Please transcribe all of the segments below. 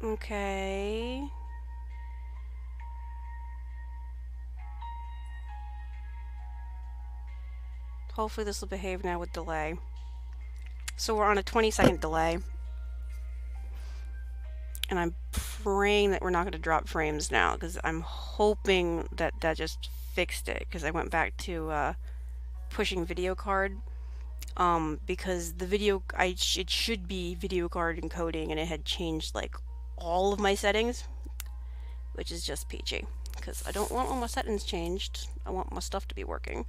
Okay. Hopefully this will behave now with delay. So we're on a 20-second delay. And I'm praying that we're not going to drop frames now, because I'm hoping that that just fixed it, because I went back to pushing video card. Because the video, it should be video card encoding, and it had changed like all of my settings, which is just peachy, because I don't want all my settings changed. I want my stuff to be working.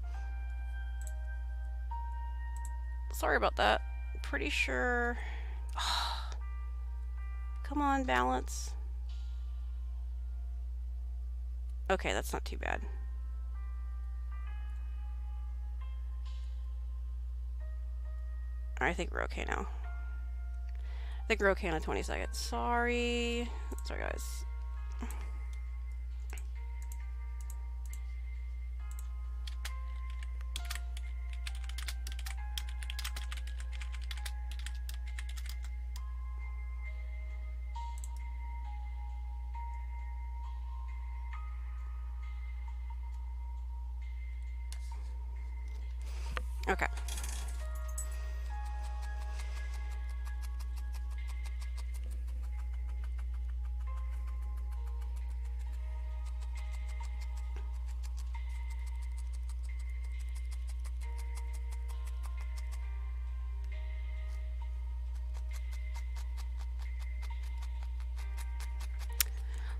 Sorry about that. Pretty sure. Come on, balance. Okay, that's not too bad. I think we're okay now. I think we're okay on a 20 seconds. Sorry. Sorry, guys. Okay.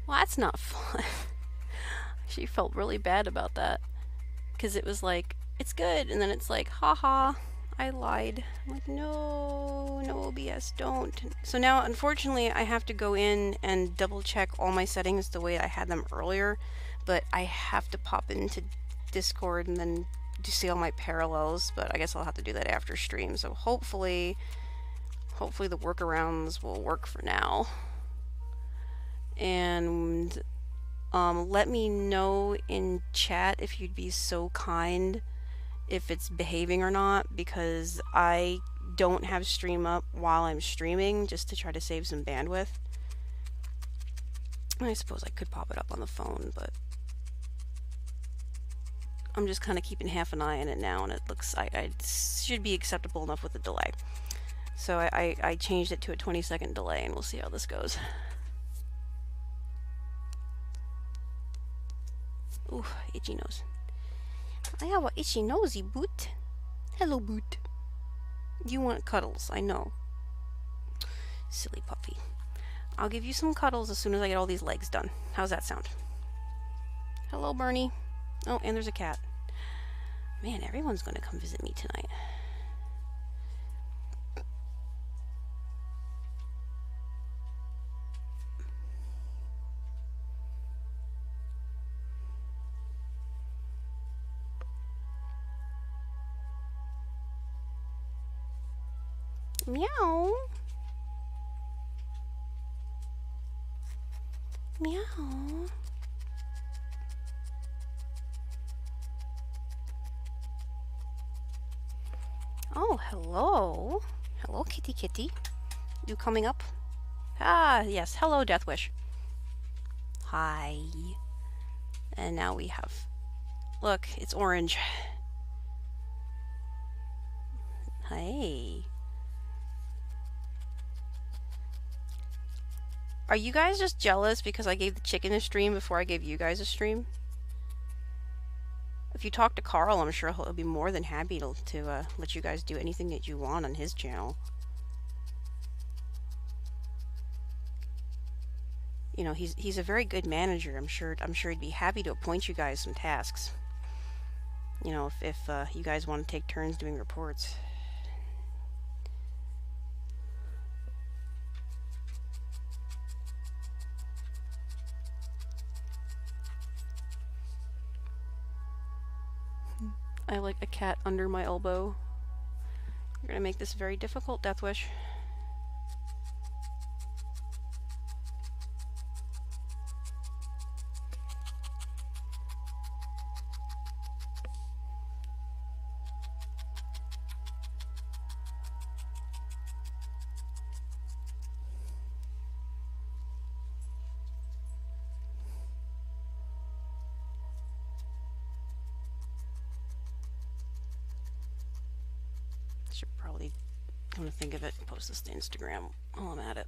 Well, that's not fun. She felt really bad about that. Because it was like, it's good. And then it's like, haha, I lied. I'm like, no, no OBS, don't. So now, unfortunately, I have to go in and double check all my settings the way I had them earlier. But I have to pop into Discord and then to see all my parallels. But I guess I'll have to do that after stream. So hopefully the workarounds will work for now. And let me know in chat if you'd be so kind if it's behaving or not, because I don't have stream up while I'm streaming just to try to save some bandwidth. I suppose I could pop it up on the phone, but I'm just kind of keeping half an eye on it now, and it looks I should be acceptable enough with the delay. So I changed it to a 20-second delay, and we'll see how this goes. Ooh, itchy nose. I have an itchy nosy, Boot. Hello, Boot. You want cuddles, I know. Silly puppy. I'll give you some cuddles as soon as I get all these legs done. How's that sound? Hello, Bernie. Oh, and there's a cat. Man, everyone's going to come visit me tonight. Meow. Meow. Oh, hello. Hello, kitty kitty. You coming up? Ah, yes. Hello, Deathwish. Hi. And now we have... Look, it's orange. Hey. Are you guys just jealous because I gave the chicken a stream before I gave you guys a stream? If you talk to Carl, I'm sure he'll be more than happy to let you guys do anything that you want on his channel. You know, he's a very good manager. I'm sure he'd be happy to appoint you guys some tasks. You know, if you guys want to take turns doing reports. I like a cat under my elbow. You're gonna make this very difficult, Deathwish. should probably, come to think of it, post this to Instagram while I'm at it.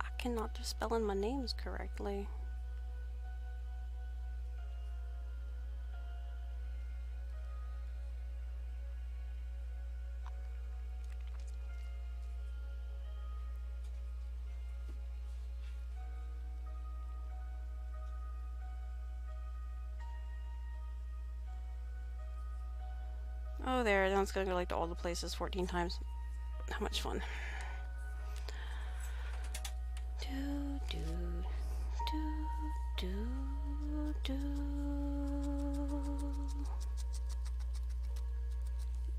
I cannot do spelling my names correctly. Oh, there. Now it's gonna go like to all the places 14 times. How much fun. Do, do, do, do, do.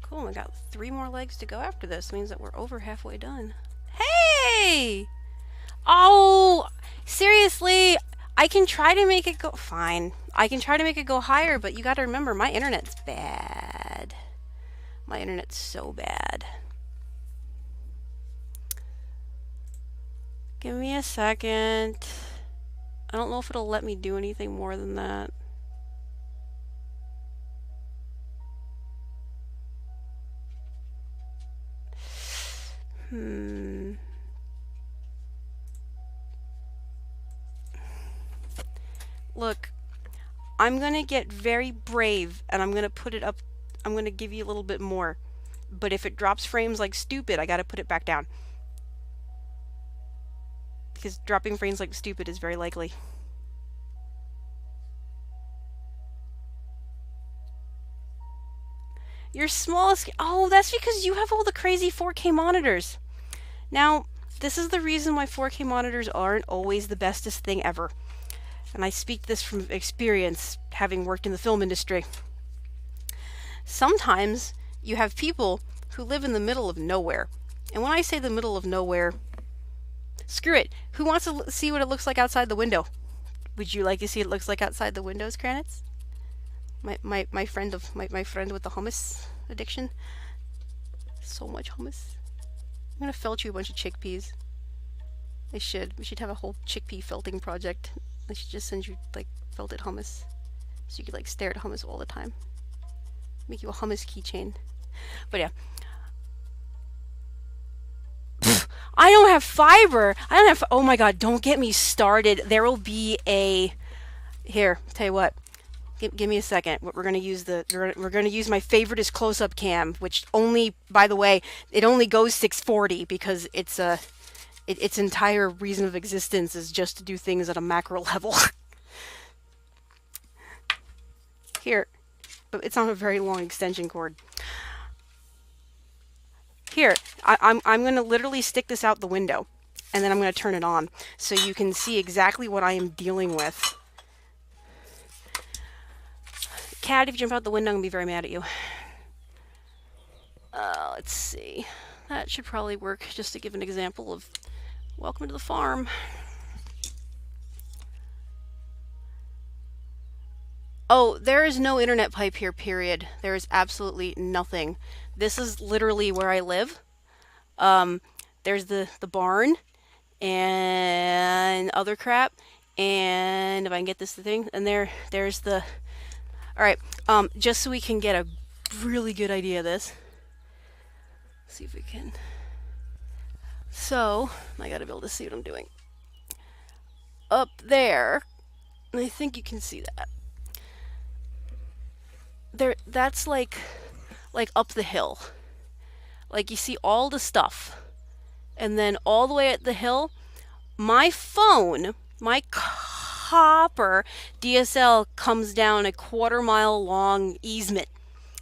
Cool, we got 3 more legs to go after this. Means that we're over halfway done. Hey! Oh, seriously, I can try to make it go, fine. I can try to make it go higher, but you gotta remember, my internet's bad. My internet's so bad. Give me a second. I don't know if it'll let me do anything more than that. Look, I'm gonna get very brave and I'm gonna put it up. I'm gonna give you a little bit more. But if it drops frames like stupid, I gotta put it back down. Because dropping frames like stupid is very likely. Your smallest... Oh, that's because you have all the crazy 4K monitors. Now, this is the reason why 4K monitors aren't always the bestest thing ever. And I speak this from experience, having worked in the film industry. Sometimes you have people who live in the middle of nowhere. And when I say the middle of nowhere, screw it. Who wants to see what it looks like outside the window? Would you like to see what it looks like outside the windows, Kranitz? My friend with the hummus addiction. So much hummus. I'm gonna felt you a bunch of chickpeas. We should have a whole chickpea felting project. I should just send you like felted hummus, so you could like stare at hummus all the time. Make you a hummus keychain. But yeah. I don't have fiber. I don't have. Oh my god! Don't get me started. There will be a. Here, tell you what. Give me a second. We're gonna use we're gonna use my favorite is close-up cam, which only, by the way, it only goes 640 because it's its entire reason of existence is just to do things at a macro level. Here, but it's on a very long extension cord. Here, I'm gonna literally stick this out the window, and then I'm gonna turn it on so you can see exactly what I am dealing with. Cat, if you jump out the window, I'm gonna be very mad at you. Let's see. That should probably work just to give an example of welcome to the farm. Oh, there is no internet pipe here, period. There is absolutely nothing. This is literally where I live. There's the barn and other crap. And if I can get this thing, and there's the... Alright, just so we can get a really good idea of this. Let's see if we can. So, I gotta be able to see what I'm doing. Up there, I think you can see that. That's like up the hill. Like you see all the stuff. And then all the way at the hill, my phone, my proper DSL comes down a quarter-mile long easement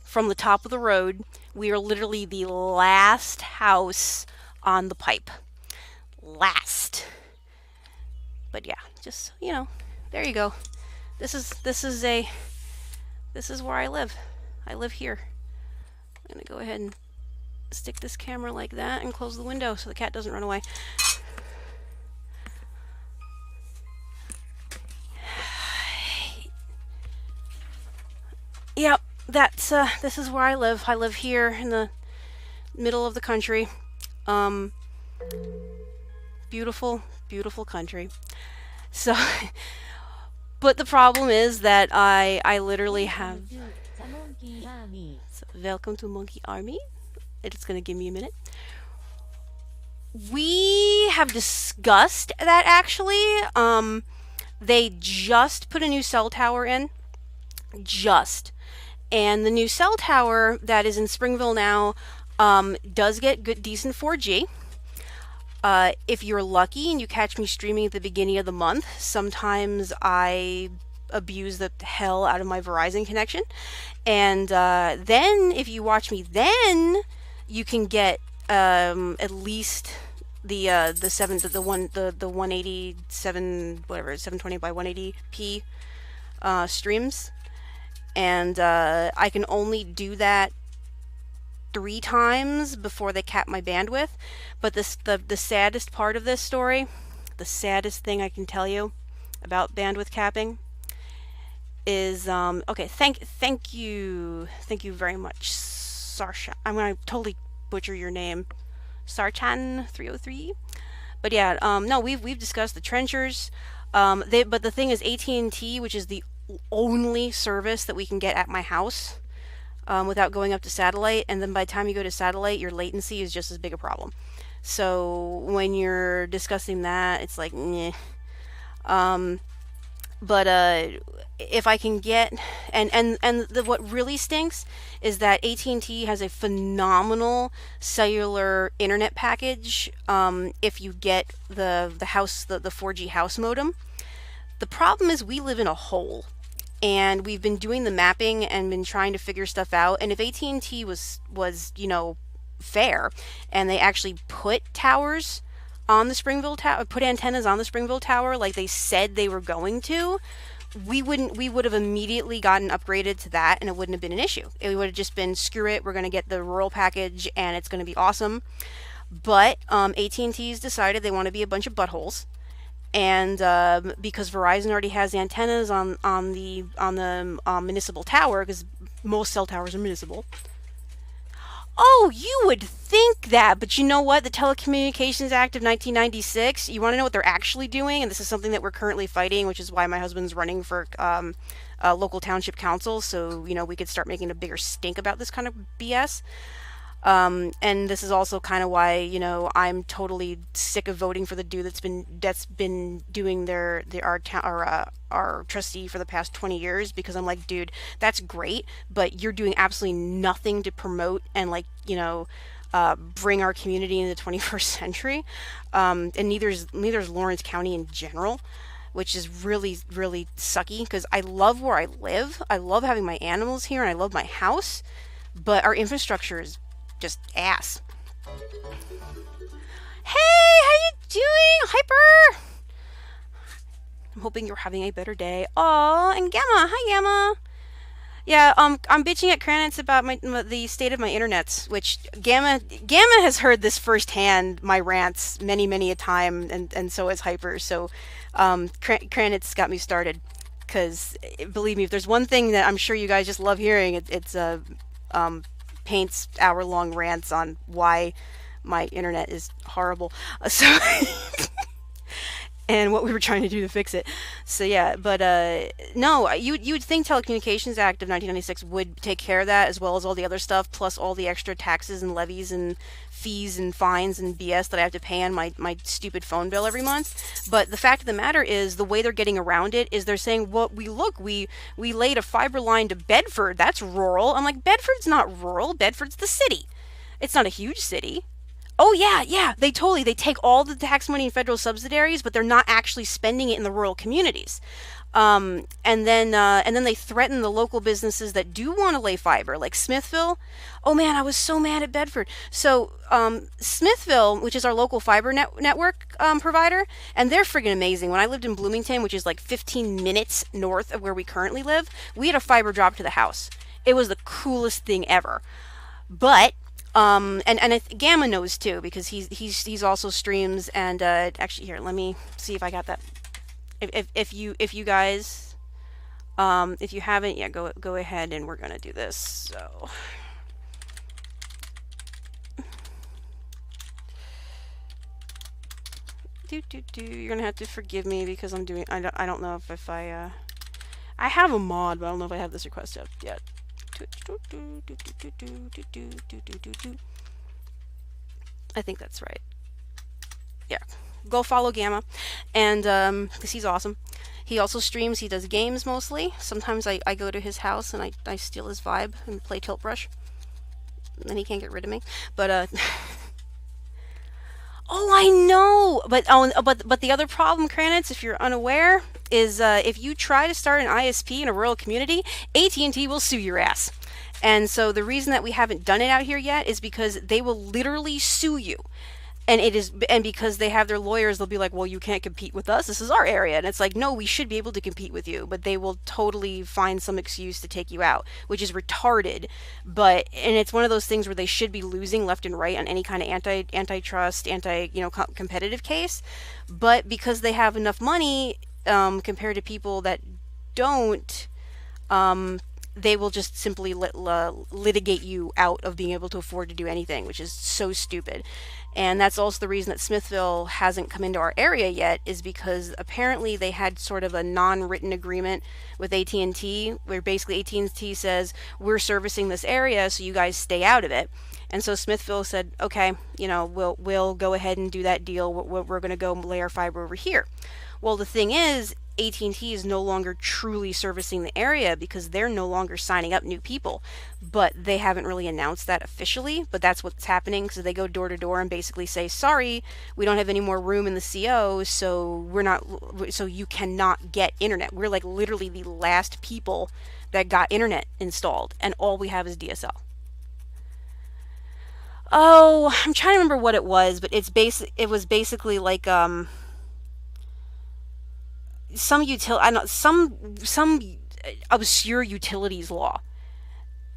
from the top of the road. We are literally the last house on the pipe. Last. But yeah, just, there you go. This is where I live. I live here. I'm gonna go ahead and stick this camera like that and close the window so the cat doesn't run away. Yep, this is where I live. I live here in the middle of the country. Beautiful, beautiful country. So, but the problem is that I literally have. So, welcome to Monkey Army. It's gonna give me a minute. We have discussed that actually. They just put a new cell tower in. And the new cell tower that is in Springville now does get good, decent 4G. If you're lucky and you catch me streaming at the beginning of the month, sometimes I abuse the hell out of my Verizon connection. And then if you watch me, then you can get at least the 187 whatever 720 by 180p streams. And I can only do that 3 times before they cap my bandwidth. But the saddest part of this story, the saddest thing I can tell you about bandwidth capping is okay. Thank you very much, Sarsha. I'm gonna totally butcher your name, Sarchan 303. But yeah, no, we've discussed the trenchers. But the thing is, AT&T, which is the only service that we can get at my house without going up to satellite, and then by the time you go to satellite, your latency is just as big a problem. So when you're discussing that, it's like, meh. But if I can get what really stinks is that AT&T has a phenomenal cellular internet package. If you get the 4G house modem. The problem is we live in a hole, and we've been doing the mapping and been trying to figure stuff out. And if AT&T was fair, and they actually put towers on the Springville tower, put antennas on the Springville tower like they said they were going to, we would have immediately gotten upgraded to that, and it wouldn't have been an issue. It would have just been, screw it, we're going to get the rural package and it's going to be awesome. But AT&T's decided they want to be a bunch of buttholes. And because Verizon already has antennas on the municipal tower, because most cell towers are municipal. Oh, you would think that, but you know what? The Telecommunications Act of 1996, you want to know what they're actually doing? And this is something that we're currently fighting, which is why my husband's running for local township council, so we could start making a bigger stink about this kind of BS. And this is also kind of why I'm totally sick of voting for the dude that's been doing our trustee for the past 20 years, because I'm like, dude, that's great, but you're doing absolutely nothing to promote and bring our community into the 21st century. And neither's Lawrence County in general, which is really, really sucky, because I love where I live. I love having my animals here and I love my house, but our infrastructure is just ass. Hey, how you doing, Hyper? I'm hoping you're having a better day. Oh, and Gamma, hi Gamma. Yeah, I'm bitching at Kranitz about the state of my internets, which Gamma has heard this firsthand, my rants many a time, and so has Hyper. So Kranitz got me started, because believe me, if there's one thing that I'm sure you guys just love hearing, it's Paint's hour-long rants on why my internet is horrible. So and what we were trying to do to fix it. So yeah, but no, you would think Telecommunications Act of 1996 would take care of that, as well as all the other stuff, plus all the extra taxes and levies and fees and fines and BS that I have to pay on my stupid phone bill every month. But the fact of the matter is, the way they're getting around it is they're saying, well, we laid a fiber line to Bedford. That's rural. I'm like, Bedford's not rural. Bedford's the city. It's not a huge city. Oh yeah, yeah. They take all the tax money and federal subsidiaries, but they're not actually spending it in the rural communities. And then they threaten the local businesses that do want to lay fiber, like Smithville. Oh man, I was so mad at Bedford. So Smithville, which is our local fiber network provider, and they're friggin' amazing. When I lived in Bloomington, which is like 15 minutes north of where we currently live, we had a fiber drop to the house. It was the coolest thing ever. But Gamma knows too because he's also streams and actually here let me see if I got that. If you guys if you haven't yet, go ahead and we're gonna do this. So you're gonna have to forgive me because I don't know if I have a mod, but I don't know if I have this request up yet. I think that's right. Yeah. Go follow Gamma, and because he's awesome. He also streams. He does games mostly. Sometimes I go to his house and I steal his vibe and play Tilt Brush. And then he can't get rid of me. But oh, I know. But the other problem, Kranitz, if you're unaware, is if you try to start an ISP in a rural community, AT&T will sue your ass. And so the reason that we haven't done it out here yet is because they will literally sue you. And because they have their lawyers, they'll be like, well, you can't compete with us, this is our area. And it's like, no, we should be able to compete with you, but they will totally find some excuse to take you out, which is retarded. And it's one of those things where they should be losing left and right on any kind of antitrust, competitive case. But because they have enough money compared to people that don't, they will just simply litigate you out of being able to afford to do anything, which is so stupid. And that's also the reason that Smithville hasn't come into our area yet, is because apparently they had sort of a non-written agreement with AT&T, where basically AT&T says, we're servicing this area, so you guys stay out of it. And so Smithville said, okay, we'll go ahead and do that deal. We're going to go lay our fiber over here. Well, the thing is, AT&T is no longer truly servicing the area because they're no longer signing up new people. But they haven't really announced that officially, but that's what's happening. So they go door to door and basically say, sorry, we don't have any more room in the CO, so you cannot get internet. We're like literally the last people that got internet installed, and all we have is DSL. Oh, I'm trying to remember what it was, but it was basically like some obscure utilities law.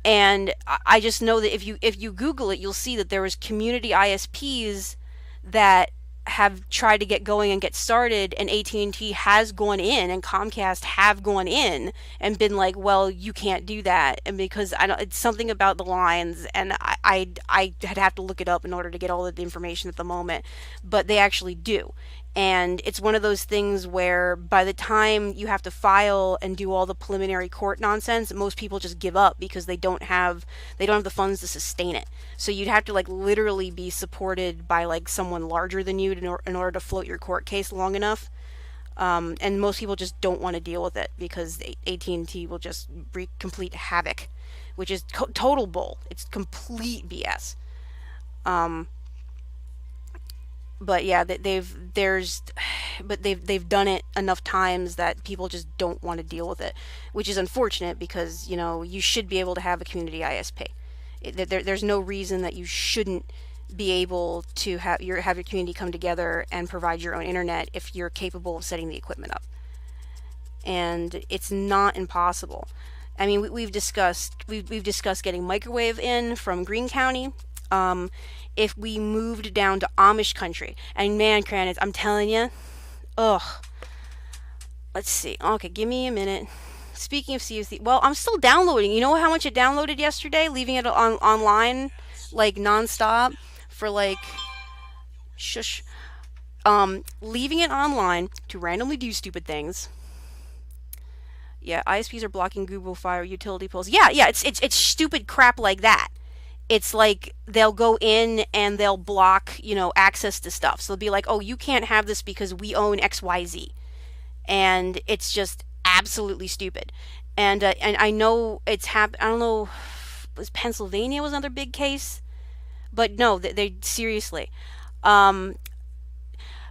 And I just know that if you Google it, you'll see that there was community ISPs that have tried to get going and get started, and AT&T has gone in and Comcast have gone in and been like, well, you can't do that. And because it's something about the lines, and I'd have to look it up in order to get all of the information at the moment, but they actually do. And it's one of those things where by the time you have to file and do all the preliminary court nonsense, most people just give up because they don't have the funds to sustain it. So you'd have to like literally be supported by like someone larger than you in order to float your court case long enough. And most people just don't want to deal with it because AT&T will just wreak complete havoc, which is total bull. It's complete BS. But yeah, they've done it enough times that people just don't want to deal with it, which is unfortunate because you should be able to have a community ISP. There's no reason that you shouldn't be able to have your community come together and provide your own internet if you're capable of setting the equipment up. And it's not impossible. I mean, we've discussed getting microwave in from Greene County. If we moved down to Amish country, and man, Kranitz, I'm telling you, ugh. Let's see. Okay, give me a minute. Speaking of CFC, well, I'm still downloading. You know how much it downloaded yesterday? Leaving it online, like nonstop, for like, shush. Leaving it online to randomly do stupid things. Yeah, ISPs are blocking Google Fire utility poles. Yeah, it's stupid crap like that. It's like they'll go in and they'll block, access to stuff. So they'll be like, oh, you can't have this because we own XYZ. And it's just absolutely stupid. And I know it's happened. I don't know, was Pennsylvania was another big case, But no, they seriously. Um,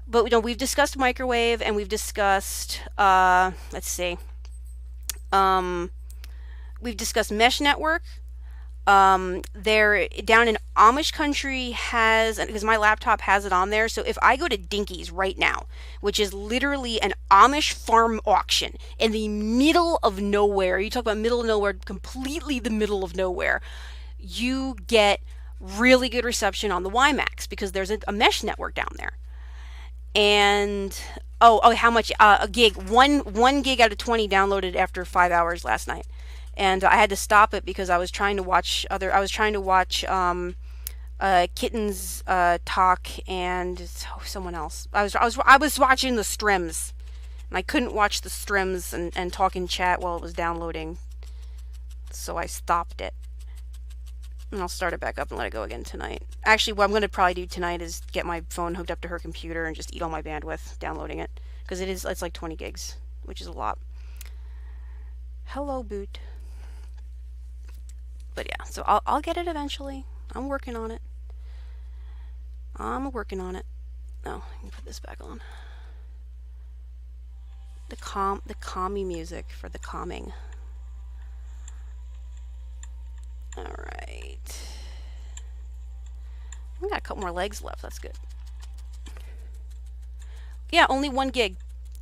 but we've discussed microwave and we've discussed let's see. Um, we've discussed mesh network. They're down in Amish country has, because my laptop has it on there. So if I go to Dinky's right now, which is literally an Amish farm auction in the middle of nowhere, you talk about middle of nowhere, completely the middle of nowhere, you get really good reception on the WiMAX because there's a mesh network down there. And how much? A gig, one gig out of 20 downloaded after 5 hours last night, and I had to stop it because I was trying to watch I was trying to watch Kittens talk and someone else. I was watching the Strims, and I couldn't watch the Strims and talk in chat while it was downloading, so I stopped it. And I'll start it back up and let it go again tonight. Actually, what I'm going to probably do tonight is get my phone hooked up to her computer and just eat all my bandwidth downloading it. Because it's like 20 gigs, which is a lot. Hello, Boot. But yeah, so I'll get it eventually. I'm working on it. I'm working on it. Oh, I can put this back on. The calmy music for the calming. Alright. We got a couple more legs left. That's good. Yeah, only 1 gig.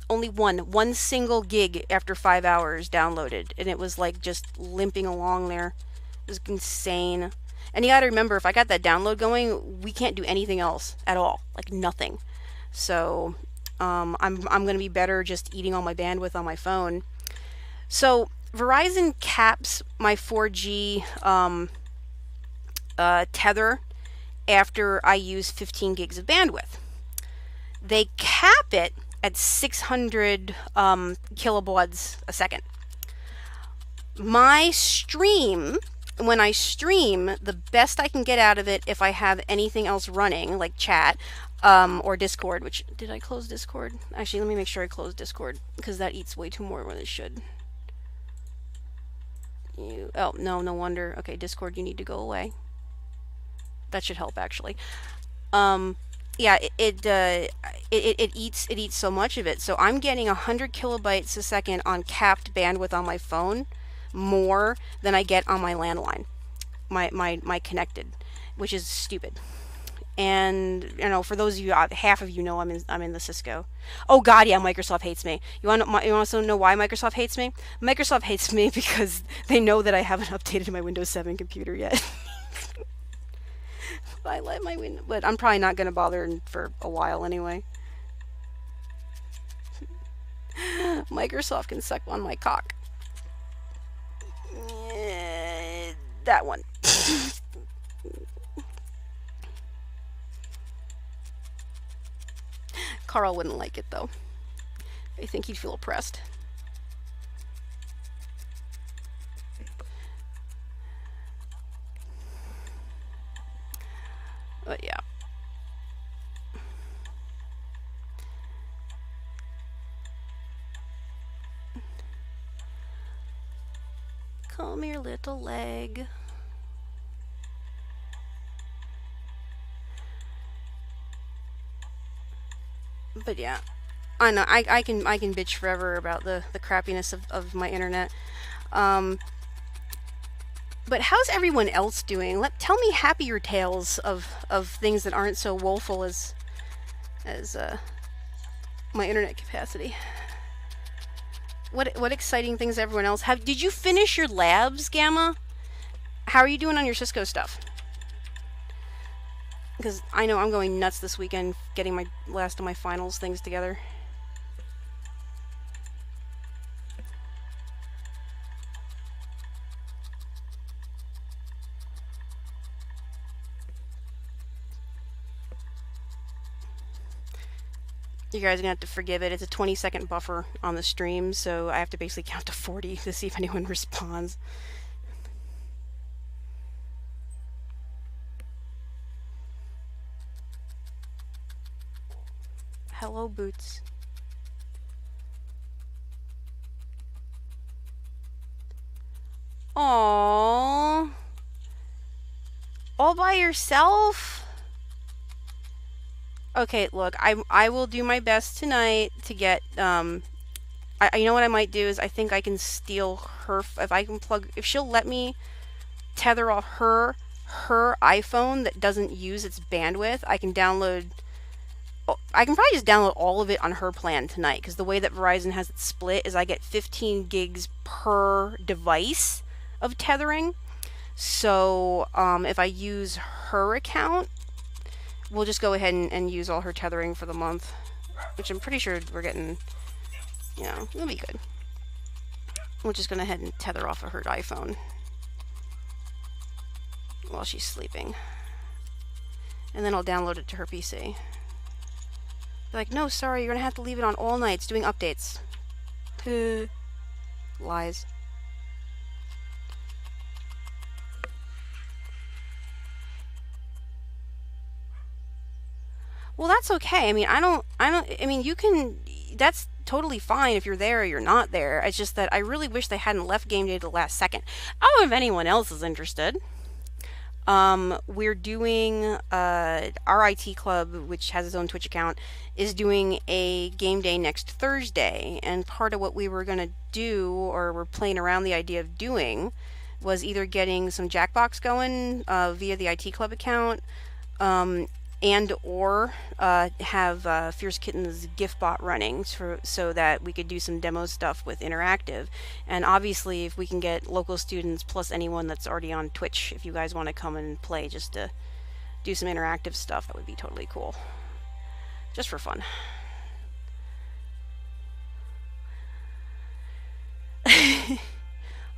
Only one single gig after 5 hours downloaded. And it was like just limping along there. It was insane. And you gotta remember, if I got that download going, we can't do anything else at all. Like nothing. So I'm gonna be better just eating all my bandwidth on my phone. So Verizon caps my 4G tether after I use 15 gigs of bandwidth. They cap it at 600 kilobauds a second. My stream, when I stream, the best I can get out of it, if I have anything else running, like chat or Discord, which, did I close Discord? Actually, let me make sure I close Discord, because that eats way too more than it should. Oh, no wonder. Okay, Discord, you need to go away. That should help, actually. Yeah, it eats so much of it. So I'm getting 100 kilobytes a second on capped bandwidth on my phone, more than I get on my landline, my connected, which is stupid. And for those of you, half of you know I'm in the Cisco. Oh God, yeah, Microsoft hates me. You want to know why Microsoft hates me? Microsoft hates me because they know that I haven't updated my Windows 7 computer yet. I let my window, but I'm probably not going to bother for a while anyway. Microsoft can suck on my cock. That one. Carl wouldn't like it though. I think he'd feel oppressed. But yeah. Come here, little leg. But yeah, I know I can bitch forever about the crappiness of my internet. But how's everyone else doing? Tell me happier tales of things that aren't so woeful as my internet capacity. What exciting things everyone else have? Did you finish your labs, Gamma? How are you doing on your Cisco stuff? Because I know I'm going nuts this weekend getting my last of my finals things together. You guys are gonna have to forgive it. It's a 20-second buffer on the stream, so I have to basically count to 40 to see if anyone responds. Hello, Boots. Aww. All by yourself? Okay, look, I will do my best tonight to get you know what I might do is I think I can steal her if I can plug if she'll let me tether off her iPhone that doesn't use its bandwidth. I can probably just download all of it on her plan tonight, because the way that Verizon has it split is I get 15 gigs per device of tethering. So if I use her account, we'll just go ahead and use all her tethering for the month, which I'm pretty sure we're getting, it'll be good. We're just going to head and tether off of her iPhone while she's sleeping. And then I'll download it to her PC. They're like, no, sorry, you're going to have to leave it on all nights doing updates. Lies. Well, that's okay. I mean, you can, that's totally fine if you're there or you're not there. It's just that I really wish they hadn't left game day to the last second. I don't know if anyone else is interested. We're doing, our IT club, which has its own Twitch account, is doing a game day next Thursday. And part of what we were going to do, or we're playing around the idea of doing, was either getting some Jackbox going via the IT club account, and or have Fierce Kitten's gift bot running so that we could do some demo stuff with interactive. And obviously, if we can get local students plus anyone that's already on Twitch, if you guys want to come and play just to do some interactive stuff, that would be totally cool. Just for fun.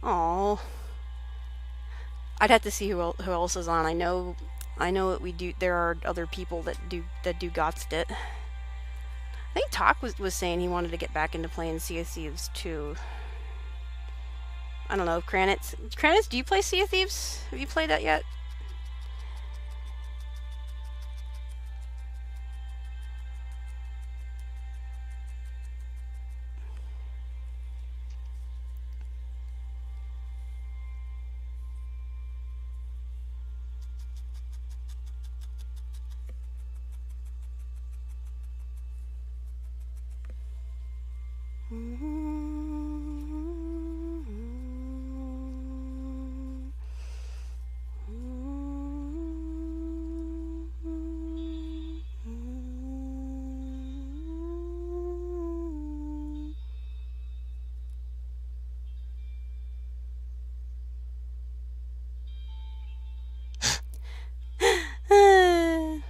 Oh, I'd have to see who else is on. I know that we do. There are other people that do Gotst it. I think Talk was saying he wanted to get back into playing Sea of Thieves too. I don't know. Kranitz, do you play Sea of Thieves? Have you played that yet?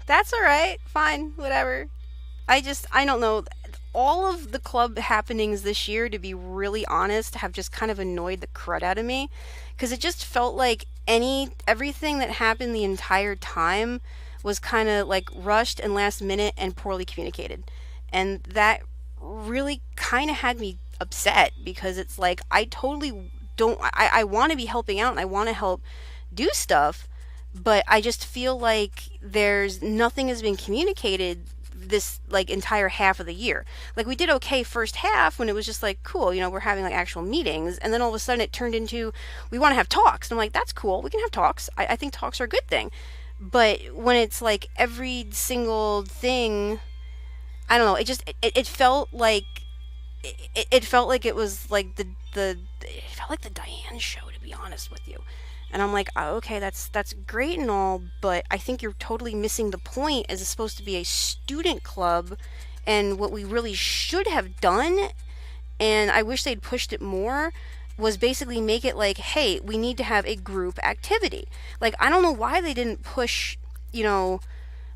That's alright. Fine. Whatever. I don't know. All of the club happenings this year, to be really honest, have just kind of annoyed the crud out of me. Because it just felt like everything that happened the entire time was kind of like rushed and last minute and poorly communicated. And that really kind of had me upset, because it's like, I totally don't, I want to be helping out and I want to help do stuff, but I just feel like nothing has been communicated this like entire half of the year. Like, we did okay first half when it was just like, cool, we're having like actual meetings, and then all of a sudden it turned into, we want to have talks. And I'm like, that's cool, we can have talks. I think talks are a good thing. But when it's like every single thing, I don't know, it felt like it felt like it was like it felt like the Diane show, to be honest with you. And I'm like, oh, okay, that's great and all, but I think you're totally missing the point, as it's supposed to be a student club, and what we really should have done, and I wish they'd pushed it more, was basically make it like, hey, we need to have a group activity. Like, I don't know why they didn't push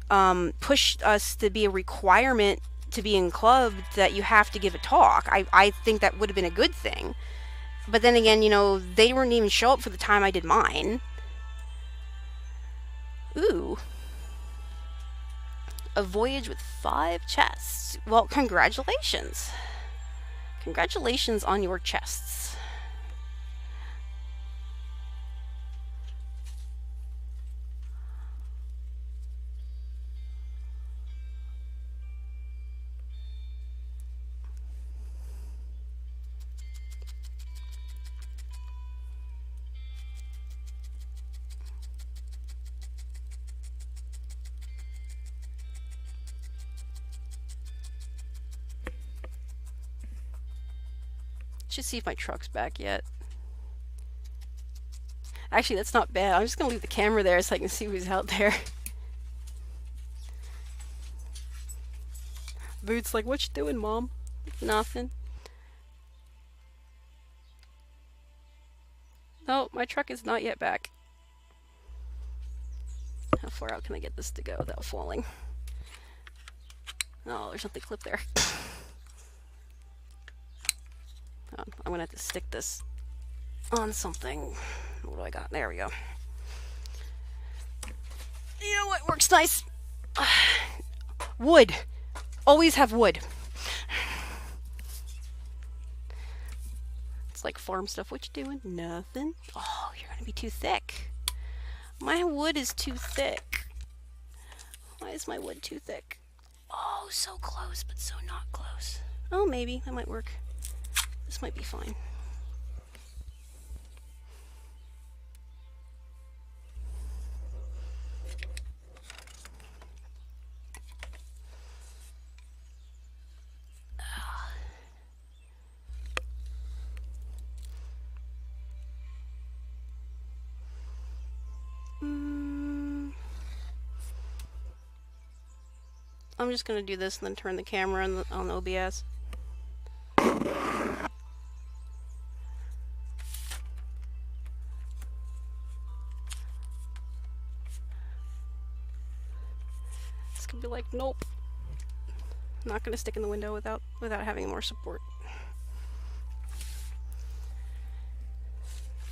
us to be a requirement to be in club that you have to give a talk. I think that would have been a good thing. But then again, they didn't even show up for the time I did mine. Ooh. A voyage with 5 chests. Well, congratulations. Congratulations on your chests. Should see if my truck's back yet. Actually, that's not bad. I'm just gonna leave the camera there so I can see who's out there. Boots like, what you doing, Mom? Nothing. No, my truck is not yet back. How far out can I get this to go without falling? Oh, there's nothing clipped there. Oh, I'm gonna have to stick this on something. What do I got? There we go. You know what works nice? Wood. Always have wood. It's like farm stuff. What you doing? Nothing. Oh, you're gonna be too thick. My wood is too thick. Why is my wood too thick? Oh, so close, but so not close. Oh, maybe. That might work. This might be fine. I'm just gonna do this and then turn the camera on OBS. It's gonna be like, nope. I'm not gonna stick in the window without having more support.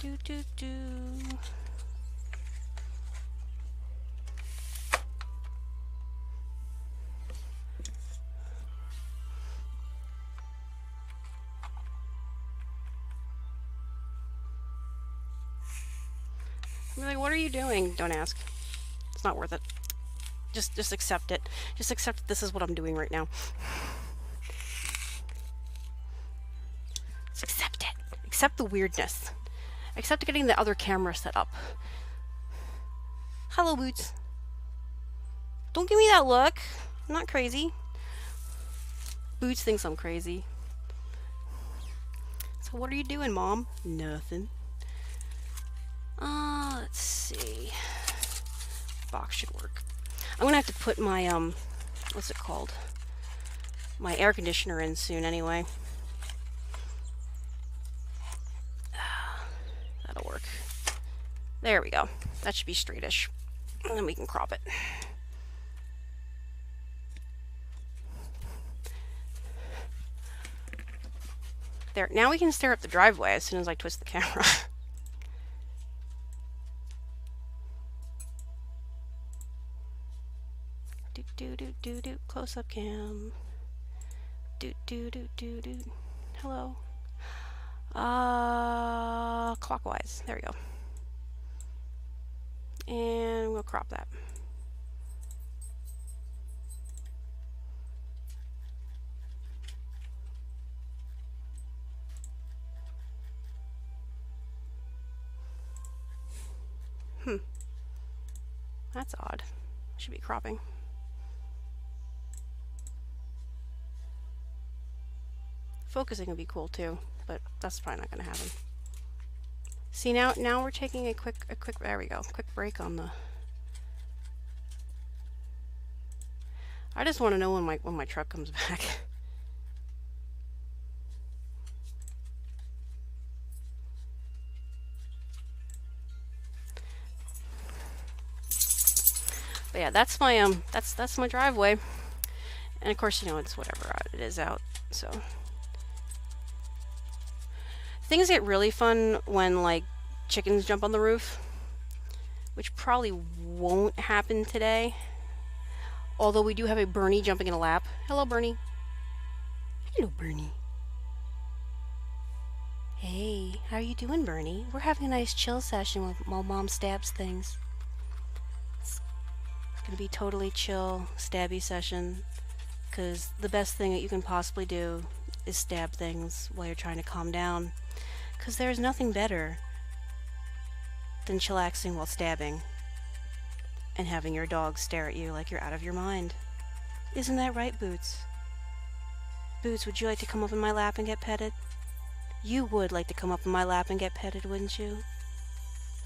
Do do do. I'm like, what are you doing? Don't ask. It's not worth it. Just accept it. Just accept that this is what I'm doing right now. Just accept it. Accept the weirdness. Accept getting the other camera set up. Hello, Boots. Don't give me that look. I'm not crazy. Boots thinks I'm crazy. So what are you doing, Mom? Nothing. Let's see. Box should work. I'm gonna have to put my, what's it called? My air conditioner in soon anyway. That'll work. There we go. That should be straightish. And then we can crop it. There. Now we can stare up the driveway as soon as I twist the camera. Do close up cam. Do hello. Clockwise. There we go. And we'll crop that. That's odd. Should be cropping. Focusing would be cool too, but that's probably not going to happen. See, now we're taking a quick there we go, quick break on the. I just want to know when my truck comes back. But yeah, that's my that's my driveway, and of course, you know, it's whatever it is out, so. Things get really fun when, like, chickens jump on the roof, which probably won't happen today. Although we do have a Bernie jumping in a lap. Hello, Bernie. Hello, Bernie. Hey, how are you doing, Bernie? We're having a nice chill session while Mom stabs things. It's gonna be totally chill, stabby session, because the best thing that you can possibly do is stab things while you're trying to calm down. Because there's nothing better than chillaxing while stabbing and having your dog stare at you like you're out of your mind. Isn't that right, Boots? Boots, would you like to come up in my lap and get petted? You would like to come up in my lap and get petted, wouldn't you?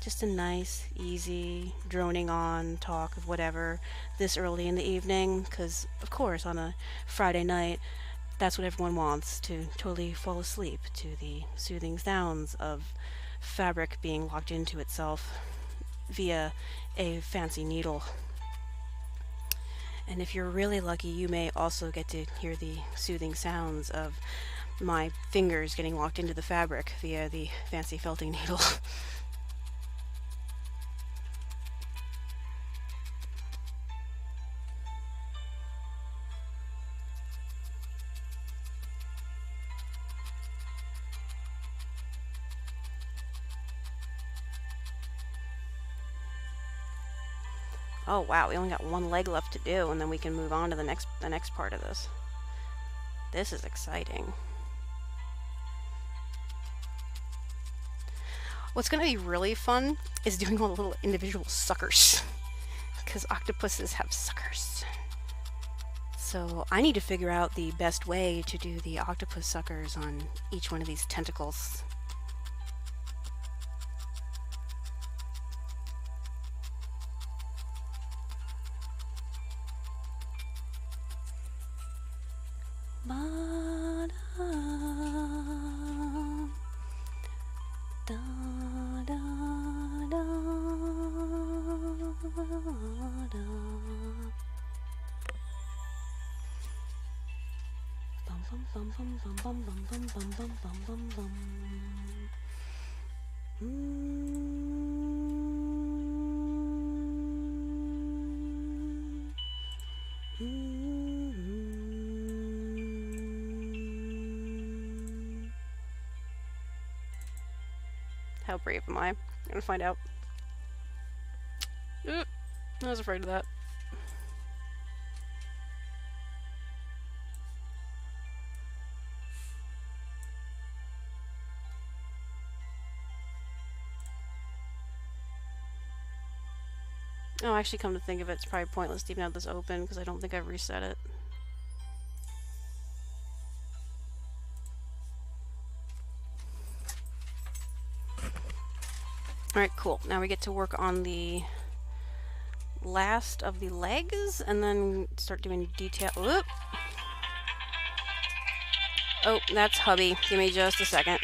Just a nice, easy, droning on talk of whatever this early in the evening, because, of course, on a Friday night, that's what everyone wants, to totally fall asleep to the soothing sounds of fabric being locked into itself via a fancy needle. And if you're really lucky, you may also get to hear the soothing sounds of my fingers getting locked into the fabric via the fancy felting needle. Oh wow, we only got one leg left to do, and then we can move on to the next part of this. This is exciting. What's going to be really fun is doing all the little individual suckers, because octopuses have suckers. So I need to figure out the best way to do the octopus suckers on each one of these tentacles. How brave am I? I'm gonna find out. I was afraid of that. Oh, actually, come to think of it, it's probably pointless to even have this open because I don't think I've reset it. Alright, cool. Now we get to work on the last of the legs and then start doing detail. Whoop! Oh, that's hubby. Give me just a second.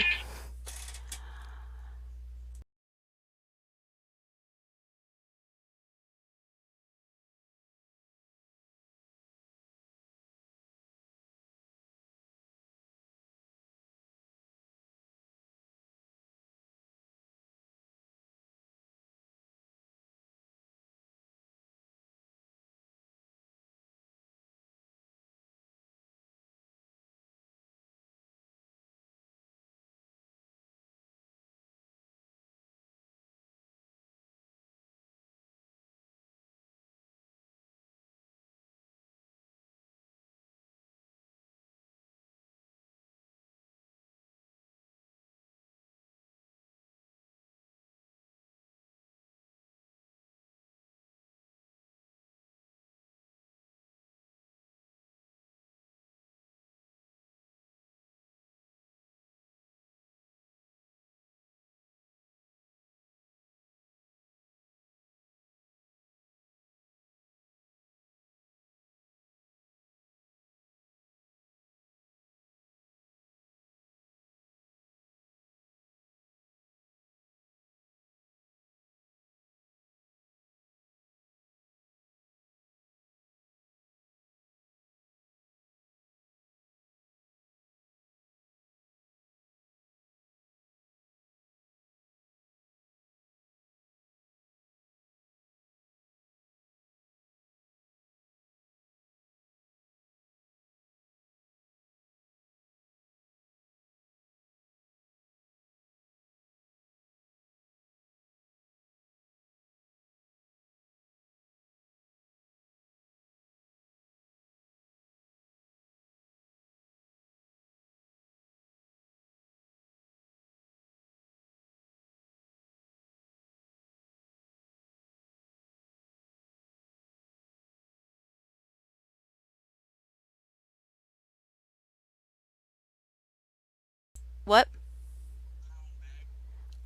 What?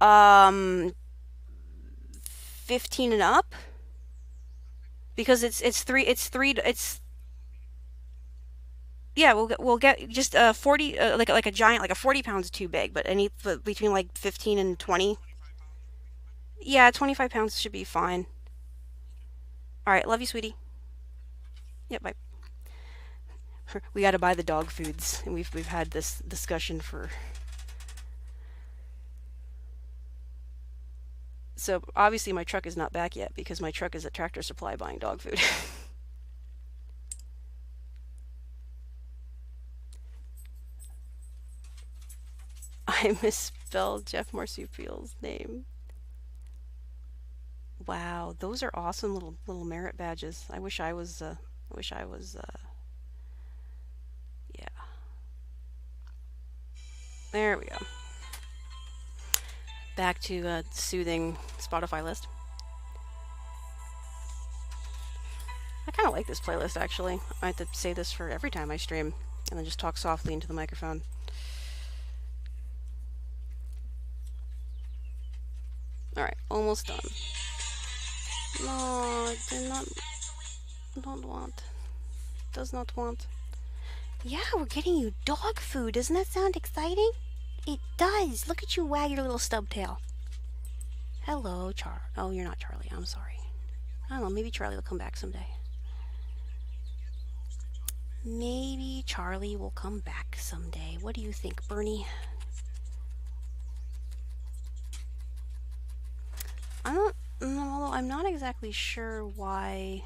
Um, 15 and up, because it's yeah, we'll get just 40, like a giant, like a 40 pounds is too big, but between like 15 and 20. Yeah, 25 pounds should be fine. All right, love you, sweetie. Yep, bye. We got to buy the dog foods, and we've had this discussion for. So obviously my truck is not back yet because my truck is at Tractor Supply buying dog food. I misspelled Jeff Marsupial's name. Wow, those are awesome little merit badges. I wish I was. I wish I was. Yeah. There we go. Back to soothing Spotify list. I kind of like this playlist actually. I have to say this for every time I stream, and then just talk softly into the microphone. All right, almost done. No, I did not. Don't want. Does not want. Yeah, we're getting you dog food. Doesn't that sound exciting? It does. Look at you wag your little stub tail. Hello, Char. Oh, you're not Charlie. I'm sorry. I don't know. Maybe Charlie will come back someday. Maybe Charlie will come back someday. What do you think, Bernie? Although I'm not exactly sure why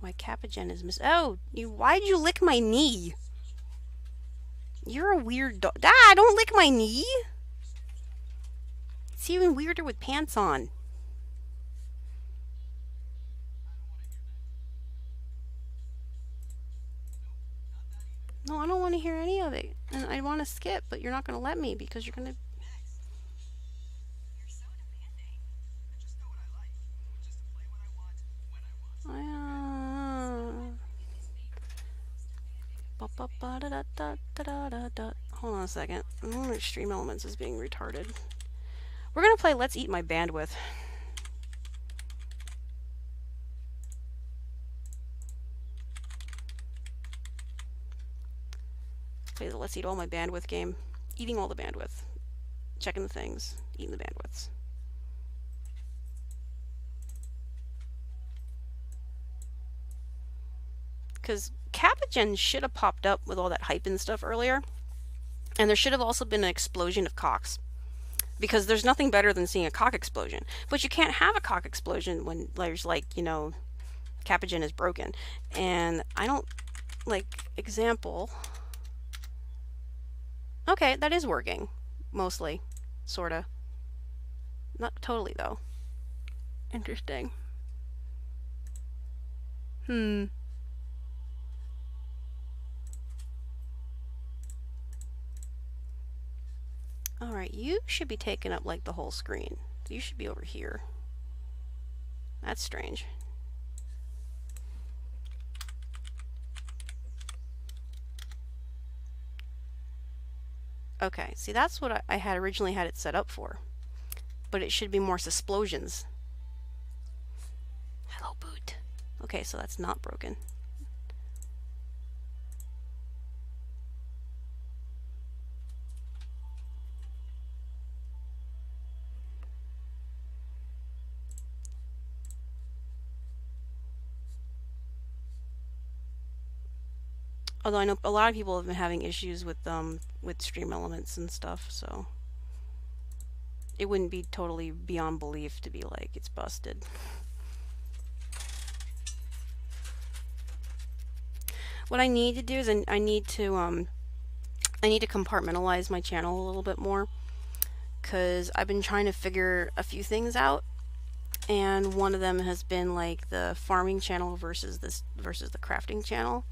my Capigen is Oh, why'd you lick my knee? You're a weird dog. Ah, don't lick my knee. It's even weirder with pants on. No, I don't want to hear any of it. And I want to skip, but you're not going to let me because you're going to. Hold on a second. Stream Elements is being retarded. We're going to play Let's Eat My Bandwidth. Play the Let's Eat All My Bandwidth game. Eating all the bandwidth. Checking the things. Eating the bandwidths. Because Capigen should have popped up with all that hype and stuff earlier. And there should have also been an explosion of cocks. Because there's nothing better than seeing a cock explosion. But you can't have a cock explosion when there's like, Capigen is broken. And I don't, example. Okay, that is working. Mostly. Sorta. Not totally, though. Interesting. Alright, you should be taking up, the whole screen. You should be over here. That's strange. Okay, see, that's what I had originally had it set up for. But it should be more explosions. Hello, boot. Okay, so that's not broken. Although I know a lot of people have been having issues with Stream Elements and stuff, so it wouldn't be totally beyond belief to be like it's busted. What I need to do is I need to compartmentalize my channel a little bit more, because I've been trying to figure a few things out, and one of them has been like the farming channel versus the crafting channel.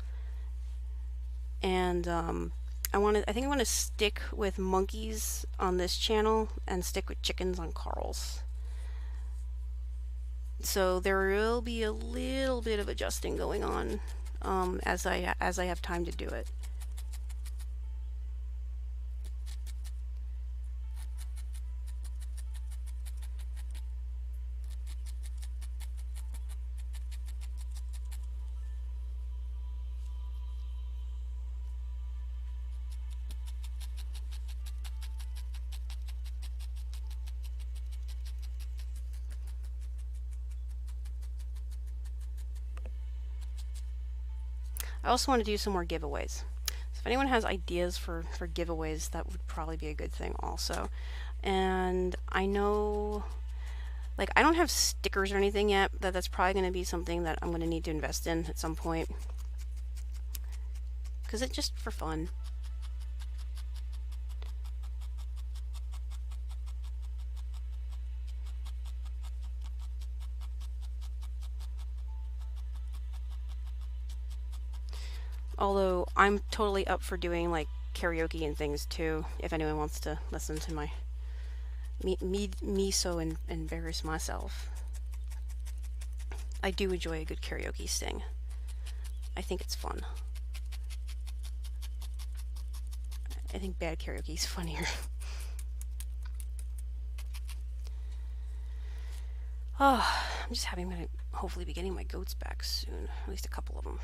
And I think I want to stick with monkeys on this channel and stick with chickens on Carl's. So there will be a little bit of adjusting going on as I have time to do it. I also want to do some more giveaways. So if anyone has ideas for giveaways, that would probably be a good thing also. And I know, like, I don't have stickers or anything yet, but that's probably going to be something that I'm going to need to invest in at some point. Because it's just for fun. Although I'm totally up for doing like karaoke and things too, if anyone wants to listen to my me so embarrass myself. I do enjoy a good karaoke sing. I think it's fun. I think bad karaoke is funnier. Oh, I'm just happy I'm gonna hopefully be getting my goats back soon. At least a couple of them.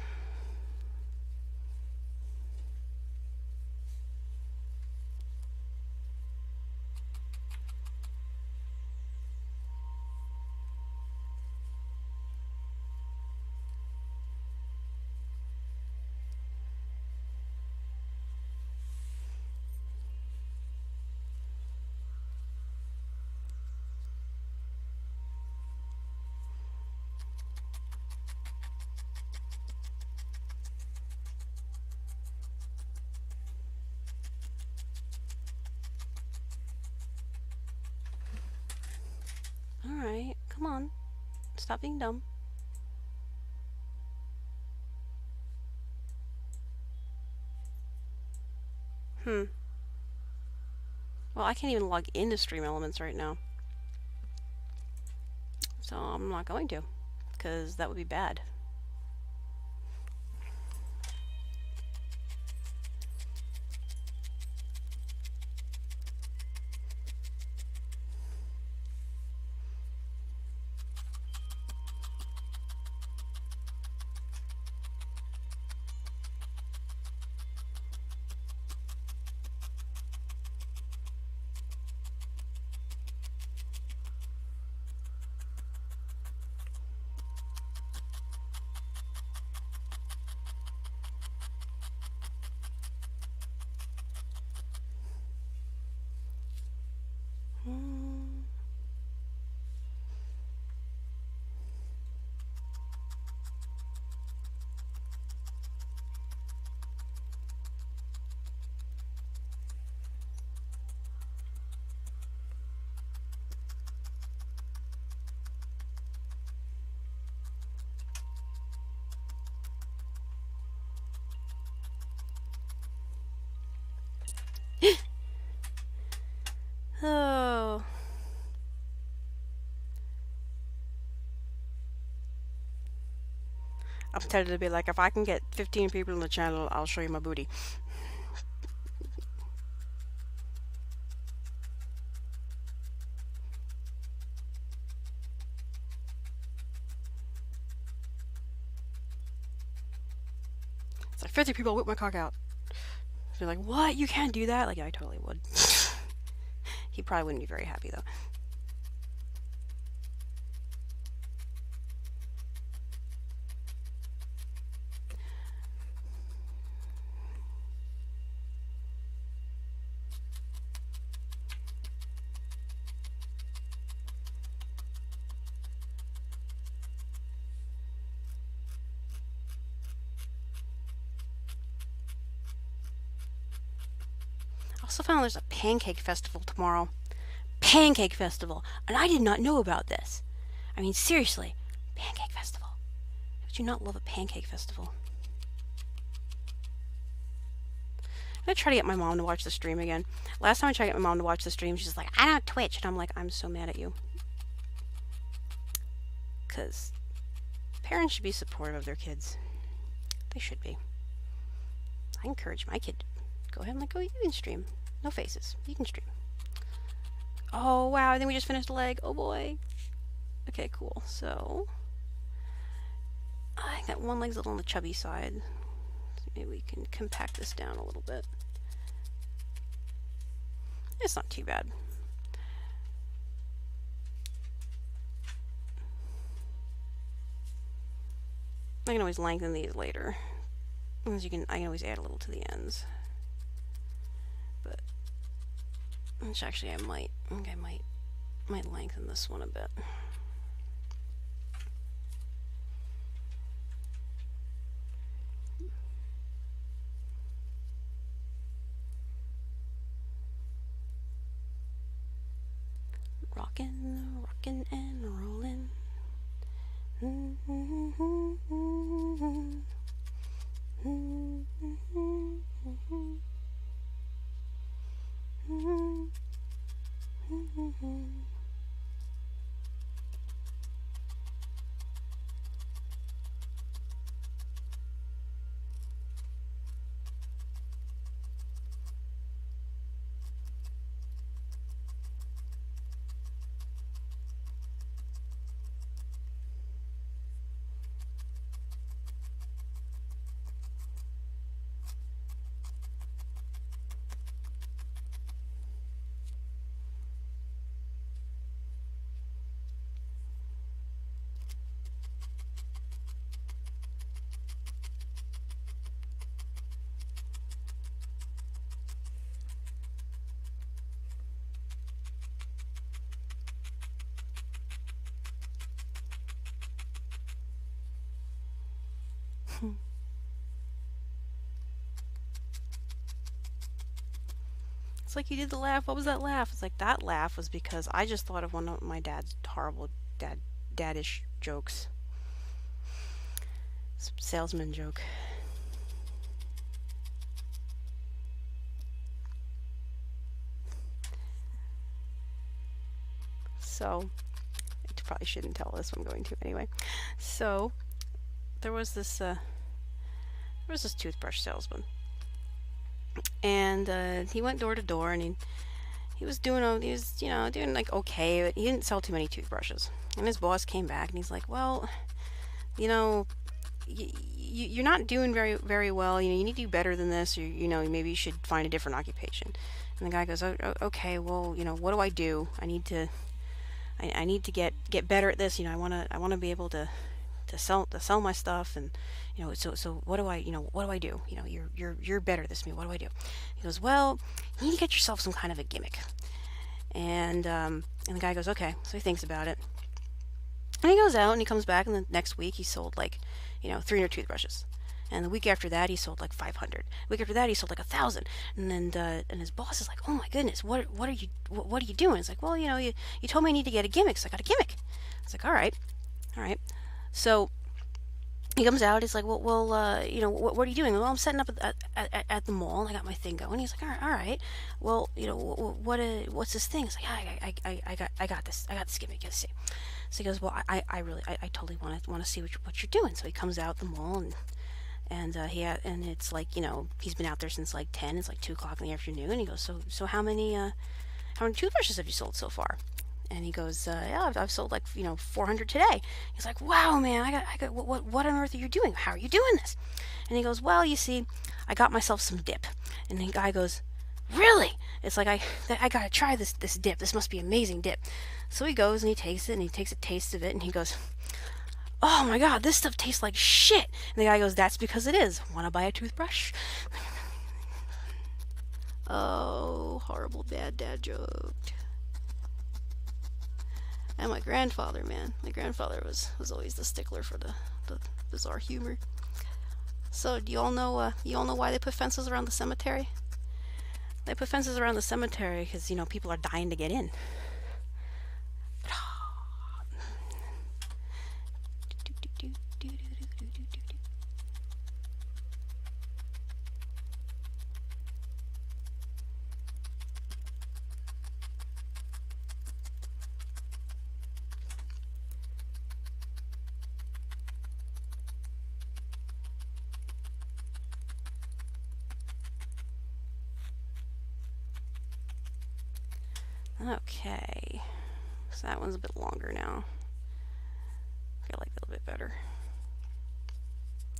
Alright, come on. Stop being dumb. Well, I can't even log into Stream Elements right now. So I'm not going to, because that would be bad. Oh. I'm tempted to be like, if I can get 15 people in the channel, I'll show you my booty. It's like 50 people, whip my cock out. They're like, what? You can't do that? Like, yeah, I totally would. He probably wouldn't be very happy though. I also found there's a pancake festival tomorrow. Pancake festival! And I did not know about this. I mean, seriously, pancake festival. Would you not love a pancake festival? I'm gonna try to get my mom to watch the stream again. Last time I tried to get my mom to watch the stream, she's like, I don't Twitch. And I'm like, I'm so mad at you. Because parents should be supportive of their kids. They should be. I encourage my kid to go ahead and like, oh, you can stream. No faces. You can stream. Oh, wow. I think we just finished a leg. Oh, boy. Okay, cool. So, I think that one leg's a little on the chubby side. So maybe we can compact this down a little bit. It's not too bad. I can always lengthen these later. As you can, I can always add a little to the ends. But which actually I might lengthen this one a bit. Rockin', rockin' and rollin'. It's like you did the laugh. What was that laugh? It's like that laugh was because I just thought of one of my dad's horrible daddish jokes. Salesman joke. So, I probably shouldn't tell this, but I'm going to anyway. So, there was this toothbrush salesman, and he went door to door, and he was doing like okay, but he didn't sell too many toothbrushes. And his boss came back, and he's like, well, you know, you're not doing very well. You know, you need to do better than this. Or, you know, maybe you should find a different occupation. And the guy goes, oh, okay, well, you know, what do I do? I need to get better at this. You know, I wanna be able to sell my stuff, and you know, so what do I do? You know, you're better at this than me. What do I do? He goes, well, you need to get yourself some kind of a gimmick. And the guy goes, okay. So he thinks about it, and he goes out and he comes back, and the next week he sold like, you know, 300 toothbrushes. And the week after that, he sold like 500. The week after that, he sold like 1,000. And then and his boss is like, "Oh my goodness, what are you doing?" It's like, "Well, you know, you told me I need to get a gimmick, so I got a gimmick." It's like, all right. So he comes out. He's like, "Well, you know, what are you doing?" Well, I'm setting up at the mall, and I got my thing going. He's like, all right. Well, you know, what's this thing?" It's like, I got this. I got this gimmick. Let's see. So he goes, "Well, I totally want to see what you're doing." So he comes out the mall, and it's like, you know, he's been out there since like 10. It's like 2 o'clock in the afternoon. And he goes, so how many toothbrushes have you sold so far? And he goes, yeah, I've sold like, you know, 400 today. He's like, wow, man, I got what on earth are you doing? How are you doing this? And he goes, well, you see, I got myself some dip. And the guy goes, really? It's like, I gotta try this dip. This must be amazing dip. So he goes and he takes it, and he takes a taste of it, and he goes, oh my god, this stuff tastes like shit. And the guy goes, that's because it is. Want to buy a toothbrush? Oh, horrible bad dad joke. And my grandfather, man. My grandfather was always the stickler for the bizarre humor. So do you all know why they put fences around the cemetery? They put fences around the cemetery because, you know, people are dying to get in. Okay, so that one's a bit longer now. I like that a bit better.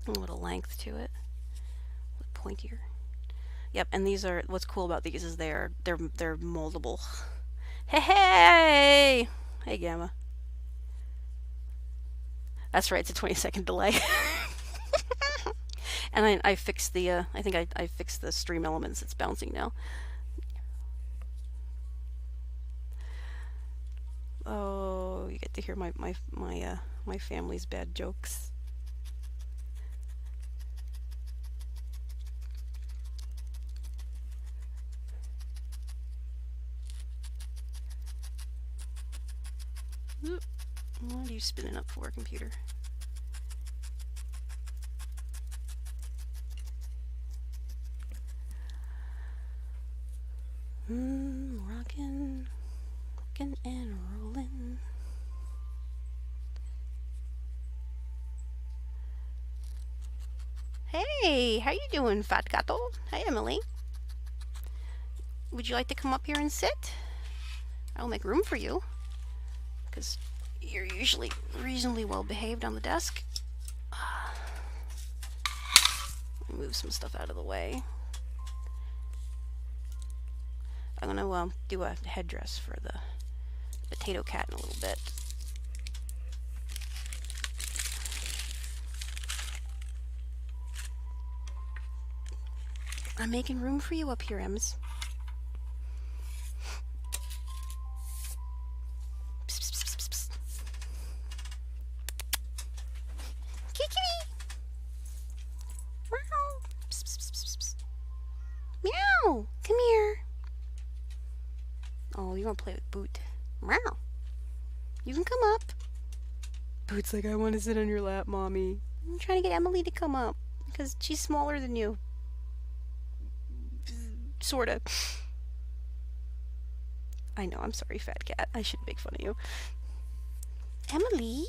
A little length to it, a bit pointier. Yep, and these are, what's cool about these is they're moldable. Hey, Gamma. That's right, it's a 20-second delay. And I fixed the, I think I fixed the stream elements. It's bouncing now. Oh, you get to hear my family's bad jokes. What are you spinning up for, computer? Rockin', rockin' and rollin'. Hey, how you doing, Fat Gato? Hey, Emily. Would you like to come up here and sit? I'll make room for you, because you're usually reasonably well behaved on the desk. Move some stuff out of the way. I'm gonna do a headdress for the potato cat in a little bit. I'm making room for you up here, Ems. Psst, psst, psst, psst, psst. Kitty! Meow! Psst, psst, psst, psst, psst. Meow! Come here. Oh, you want to play with Boot? Meow! You can come up. Boot's like, I want to sit on your lap, Mommy. I'm trying to get Emily to come up because she's smaller than you. Sorta. I know, I'm sorry, Fat Cat. I shouldn't make fun of you. Emily?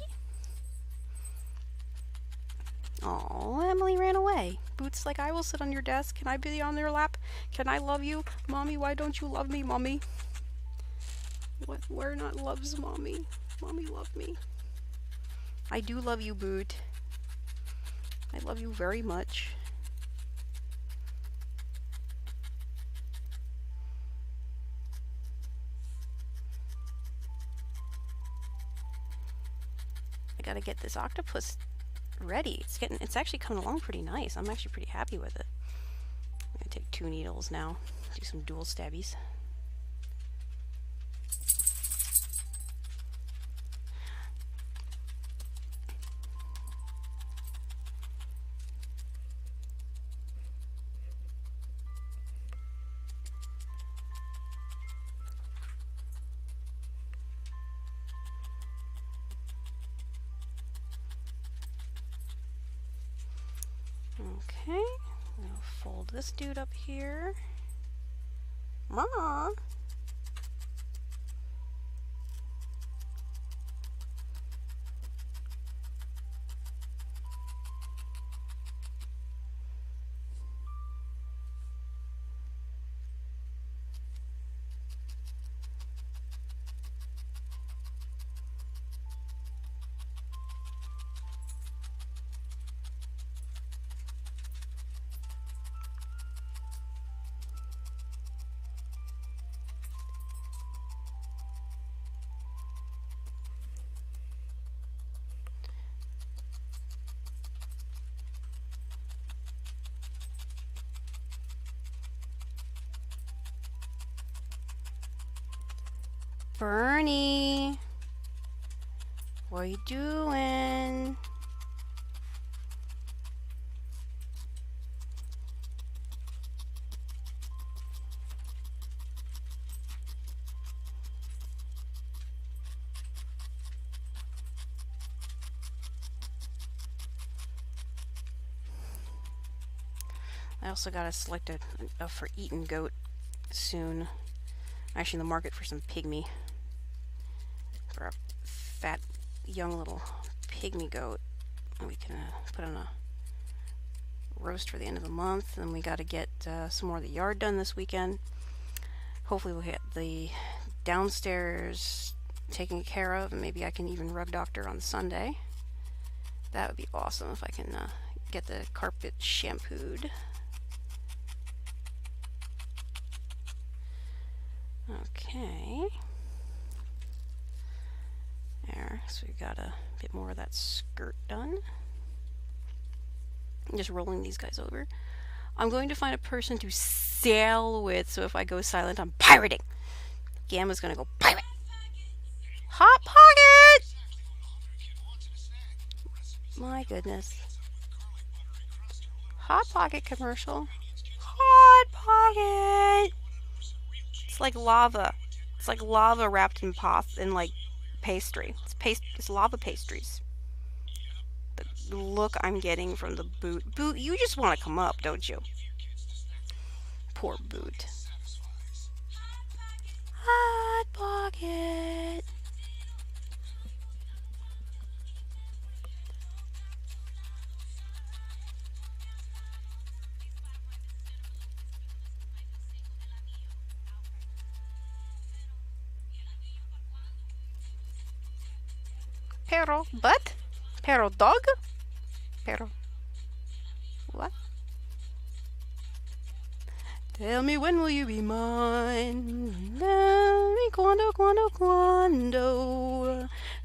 Oh, Emily ran away. Boots like, I will sit on your desk. Can I be on your lap? Can I love you? Mommy, why don't you love me, Mommy? What? Where not loves Mommy? Mommy, love me. I do love you, Boot. I love you very much. I gotta get this octopus ready. It's actually coming along pretty nice. I'm actually pretty happy with it. I'm gonna take 2 needles now. Do some dual stabbies. Okay, I'll fold this dude up here. Mama! Bernie, what are you doing? I also gotta select a for eaten goat soon. I'm actually in the market for some pygmy. For a fat, young little pygmy goat. We can put on a roast for the end of the month. And we gotta get some more of the yard done this weekend. Hopefully we'll get the downstairs taken care of, and maybe I can even rug doctor on Sunday. That would be awesome if I can get the carpet shampooed. Okay. There, so we got a bit more of that skirt done. I'm just rolling these guys over. I'm going to find a person to sail with, so if I go silent, I'm pirating. Gamma's gonna go pirate. Hot Pocket! My goodness. Hot Pocket commercial. Hot Pocket! It's like lava. It's like lava wrapped in like pastry. It's lava pastries. The look I'm getting from the boot. Boot, you just want to come up, don't you? Poor boot. Hot Pocket. Pero, but? Pero dog? Pero. What? Tell me when will you be mine? Tell me quando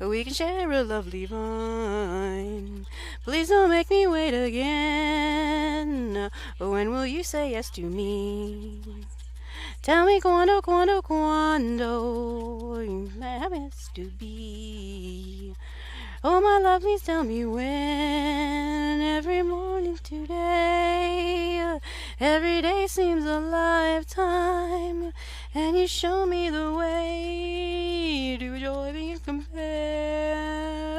we can share a lovely vine. Please don't make me wait again. When will you say yes to me? Tell me quando my happiness to be. Oh, my love, please tell me when. Every morning today, every day seems a lifetime, and you show me the way to joy being compare.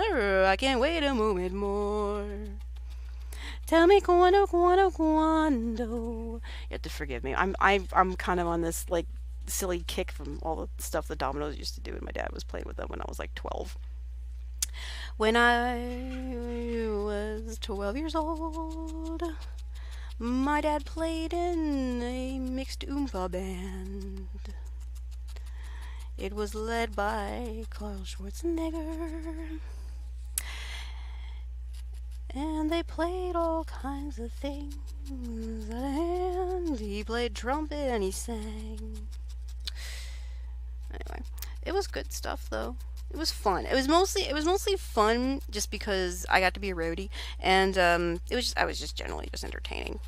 I can't wait a moment more. Tell me quando. You have to forgive me. I'm kind of on this like silly kick from all the stuff the Dominoes used to do, and my dad was playing with them when I was like 12. When I was 12 years old, my dad played in a mixed Oompa band. It was led by Carl Schwarzenegger. And they played all kinds of things at hand. He played trumpet and he sang. Anyway, it was good stuff though. It was fun. It was mostly fun just because I got to be a roadie, and I was just generally just entertaining.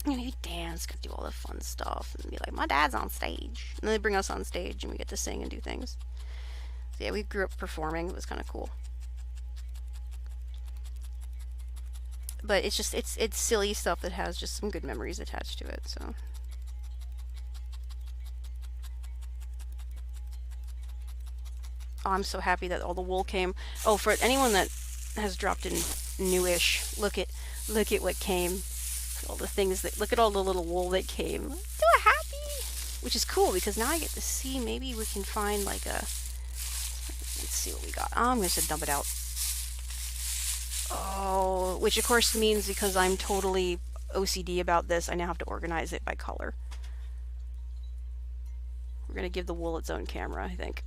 You know, you dance, could do all the fun stuff, and be like, my dad's on stage, and then they bring us on stage, and we get to sing and do things. So yeah, we grew up performing. It was kind of cool. But it's silly stuff that has just some good memories attached to it. So. Oh, I'm so happy that all the wool came. Oh, for anyone that has dropped in newish, look at what came. All the things that look at all the little wool that came. So happy, which is cool because now I get to see. Maybe we can find like a. Let's see what we got. Oh, I'm just gonna dump it out. Oh, which of course means because I'm totally OCD about this, I now have to organize it by color. We're gonna give the wool its own camera, I think.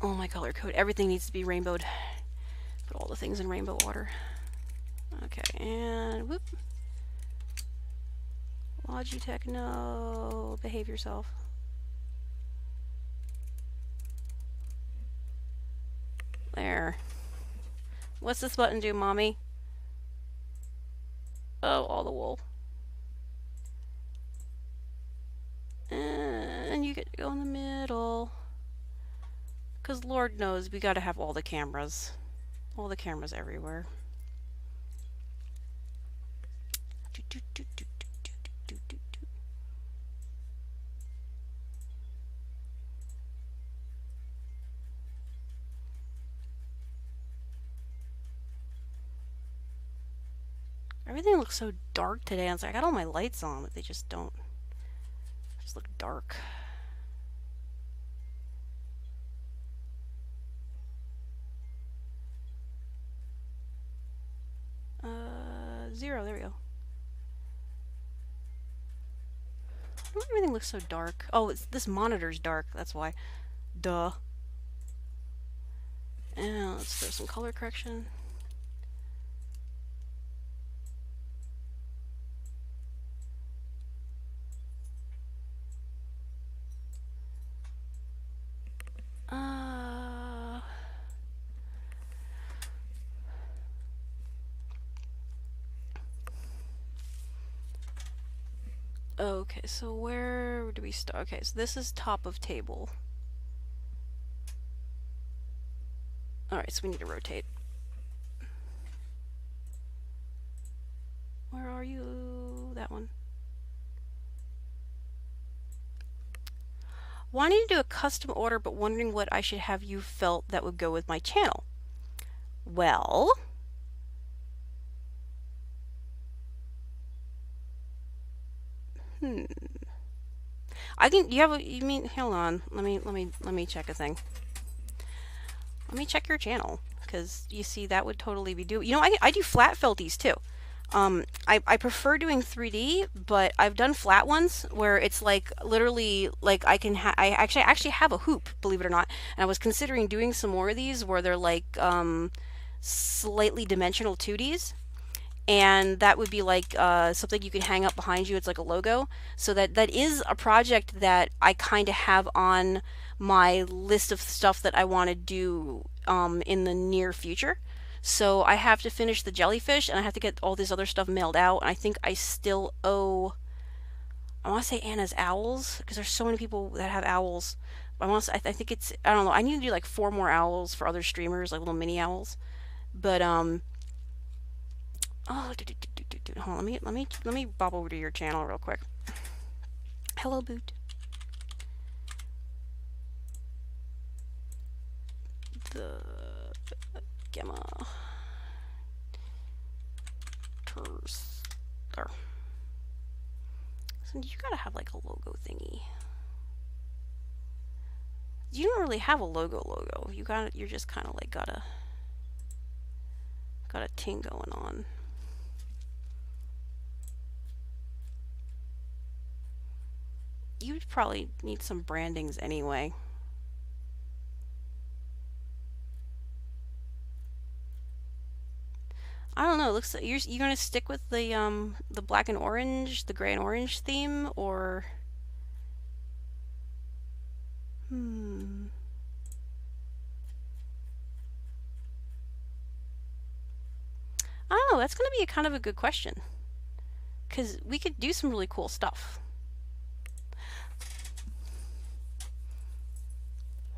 Oh, my color code. Everything needs to be rainbowed. Put all the things in rainbow order. Okay, and whoop. Logitech, no. Behave yourself. There. What's this button do, Mommy? Oh, all the wool. And you get to go in the middle. Because Lord knows we gotta have all the cameras. All the cameras everywhere. Everything looks so dark today. I was like, I got all my lights on, but they just don't. Just look dark. Zero. There we go. Why everything looks so dark? Oh, this monitor's dark. That's why. Duh. And let's throw some color correction. Okay, so where do we start? Okay, so this is top of table. Alright, so we need to rotate. Where are you? That one. Wanting to do a custom order, but wondering what I should have you felt that would go with my channel. Well, I can. You have a. You mean? Hold on. Let me check a thing. Let me check your channel, because you see that would totally be do. You know, I do flat felties too. I prefer doing 3D, but I've done flat ones where it's like literally like I actually have a hoop, believe it or not, and I was considering doing some more of these where they're like slightly dimensional 2Ds, and that would be like something you can hang up behind you. It's like a logo. So that is a project that I kind of have on my list of stuff that I want to do in the near future. So I have to finish the jellyfish, and I have to get all this other stuff mailed out. And I think I still owe, I want to say Anna's owls, because there's so many people that have owls. I think it's, I don't know. I need to do like 4 more owls for other streamers, like little mini owls. But oh, hold on, let me bob over to your channel real quick. Hello, Boot. The Gamma there. So you gotta have like a logo thingy. You don't really have a logo. You're just kind of like got a ting going on. You'd probably need some brandings anyway. I don't know. Looks like you're gonna stick with the black and orange, the gray and orange theme, or I don't know. That's gonna be a kind of a good question, because we could do some really cool stuff.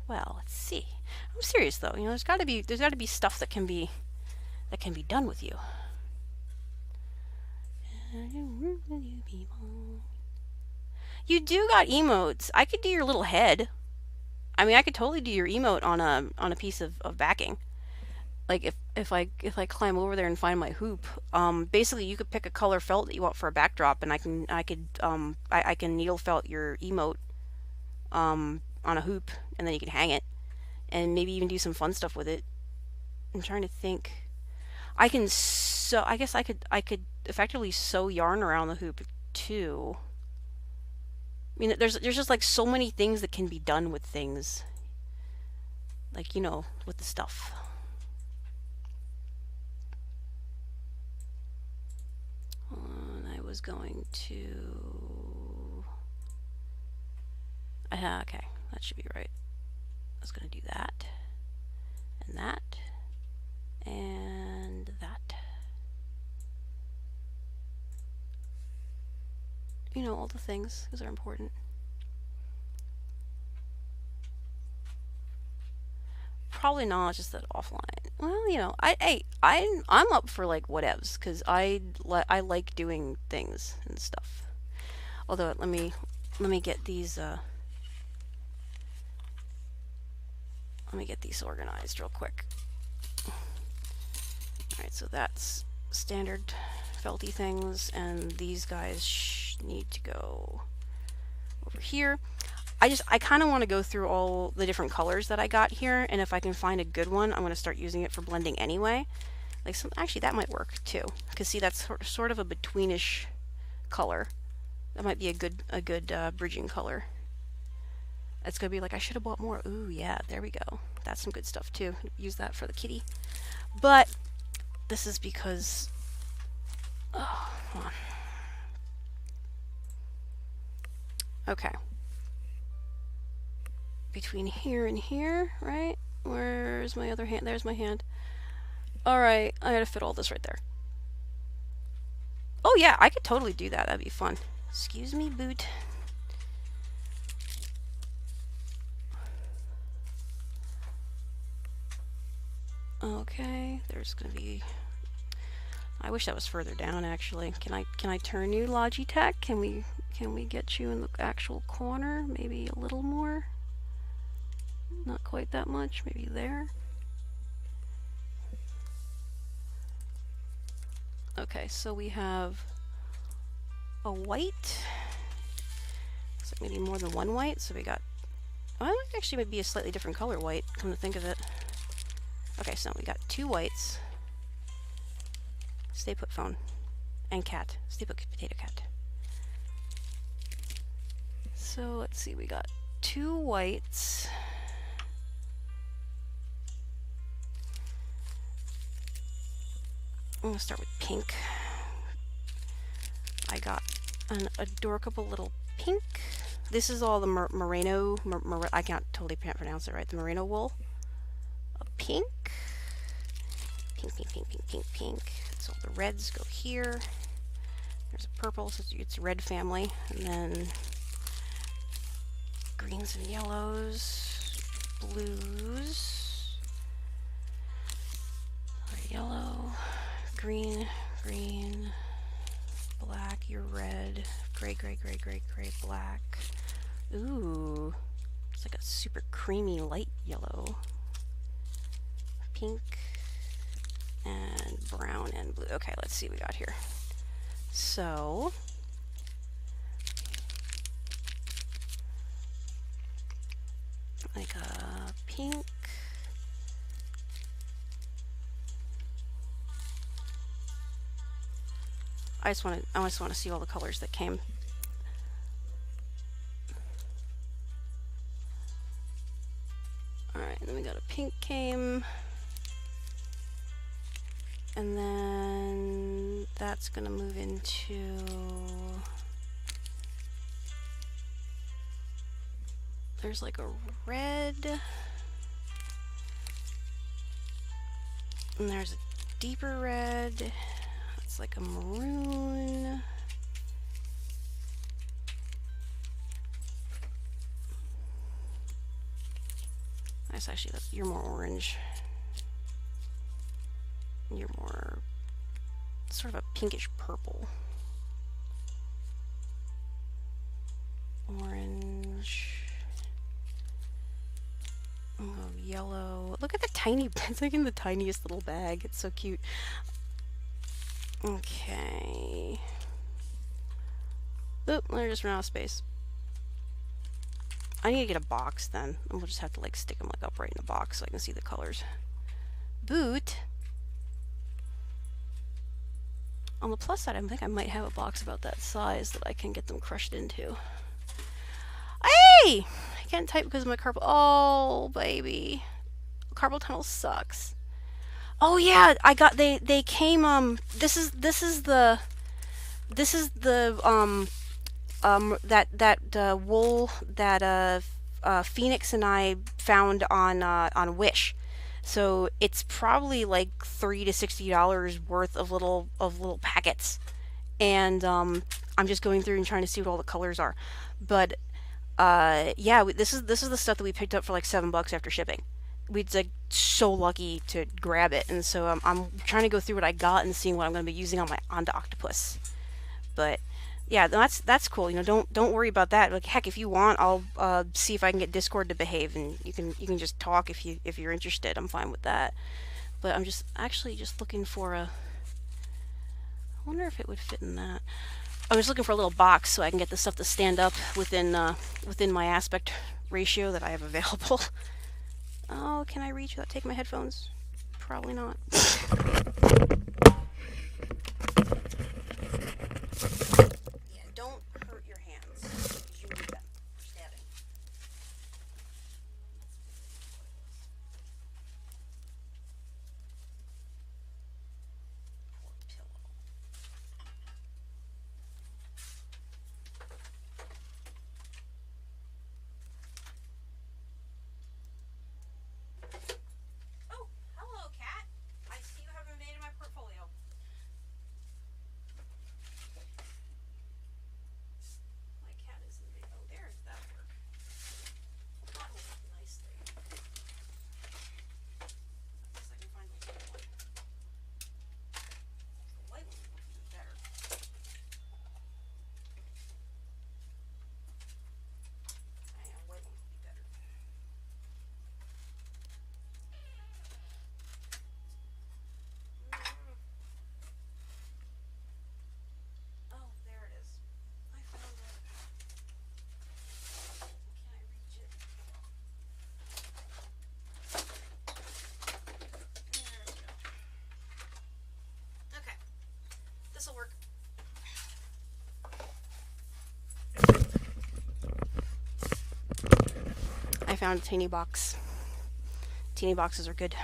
Well, let's see. I'm serious though. You know, there's got to be stuff that can be done with you. You do got emotes. I could do your little head. I mean, I could totally do your emote on a piece of backing. Like if I climb over there and find my hoop, basically you could pick a color felt that you want for a backdrop, and I can needle felt your emote on a hoop, and then you can hang it, and maybe even do some fun stuff with it. I'm trying to think. I guess I could effectively sew yarn around the hoop too. I mean, there's just like so many things that can be done with things. Like, you know, with the stuff. I was going to... okay, that should be right. I was going to do that. And that. And that. You know, all the things, because they're important. Probably not, just that offline. Well, you know, I'm up for like whatevs, because I like doing things and stuff. Although let me get these let me get these organized real quick. Alright, so that's standard felty things, and these guys need to go over here. I kind of want to go through all the different colors that I got here, and if I can find a good one, I'm going to start using it for blending anyway. Like actually that might work too, because see, that's sort of a betweenish color. That might be a good bridging color. It's gonna be like, I should have bought more. Ooh, yeah, there we go. That's some good stuff too. Use that for the kitty. But this is because, oh, hold on. Okay. Between here and here, right? Where's my other hand? There's my hand. Alright, I gotta fit all this right there. Oh yeah, I could totally do that. That'd be fun. Excuse me, boot. Okay, there's gonna be... I wish that was further down, actually. Can I turn you, Logitech? Can we get you in the actual corner? Maybe a little more? Not quite that much, maybe there. Okay, so we have a white. Looks like maybe more than one white, so we got... Oh, it actually might be a slightly different color white, come to think of it. Okay, so we got two whites. Stay put phone. And cat. Stay put potato cat. So let's see, we got two whites. I'm gonna start with pink. I got an adorable little pink. This is all the merino, I can't pronounce it right, the merino wool. A pink. Pink, pink, pink, pink, pink, pink. So the reds go here. There's a purple, so it's red family. And then greens and yellows, blues, yellow, green, green, black, you're red, gray, gray, gray, gray, gray, black. Ooh, it's like a super creamy light yellow. Pink and brown and blue. Okay, let's see what we got here. So like a pink, I just want to see all the colors that came. All right, then we got a pink came, and then that's gonna move into there's like a red, and there's a deeper red. It's like a maroon. That's actually, you're more orange. You're more sort of a pinkish purple. Orange. Oh, yellow. Look at the tiny, it's like in the tiniest little bag. It's so cute. Okay. Oop, I just ran out of space. I need to get a box then. And we'll just have to like stick them like upright in a box so I can see the colors. Boot. On the plus side, I think I might have a box about that size that I can get them crushed into. Hey! I can't type because of my carpal. Oh, baby. Carpal tunnel sucks. Oh yeah, I got they came this is the wool that Phoenix and I found on Wish. So it's probably like $30 to $60 worth of little packets. And I'm just going through and trying to see what all the colors are. But yeah, this is the stuff that we picked up for like $7 after shipping. We're like so lucky to grab it, and so I'm trying to go through what I got and seeing what I'm going to be using on my Octopus. But yeah, that's cool. You know, don't worry about that. Like heck, if you want, I'll see if I can get Discord to behave, and you can just talk if you're interested. I'm fine with that. But I'm just looking for a. I wonder if it would fit in that. I'm just looking for a little box so I can get the stuff to stand up within my aspect ratio that I have available. Oh, can I reach without taking my headphones? Probably not. Yeah, don't hurt your hands. You need them for stabbing. Poor pillow. Oh, hello, cat. I see you have found a tiny box. Teeny boxes are good.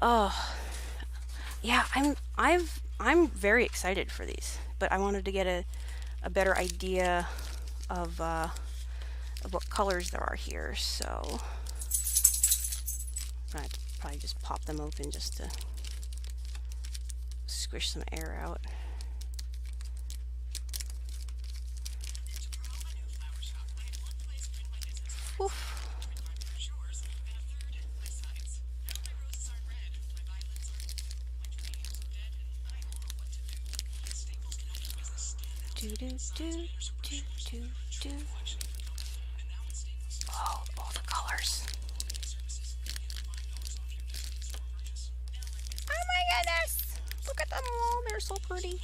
Oh, yeah, I'm very excited for these, but I wanted to get a better idea of what colors there are here, so I'm gonna probably just pop them open just to squish some air out. Oof. Do do do do do do. Oh, all the colors. Oh my goodness! Look at them all, they're so pretty.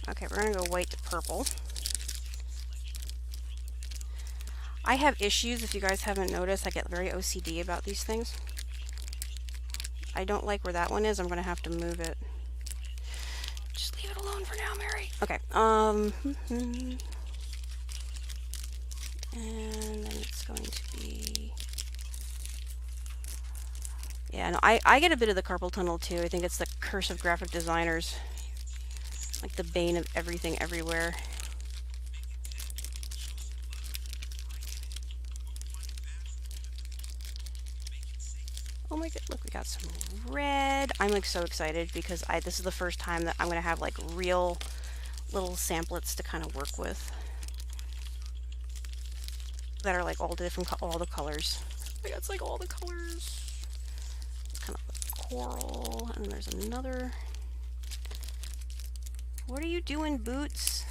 Okay, we're gonna go white to purple. I have issues, if you guys haven't noticed. I get very OCD about these things. I don't like where that one is. I'm gonna have to move it. Just leave it alone for now, Mary. Okay, and then it's going to be... Yeah, no, I get a bit of the carpal tunnel too. I think it's the curse of graphic designers. Like the bane of everything everywhere. Oh my god, look, we got some red. I'm like so excited because this is the first time that I'm gonna have like real little samplets to kind of work with. That are like all the different, all the colors. Oh my god, it's like all the colors. Kind of coral, and there's another. What are you doing, Boots?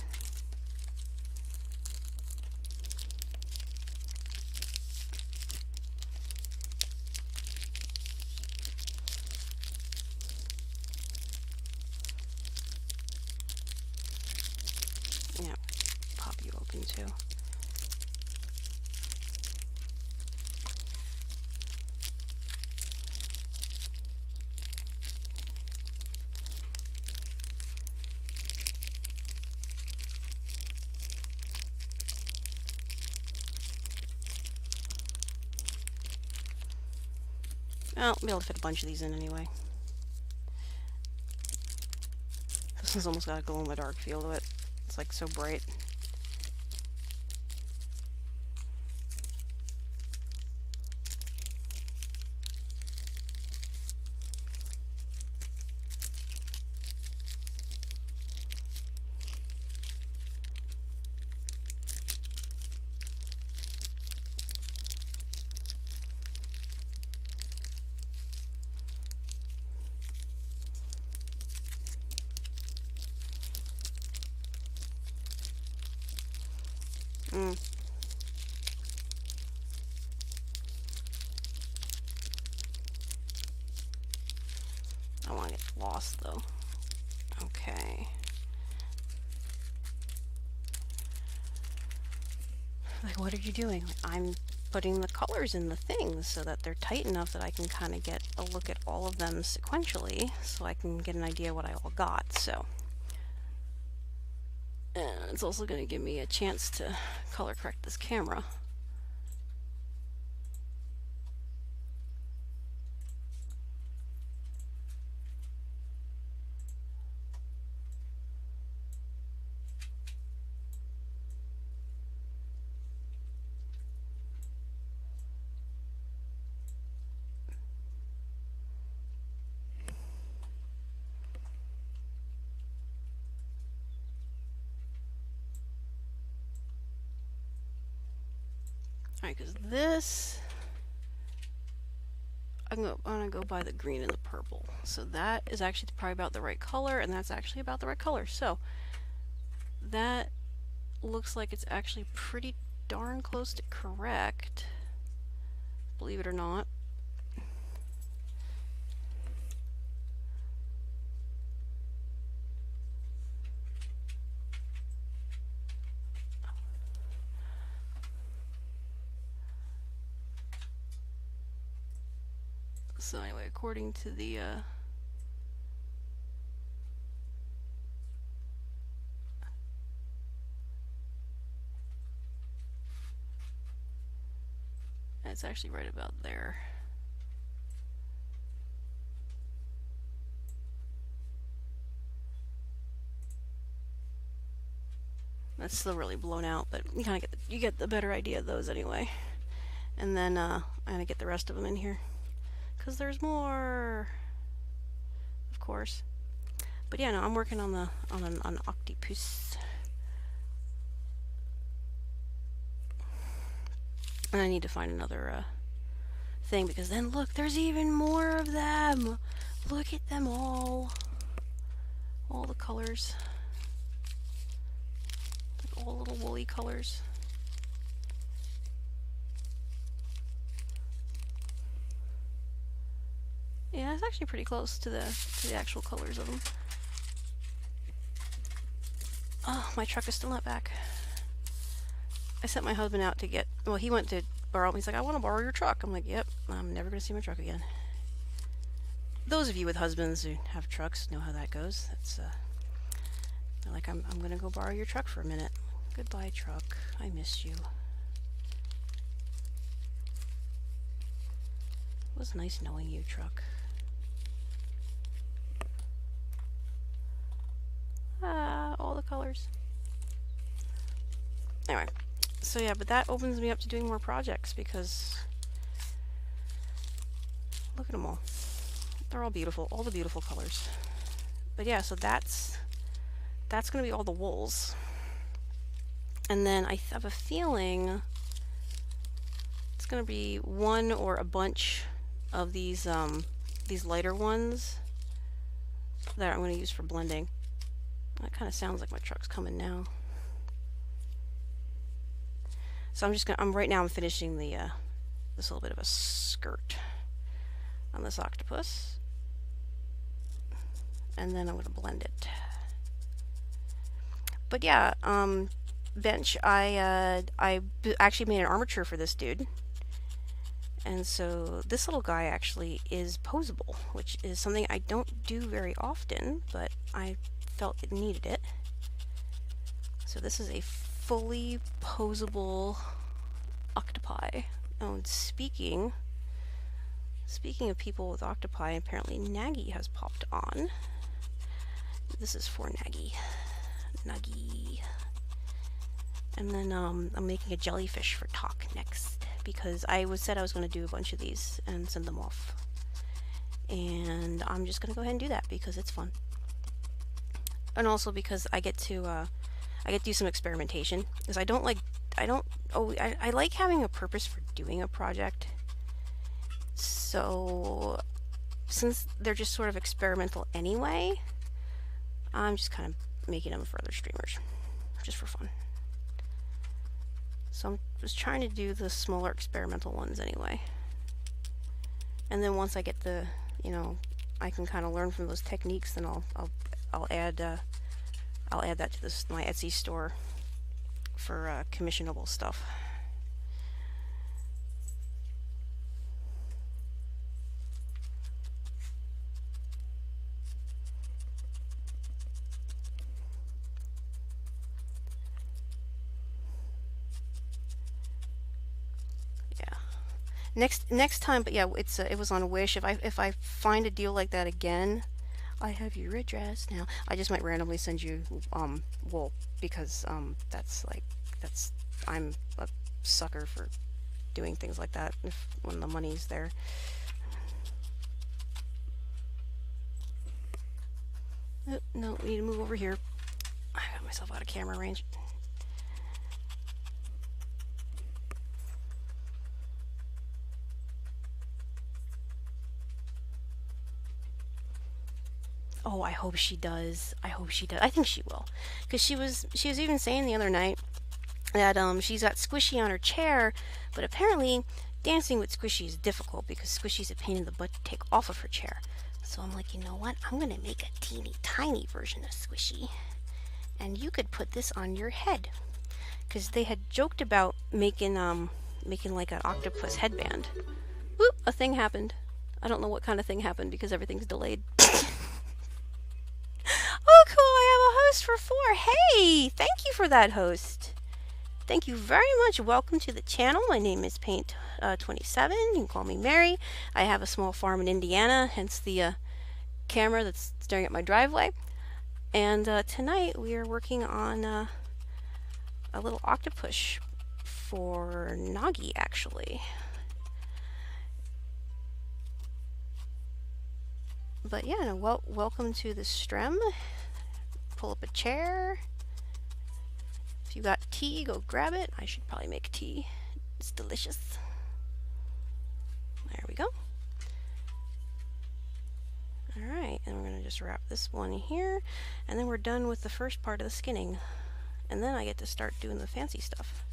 Yeah, pop you open too. Well, I'll be able to fit a bunch of these in anyway. This one's almost got a glow-in-the-dark feel to it. It's like so bright. I don't want to get lost though. Okay. Like, what are you doing? Like, I'm putting the colors in the things so that they're tight enough that I can kind of get a look at all of them sequentially, so I can get an idea what I all got. So, and it's also going to give me a chance to color correct this camera. Alright, because this, I'm gonna go by the green and the purple. So that is actually probably about the right color, and that's actually about the right color. So that looks like it's actually pretty darn close to correct, believe it or not. So anyway, according to the it's actually right about there. That's still really blown out, but you kind of get the better idea of those anyway. And then I'm gonna get the rest of them in here, cause there's more, of course. But yeah, no, I'm working on an octopus, and I need to find another thing, because then look, there's even more of them. Look at them all the colors, like all little woolly colors. Yeah, it's actually pretty close to the actual colors of them. Oh, my truck is still not back. I sent my husband out to get, well, he went to borrow, he's like, I want to borrow your truck. I'm like, yep, I'm never going to see my truck again. Those of you with husbands who have trucks know how that goes. That's, they're like, I'm going to go borrow your truck for a minute. Goodbye, truck. I miss you. It was nice knowing you, truck. All the colors. Anyway, so yeah, but that opens me up to doing more projects, because look at them all. They're all beautiful, all the beautiful colors. But yeah, so that's gonna be all the wools. And then I have a feeling it's gonna be one or a bunch of these lighter ones that I'm gonna use for blending. That kind of sounds like my truck's coming now. So right now I'm finishing this little bit of a skirt on this octopus, and then I'm going to blend it. But yeah, bench, I actually made an armature for this dude, and so this little guy actually is posable, which is something I don't do very often, but I felt it needed it. So this is a fully posable octopi. Oh, and speaking of people with octopi, apparently Nagy has popped on. This is for Nagy. And then I'm making a jellyfish for talk next, because I said I was going to do a bunch of these and send them off. And I'm just going to go ahead and do that because it's fun. And also because I get to do some experimentation, because I like having a purpose for doing a project. So since they're just sort of experimental anyway, I'm just kind of making them for other streamers, just for fun. So I'm just trying to do the smaller experimental ones anyway. And then once I get the, I can kind of learn from those techniques, then I'll add that to my Etsy store for commissionable stuff. Next time, but yeah, it was on Wish. If I find a deal like that again, I have your address now. I just might randomly send you wool, because I'm a sucker for doing things like that when the money's there. Oh, no, we need to move over here. I got myself out of camera range. Oh, I hope she does. I hope she does. I think she will, because she was even saying the other night that she's got Squishy on her chair, but apparently dancing with Squishy is difficult because Squishy's a pain in the butt to take off of her chair. So I'm like, you know what? I'm gonna make a teeny tiny version of Squishy, and you could put this on your head, because they had joked about making like an octopus headband. Whoop! A thing happened. I don't know what kind of thing happened because everything's delayed. Oh, cool! I have a host for 4. Hey, thank you for that, host. Thank you very much. Welcome to the channel. My name is Paint27. You can call me Mary. I have a small farm in Indiana, hence the camera that's staring at my driveway. And tonight we are working on a little octopus for Nagi, actually. But yeah, no, welcome to the stream. Pull up a chair. If you got tea, go grab it. I should probably make tea. It's delicious. There we go. Alright, and we're going to just wrap this one here. And then we're done with the first part of the skinning. And then I get to start doing the fancy stuff.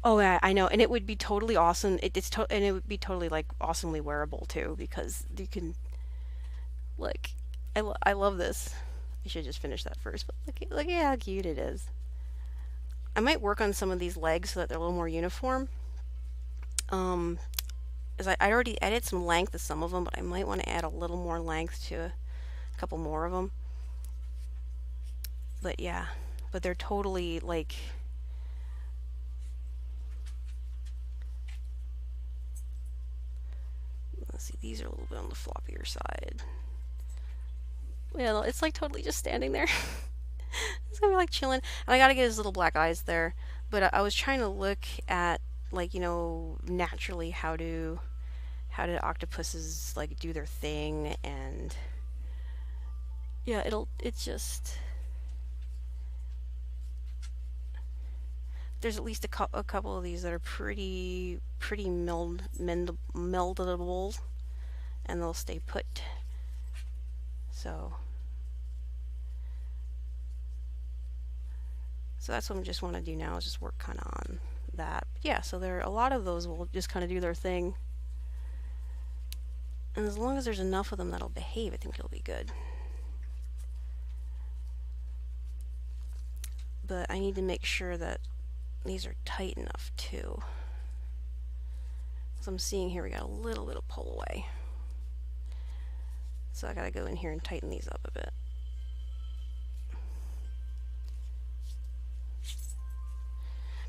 Oh yeah, I know, and it would be totally awesome. And it would be totally like awesomely wearable too, because you can like, I love this. I should just finish that first, but look at how cute it is. I might work on some of these legs so that they're a little more uniform. As I already added some length to some of them, but I might want to add a little more length to a couple more of them. But yeah, but they're totally like. Let's see, these are a little bit on the floppier side. Well, it's like totally just standing there. It's gonna be like chilling. And I gotta get his little black eyes there. But I was trying to look at, like, you know, naturally how do octopuses like do their thing, and yeah, it's just, there's at least a couple of these that are pretty meldable, and they'll stay put. So that's what I just want to do now, is just work kind of on that. But yeah, so there are a lot of those will just kind of do their thing. And as long as there's enough of them that'll behave, I think it'll be good. But I need to make sure that these are tight enough too. So I'm seeing here we got a little bit of pull away. So I gotta go in here and tighten these up a bit.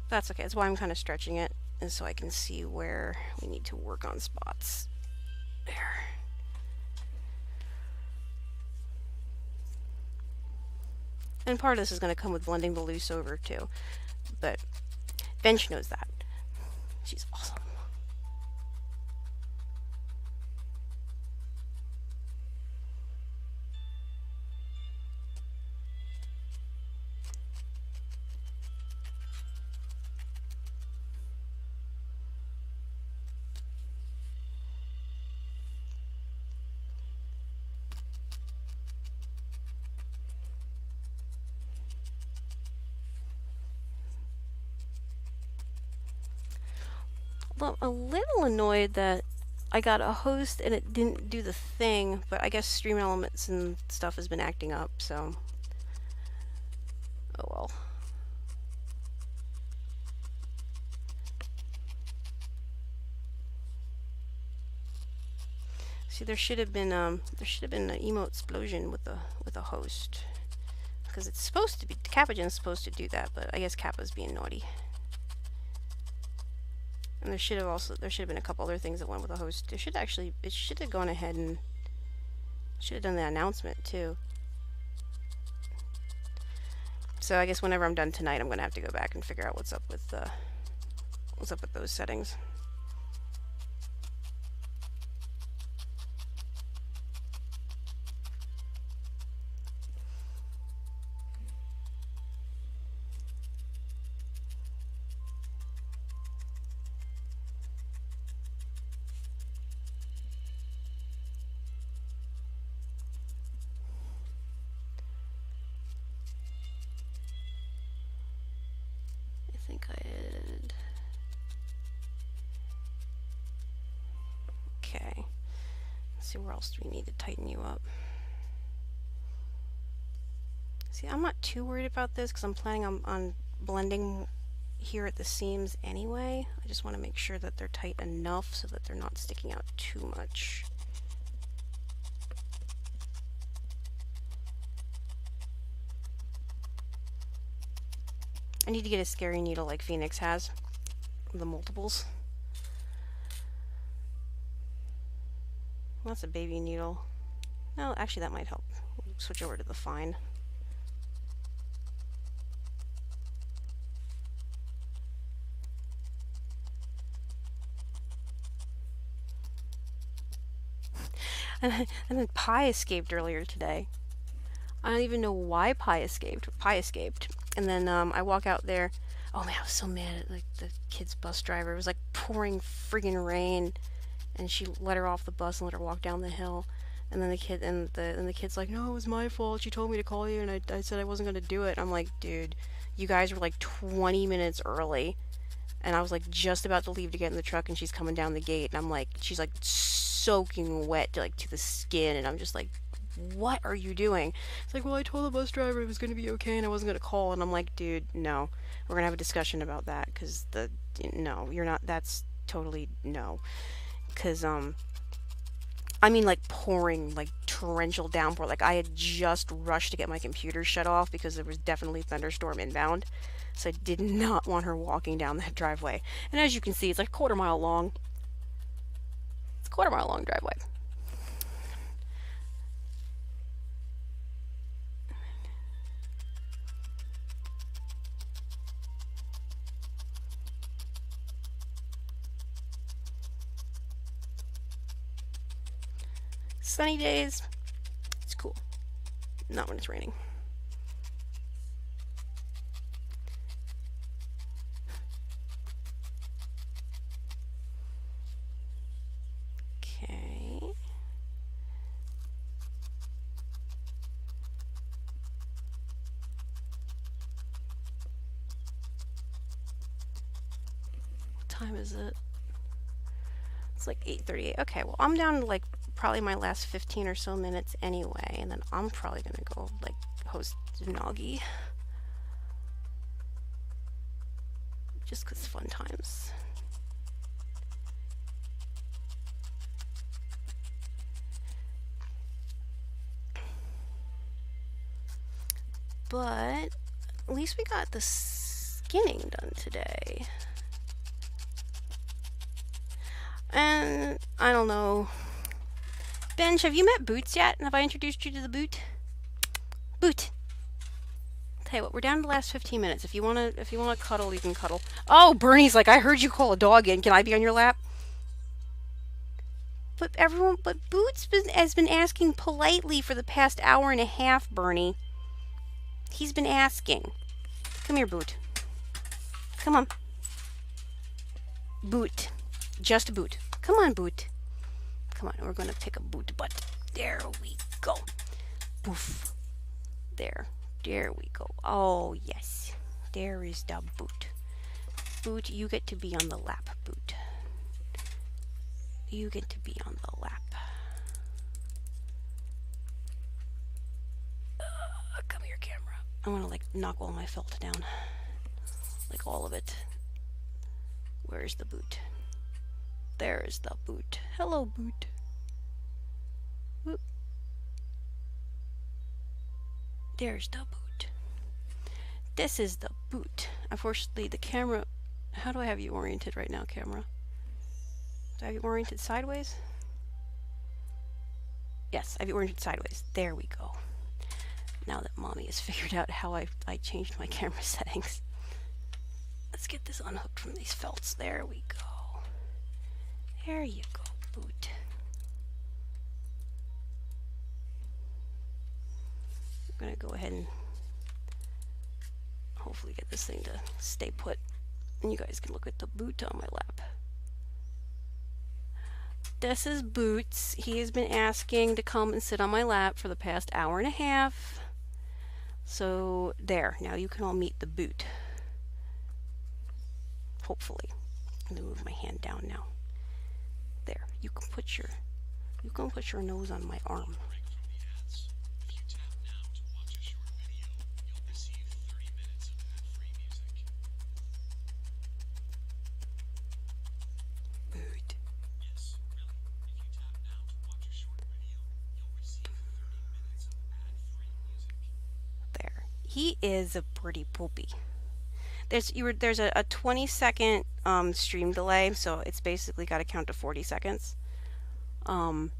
That's okay. That's why I'm kind of stretching it, and so I can see where we need to work on spots. There. And part of this is going to come with blending the loose over too, but Bench knows that. She's awesome. Well, I'm a little annoyed that I got a host and it didn't do the thing, but I guess Stream Elements and stuff has been acting up, so oh well. See, there should have been an emote explosion with a host, because it's supposed to be, Kappagen's supposed to do that, but I guess Kappa's being naughty. And there should have been a couple other things that went with the host. It should have gone ahead and should have done the announcement too. So I guess whenever I'm done tonight, I'm gonna have to go back and figure out what's up with those settings. I think I did. Okay. Let's see, where else do we need to tighten you up? See, I'm not too worried about this because I'm planning on blending here at the seams anyway. I just want to make sure that they're tight enough so that they're not sticking out too much. I need to get a scary needle like Phoenix has, the multiples. Well, that's a baby needle. No, actually that might help. We'll switch over to the fine. And then Pi escaped earlier today. I don't even know why Pi escaped. Pi escaped. And then I walk out there. Oh man, I was so mad at like the kid's bus driver. It was like pouring friggin' rain, and she let her off the bus and let her walk down the hill. And then the kid's like, no, it was my fault. She told me to call you, and I said I wasn't gonna do it. I'm like, dude, you guys were like 20 minutes early, and I was like just about to leave to get in the truck, and she's coming down the gate, and I'm like, she's like soaking wet like to the skin, and I'm just like, what are you doing? It's like, well, I told the bus driver it was gonna be okay, and I wasn't gonna call. And I'm like, dude, no, we're gonna have a discussion about that, because no, you're not. That's totally no, because I mean, like pouring, like torrential downpour. Like I had just rushed to get my computer shut off because there was definitely thunderstorm inbound. So I did not want her walking down that driveway. And as you can see, it's like a quarter-mile long. It's a quarter-mile long driveway. Sunny days, it's cool. Not when it's raining. Okay. What time is it? It's like 8:38. Okay, well, I'm down to like probably my last 15 or so minutes anyway, and then I'm probably gonna go like host Nagi. Just 'cause fun times. But at least we got the skinning done today. And I don't know. Benj, have you met Boots yet? Have I introduced you to the Boot? Boot. Tell you what, we're down to the last 15 minutes. If you wanna cuddle, you can cuddle. Oh, Bernie's like, I heard you call a dog in. Can I be on your lap? But Boots has been asking politely for the past hour and a half, Bernie. He's been asking. Come here, Boot. Come on. Boot. Just Boot. Come on, Boot. Come on, we're gonna pick a Boot butt. There we go. Poof. There we go. Oh, yes. There is the Boot. Boot, you get to be on the lap, Boot. You get to be on the lap. Come here, camera. I want to like knock all my felt down. Like all of it. Where's the Boot? There's the Boot. Hello, Boot. Whoop. There's the Boot. This is the Boot. Unfortunately, the camera... How do I have you oriented right now, camera? Do I have you oriented sideways? Yes, I have you oriented sideways. There we go. Now that Mommy has figured out how I changed my camera settings. Let's get this unhooked from these felts. There we go. There you go, Boot. I'm gonna go ahead and hopefully get this thing to stay put. And you guys can look at the Boot on my lap. This is Boots. He has been asking to come and sit on my lap for the past hour and a half. So there, now you can all meet the Boot. Hopefully. I'm gonna move my hand down now. There, you can put your nose on my arm. He is a pretty poopy. There's a 20-second stream delay, so it's basically got to count to 40 seconds. Um,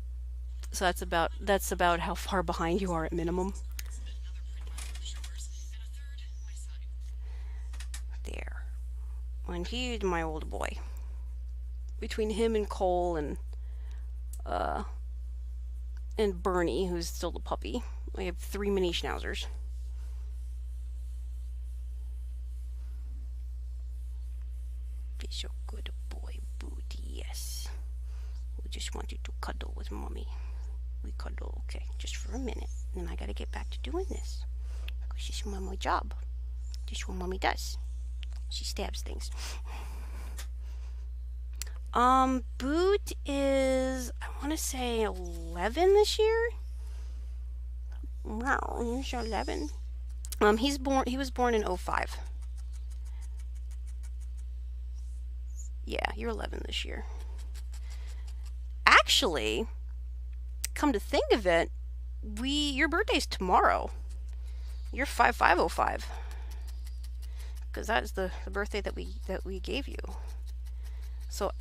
so that's about how far behind you are at minimum. There. And he's my old boy. Between him and Cole uh and Bernie, who's still the puppy, we have 3 mini schnauzers. He's a good boy, Booty. Yes. We just wanted to cuddle with mommy. We cuddle, okay, just for a minute. Then I gotta get back to doing this. Because this is my job. This is what mommy does. She stabs things. Boot is, I want to say 11 this year. Wow, he's 11. He was born in 05. Yeah, you're 11 this year. Actually, come to think of it, your birthday's tomorrow. You're 5505. Because that is the birthday that we gave you. So,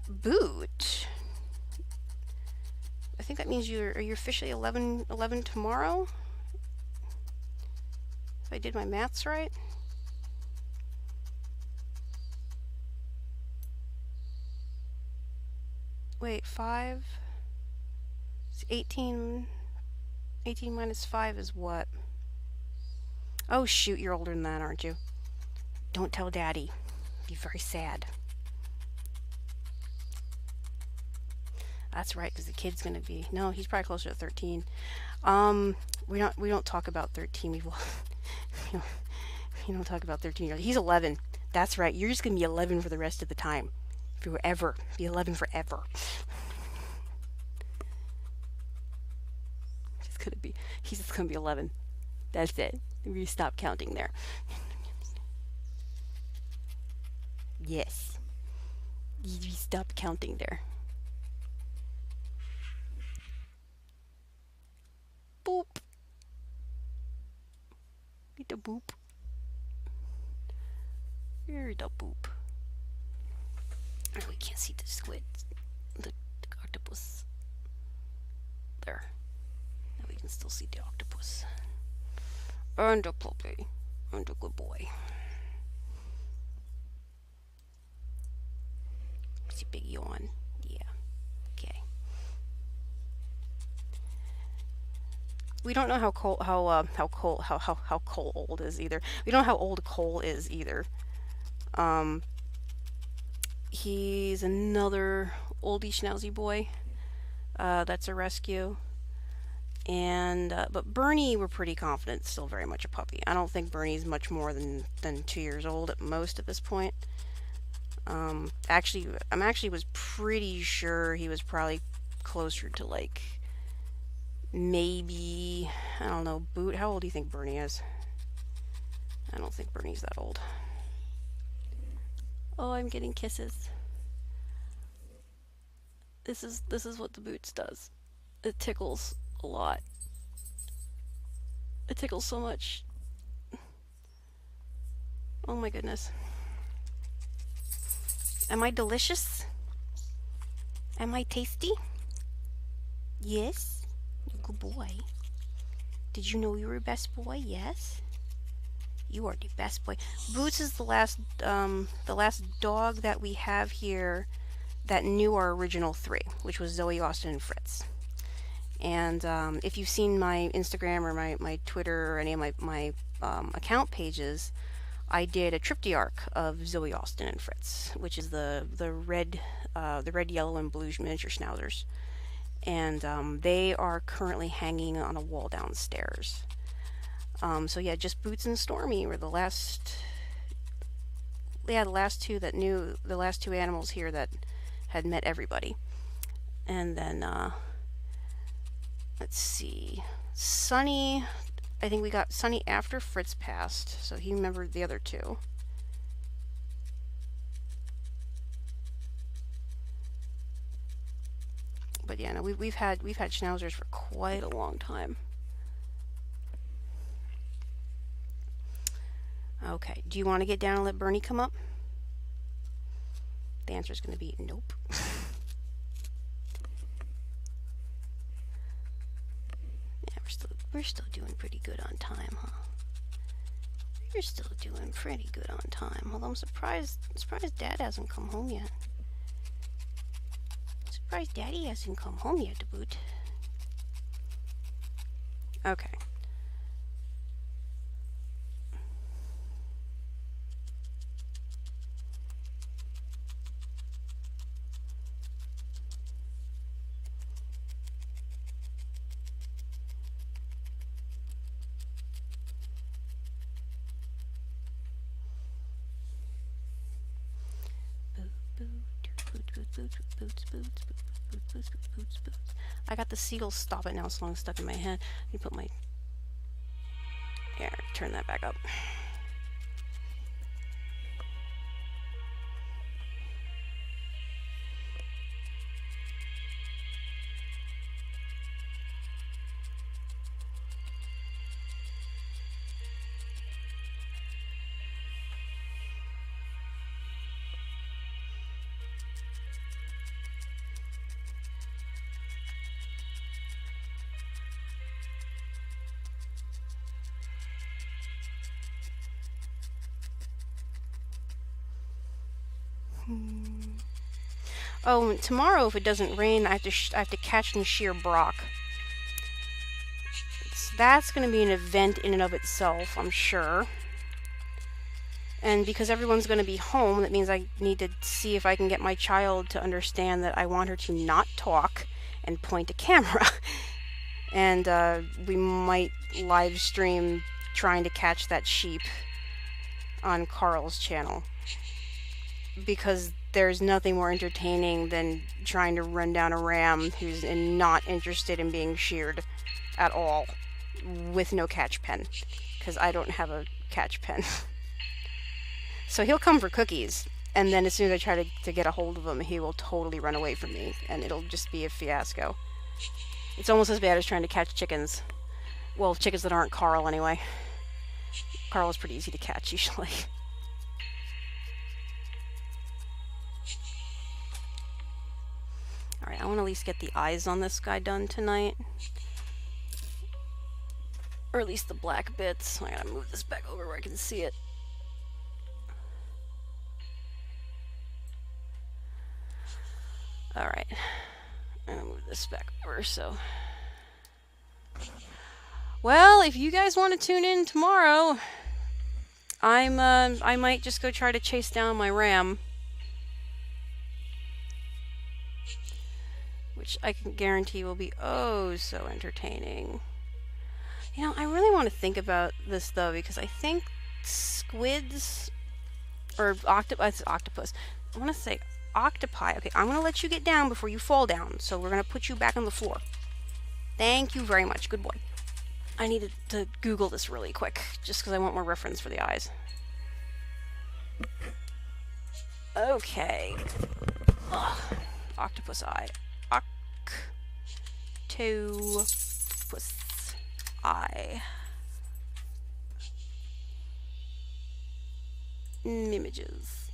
Boot, I think that means are you officially 11 tomorrow? If I did my maths right. Wait, 5? It's 18. 18 minus 5 is what? Oh shoot, you're older than that, aren't you? Don't tell Daddy. Be very sad. That's right, because the kid's gonna be, no, he's probably closer to 13. We don't talk about 13. We don't talk about 13-year-olds. He's 11. That's right. You're just gonna be 11 for the rest of the time. If you were ever be 11 forever. He's just gonna be 11. That's it. We stop counting there. Yes. You stop counting there. Boop. Get the boop. Here's the boop. Oh, we can't see the squid. The octopus. There. Now we can still see the octopus. And the puppy. And the good boy. It's a big yawn. Yeah. Okay. We don't know how Cole old is either. We don't know how old Cole is either. He's another oldie schnauzy boy. That's a rescue. And but Bernie, we're pretty confident, still very much a puppy. I don't think Bernie's much more than 2 years old at most at this point. Actually, was pretty sure he was probably closer to like maybe, I don't know, Boot. How old do you think Bernie is? I don't think Bernie's that old. Oh, I'm getting kisses. This is what the Boots does. It tickles a lot. It tickles so much. Oh my goodness. Am I delicious? Am I tasty? Yes. Good boy. Did you know you were best boy? Yes. You are the best boy. Boots is the last dog that we have here that knew our original 3, which was Zoe, Austin, and Fritz. And if you've seen my Instagram or my Twitter or any of my account pages, I did a triptychs of Zoe, Austin, and Fritz, which is the red, yellow, and blue miniature schnauzers. And they are currently hanging on a wall downstairs. So yeah, just Boots and Stormy were the last two that knew, the last 2 animals here that had met everybody. And then let's see, Sunny, I think we got Sunny after Fritz passed, so he remembered the other 2. But yeah, no, we've had schnauzers for quite a long time. Okay, do you want to get down and let Bernie come up? The answer is going to be nope. Yeah, we're still doing pretty good on time, huh? You're still doing pretty good on time. Although I'm surprised Dad hasn't come home yet. Surprised Daddy hasn't come home yet to boot. Okay. I got the seagull stop it now, so long stuck in my head. Let me put my... Here, turn that back up. Oh, tomorrow if it doesn't rain, I have to catch and shear Brock. That's going to be an event in and of itself, I'm sure. And because everyone's going to be home, that means I need to see if I can get my child to understand that I want her to not talk and point a camera. And we might live stream trying to catch that sheep on Carl's channel. Because there's nothing more entertaining than trying to run down a ram who's not interested in being sheared at all with no catch pen. Because I don't have a catch pen. So he'll come for cookies, and then as soon as I try to get a hold of him, he will totally run away from me, and it'll just be a fiasco. It's almost as bad as trying to catch chickens. Well, chickens that aren't Carl, anyway. Carl is pretty easy to catch, usually. Alright, I want to at least get the eyes on this guy done tonight. Or at least the black bits. I gotta move this back over where I can see it. Alright. I'm gonna move this back over, so... Well, if you guys want to tune in tomorrow, I might just go try to chase down my ram. Which I can guarantee will be oh so entertaining. You know, I really want to think about this though, because I think squids or octopus. I want to say octopi. Okay, I'm going to let you get down before you fall down. So we're going to put you back on the floor. Thank you very much. Good boy. I needed to Google this really quick, just because I want more reference for the eyes. Okay. Ugh. Octopus eye. Octopus eye. Images.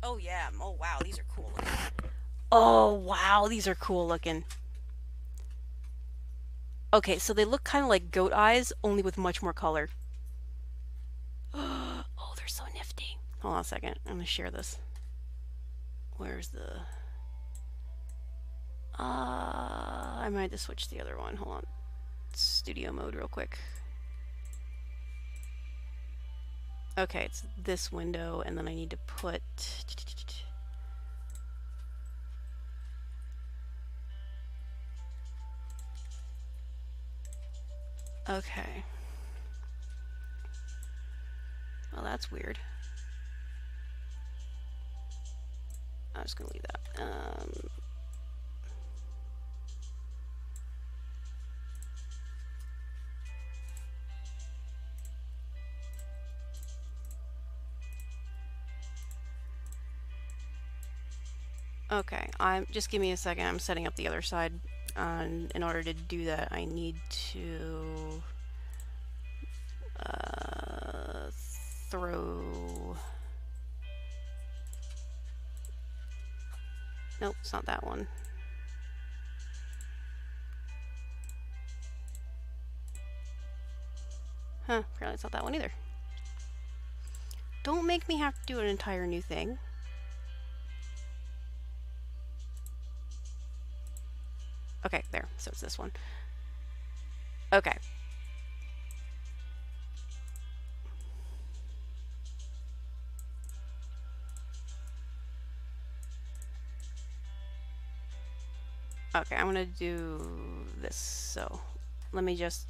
Oh yeah, oh wow, these are cool looking. Oh wow, these are cool looking. Okay, so they look kind of like goat eyes, only with much more color. Oh, they're so nifty. Hold on a second, I'm gonna share this. Where's the... I might have to switch the other one. Hold on. Studio mode real quick. Okay, it's this window, and then I need to put... Okay. Well, that's weird. I'm just gonna leave that. Okay, just give me a second. I'm setting up the other side. And in order to do that, I need to throw... Nope, it's not that one. Huh, apparently it's not that one either. Don't make me have to do an entire new thing. Okay, there. So it's this one. Okay. Okay, I'm gonna do this. So let me just...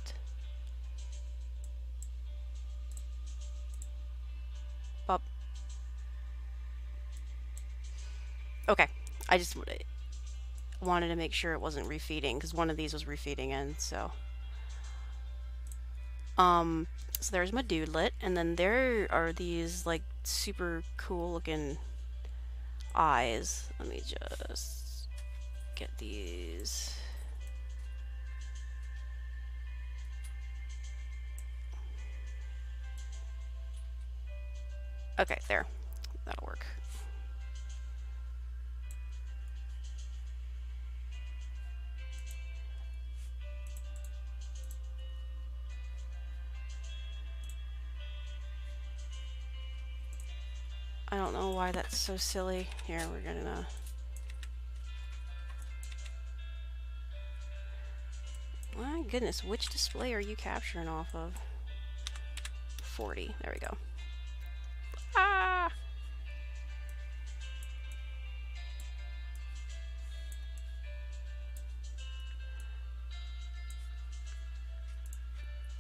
Pop. Okay, I just wanted to make sure it wasn't refeeding, because one of these was refeeding in, so... So there's my dudelet, and then there are these, like, super cool looking eyes. Let me just get these. Okay, there. That'll work. I don't know why that's so silly. Here, we're gonna... My goodness, which display are you capturing off of? 40. There we go. Ah!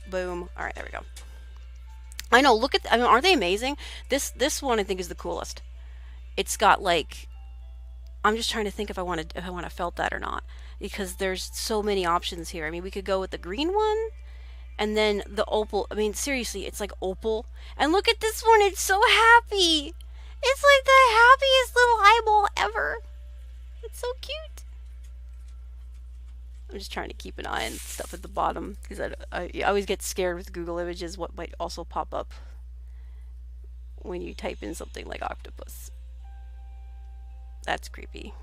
Boom. Alright, there we go. I know, look at... I mean, aren't they amazing? This one I think is the coolest. It's got, like... I'm just trying to think if I want to felt that or not. Because there's so many options here. I mean, we could go with the green one. And then the opal. I mean, seriously, it's like opal. And look at this one. It's so happy. It's like the happiest little eyeball ever. It's so cute. I'm just trying to keep an eye on stuff at the bottom, because I always get scared with Google Images what might also pop up when you type in something like octopus. That's creepy.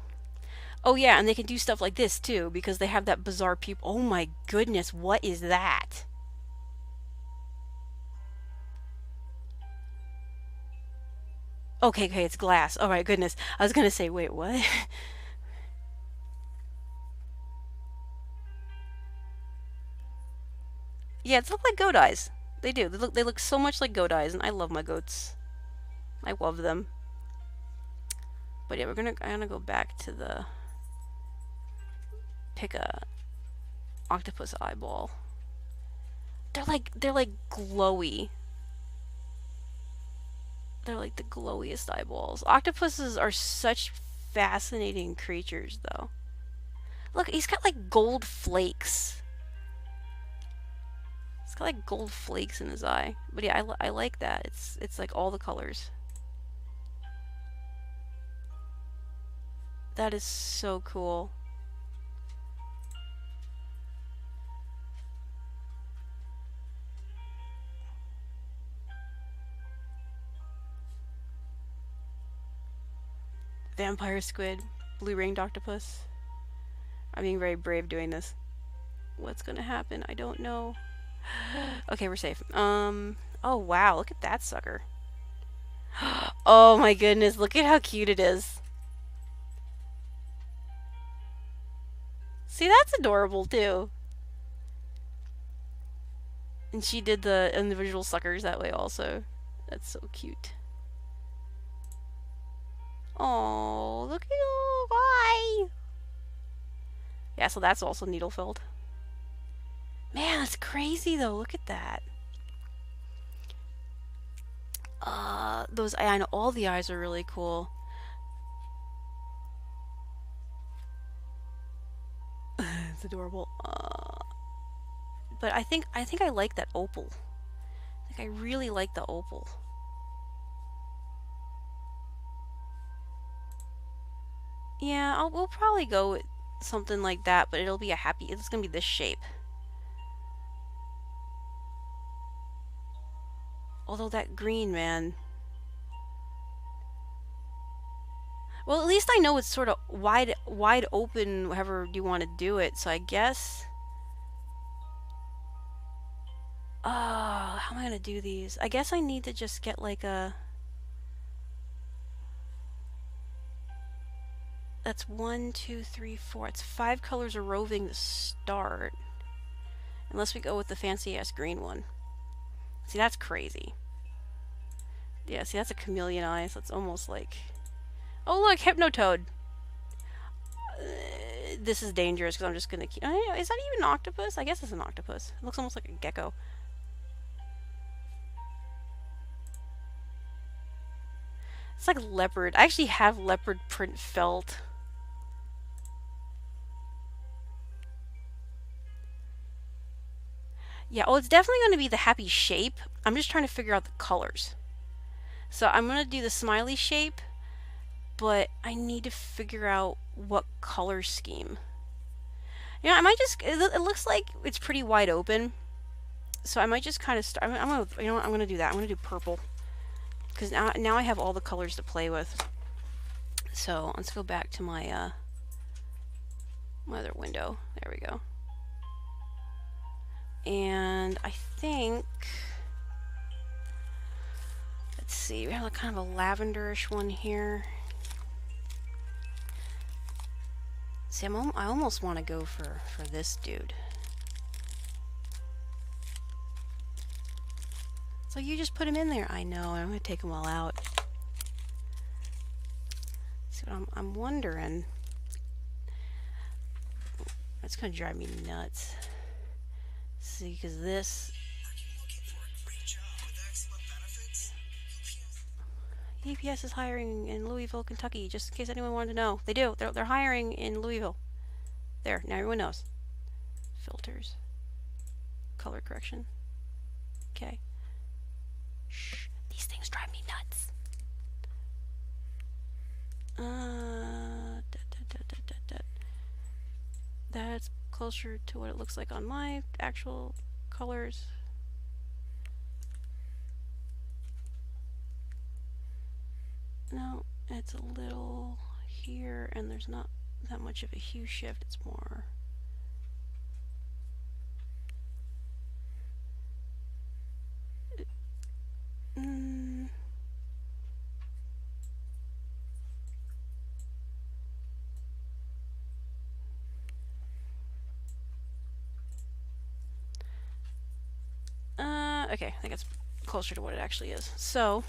Oh yeah, and they can do stuff like this too, because they have that bizarre pupil. Oh my goodness, what is that? Okay, it's glass. Oh my goodness. I was gonna say, wait, what? Yeah, it's look like goat eyes. They do. They look so much like goat eyes, and I love my goats. I love them. But yeah, I'm gonna go back to the pick a octopus eyeball. They're like glowy. They're like the glowiest eyeballs. Octopuses are such fascinating creatures, though. Look, he's got like gold flakes. It's got like gold flakes in his eye. But yeah, I like that. It's like all the colors. That is so cool. Vampire squid, blue ringed octopus. I'm being very brave doing this. What's gonna happen? I don't know. Okay, we're safe. Oh wow, look at that sucker. Oh my goodness, look at how cute it is. See, that's adorable too. And she did the individual suckers that way also. That's so cute. Oh, look at you, bye. Yeah, so that's also needle filled. Man, that's crazy though. Look at that. Those, I know all the eyes are really cool. It's adorable. But I think I like that opal. I think I really like the opal. Yeah, we'll probably go with something like that, but it'll be a happy, it's gonna be this shape. Although that green, man. Well, at least I know it's sort of wide open, however you want to do it, so I guess... how am I gonna do these? I guess I need to just get like a... That's 1, 2, 3, 4. It's 5 colors of roving to start. Unless we go with the fancy-ass green one. See, that's crazy. Yeah, see, that's a chameleon eye, so it's almost like... Oh, look, Hypnotoad! This is dangerous, because I'm just gonna keep... Is that even an octopus? I guess it's an octopus. It looks almost like a gecko. It's like leopard. I actually have leopard print felt. Yeah, well, it's definitely going to be the happy shape. I'm just trying to figure out the colors. So I'm going to do the smiley shape, but I need to figure out what color scheme. You know, I might just... It looks like it's pretty wide open. So I might just kind of start... I'm going to... You know what? I'm going to do that. I'm going to do purple. Because now I have all the colors to play with. So let's go back to my my other window. There we go. And I think... Let's see. We have like kind of a lavenderish one here. See, I almost want to go for this dude. So you just put him in there. I know. I'm going to take them all out. So I'm wondering. It's going to drive me nuts. See, because this... UPS is hiring in Louisville, Kentucky, just in case anyone wanted to know. They do. They're hiring in Louisville. There, now everyone knows. Filters. Color correction. Okay. Shh. These things drive me nuts. That's closer to what it looks like on my actual colors. No, it's a little here, and there's not that much of a hue shift. It's more... okay, I think it's closer to what it actually is. So...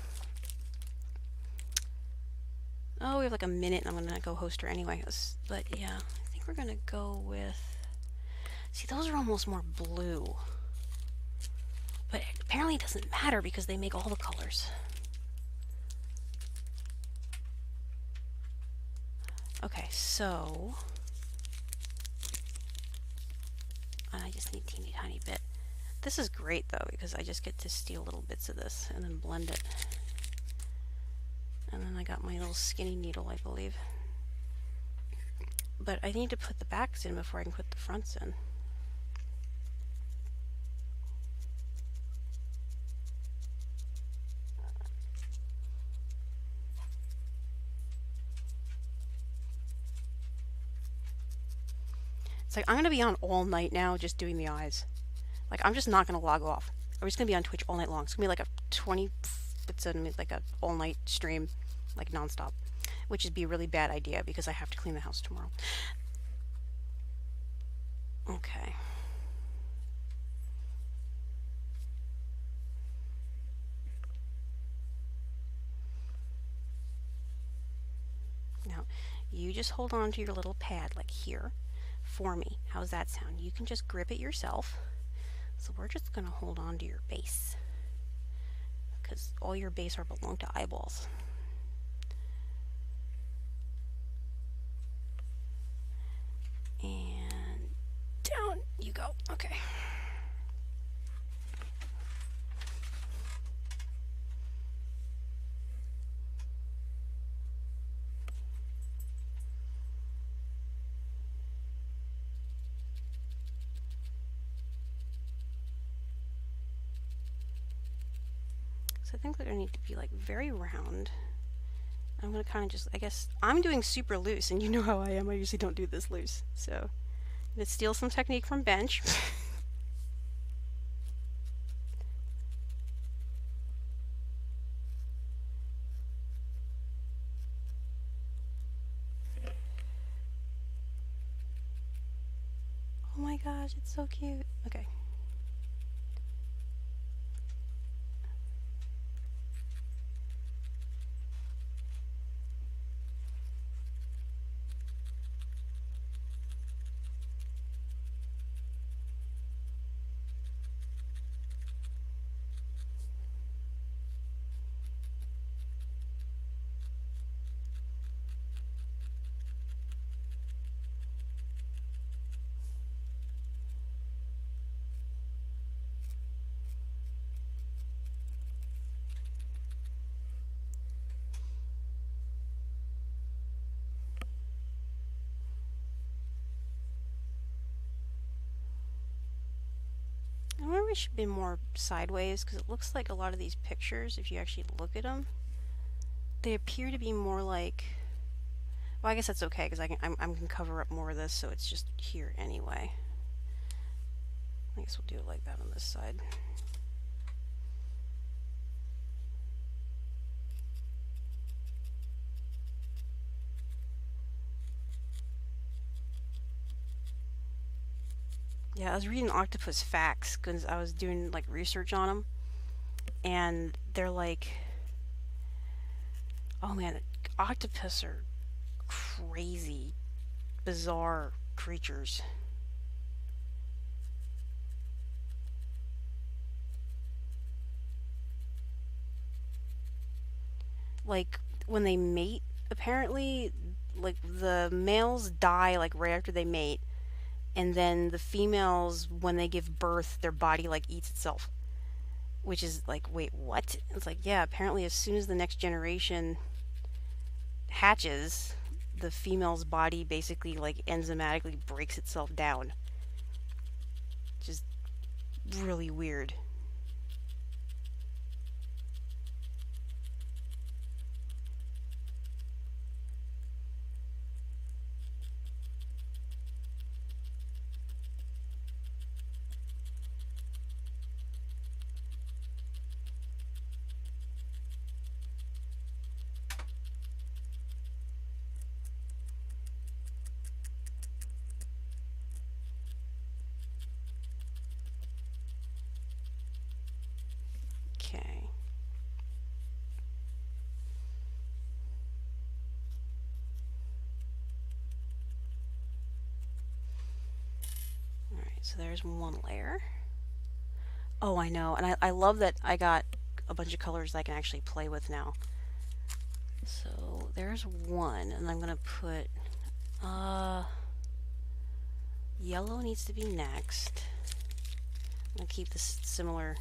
Oh, we have like a minute, and I'm gonna go host her anyway. But yeah, I think we're gonna go with... See, those are almost more blue. But apparently it doesn't matter because they make all the colors. Okay, so... I just need a teeny tiny bit. This is great though, because I just get to steal little bits of this and then blend it. And then I got my little skinny needle, I believe. But I need to put the backs in before I can put the fronts in. It's like, I'm going to be on all night now just doing the eyes. Like, I'm just not going to log off. I'm just going to be on Twitch all night long. It's going to be like a 20... It's like a all-night stream, like nonstop. Which would be a really bad idea because I have to clean the house tomorrow. Okay. Now, you just hold on to your little pad, like here, for me. How's that sound? You can just grip it yourself. So we're just going to hold on to your base. Because all your base are belong to eyeballs. And down you go. Okay. So I think they're gonna need to be like very round. I'm gonna kind of just, I guess, I'm doing super loose, and you know how I am. I usually don't do this loose. So I'm gonna steal some technique from Bench. Oh my gosh, it's so cute. Okay. I wonder if it should be more sideways, because it looks like a lot of these pictures, if you actually look at them, they appear to be more like, well, I guess that's okay, because I can cover up more of this, so it's just here anyway. I guess we'll do it like that on this side. Yeah, I was reading octopus facts because I was doing like research on them, and they're like, oh man, octopus are crazy, bizarre creatures. Like when they mate, apparently, like the males die like right after they mate, and then the females, when they give birth, their body like eats itself, which is like, wait, what? It's like, yeah, apparently as soon as the next generation hatches, the female's body basically like enzymatically breaks itself down. Just really weird. Okay. Alright, so there's one layer. Oh, I know, and I love that I got a bunch of colors that I can actually play with now. So there's one, and I'm gonna put, yellow needs to be next. I'm gonna keep this similar,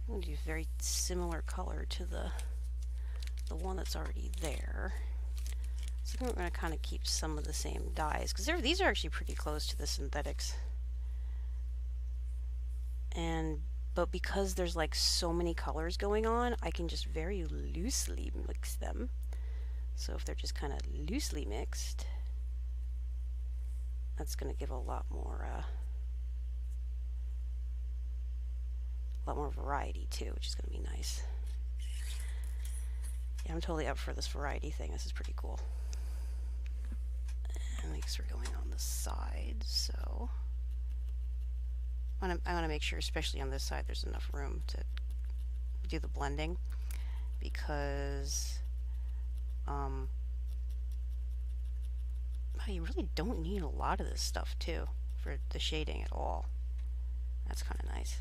I'm gonna do a very similar color to the one that's already there. So we're gonna kind of keep some of the same dyes, because these are actually pretty close to the synthetics. But because there's like so many colors going on, I can just very loosely mix them. So if they're just kind of loosely mixed, that's going to give a lot more variety too, which is going to be nice. Yeah, I'm totally up for this variety thing. This is pretty cool. And I guess we're going on the side, so I want to make sure, especially on this side, there's enough room to do the blending, because you really don't need a lot of this stuff too for the shading at all. That's kind of nice.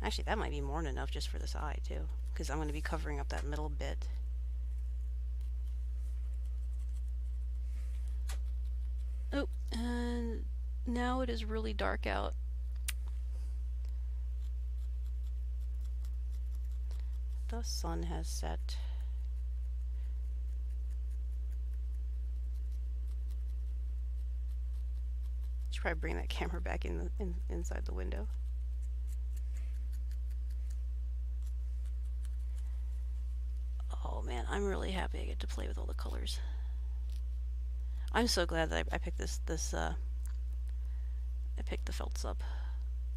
Actually, that might be more than enough just for this eye too, because I'm going to be covering up that middle bit. Oh, and now it is really dark out. The sun has set. Should probably bring that camera back inside the window. man, I'm really happy I get to play with all the colors. I'm so glad that I picked I picked the felts up.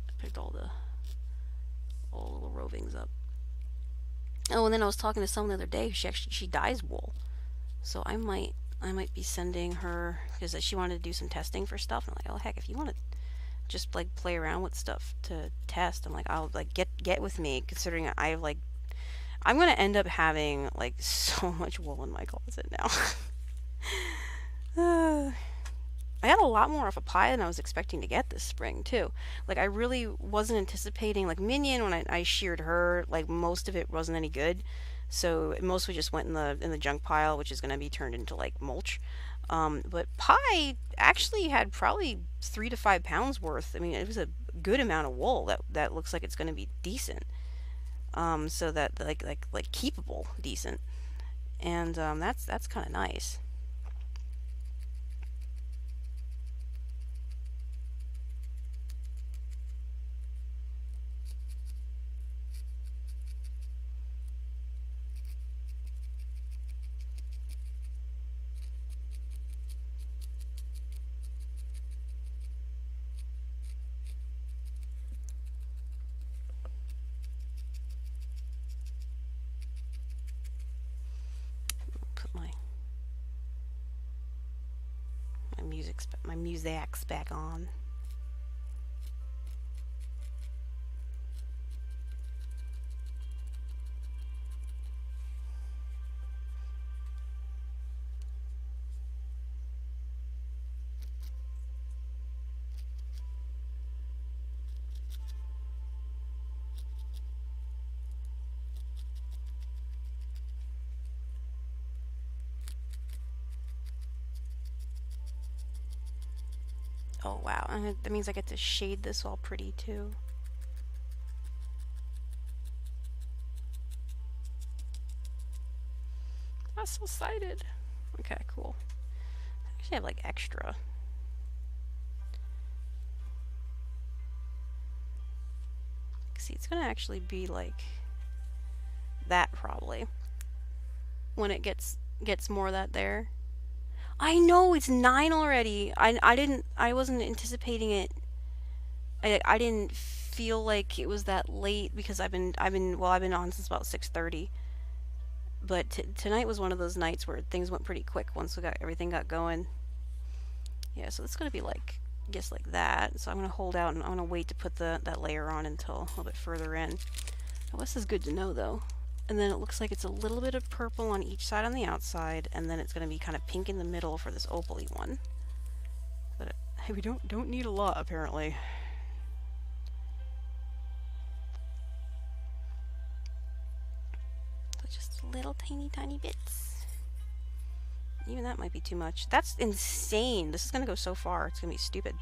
I picked all the little rovings up. Oh, and then I was talking to someone the other day. She dyes wool, so I might be sending her because she wanted to do some testing for stuff. And I'm like, oh heck, if you want to just like play around with stuff to test, I'm like, I'll like get with me. Considering I'm gonna end up having like so much wool in my closet now. I got a lot more off a pie than I was expecting to get this spring too. Like I really wasn't anticipating like Minion when I sheared her. Like most of it wasn't any good, so it mostly just went in the junk pile, which is going to be turned into like mulch. But pie actually had probably 3 to 5 pounds worth. I mean, it was a good amount of wool that looks like it's going to be decent. So that like keepable decent, and that's kind of nice. Put my music's back on. Oh wow, and that means I get to shade this all pretty too. I'm so excited. Okay, cool. I actually have like extra. See, it's gonna actually be like that probably when it gets more of that there. I know it's 9 already. I wasn't anticipating it. I didn't feel like it was that late because I've been on since about 6:30. But tonight was one of those nights where things went pretty quick once everything got going. Yeah, so it's gonna be like just like that. So I'm gonna hold out and I'm gonna wait to put that layer on until a little bit further in. Now, this is good to know though. And then it looks like it's a little bit of purple on each side on the outside, and then it's gonna be kind of pink in the middle for this opaly one. But hey, we don't need a lot apparently. So just little tiny bits. Even that might be too much. That's insane. This is gonna go so far. It's gonna be stupid.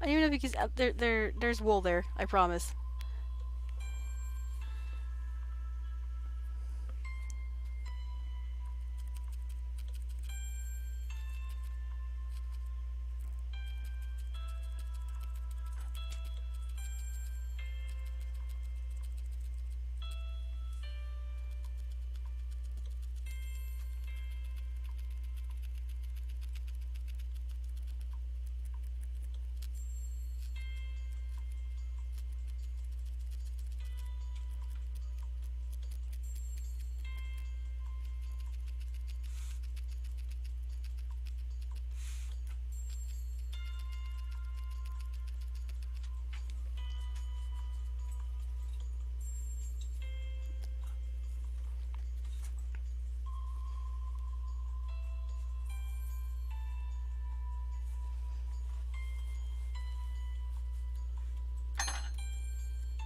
don't even know because there's wool there. I promise.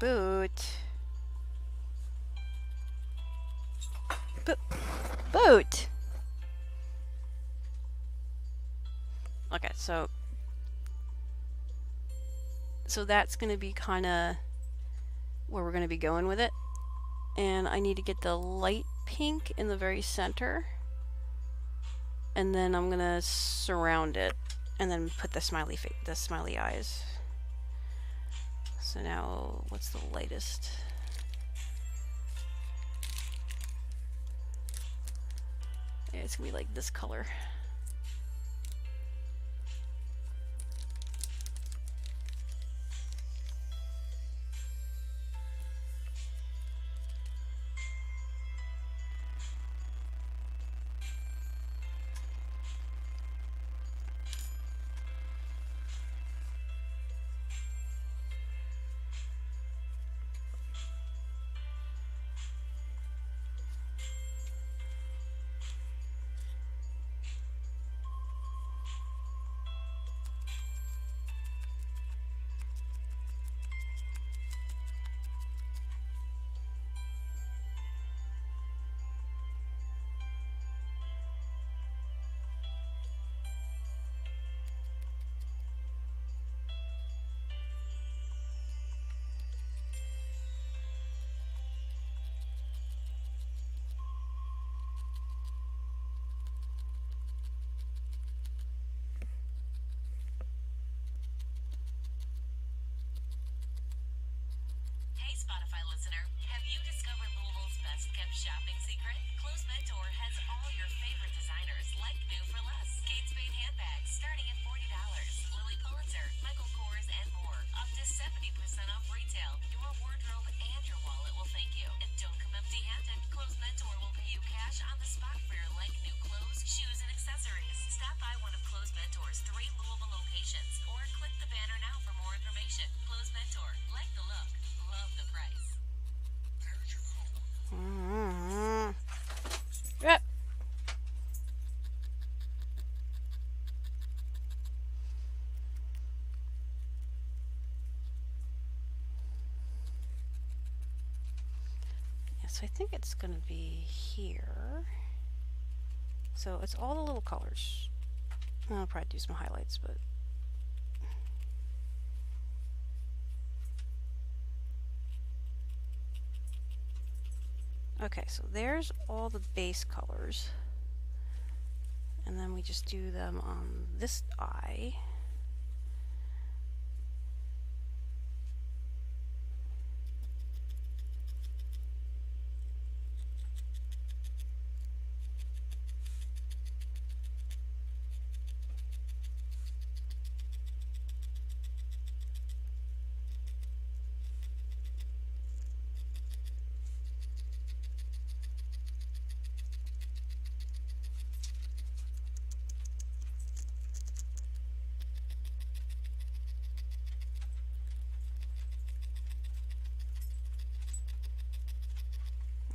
Boot. Boot. Okay, so that's gonna be kind of where we're gonna be going with it, and I need to get the light pink in the very center, and then I'm gonna surround it, and then put the smiley eyes. So now, what's the lightest? Yeah, it's gonna be like this color. Hey Spotify listener, have you discovered Louisville's best kept shopping secret? Close Mentor has all your favorite designers like new for less. Kate Spade handbags starting at $40. Lily Pulitzer, Michael Kors, and more. Up to 70% off retail. Your wardrobe and your wallet will thank you. And don't come empty-handed. Close Mentor will pay you cash on the spot for your like new clothes, shoes, and accessories. Stop by one of Close Mentor's 3 Louisville locations or click the banner now for more information. Close Mentor. Like the look. Love the price. Yep. Yeah, so I think it's gonna be here. So it's all the little colors. I'll probably do some highlights, but okay, so there's all the base colors, and then we just do them on this eye.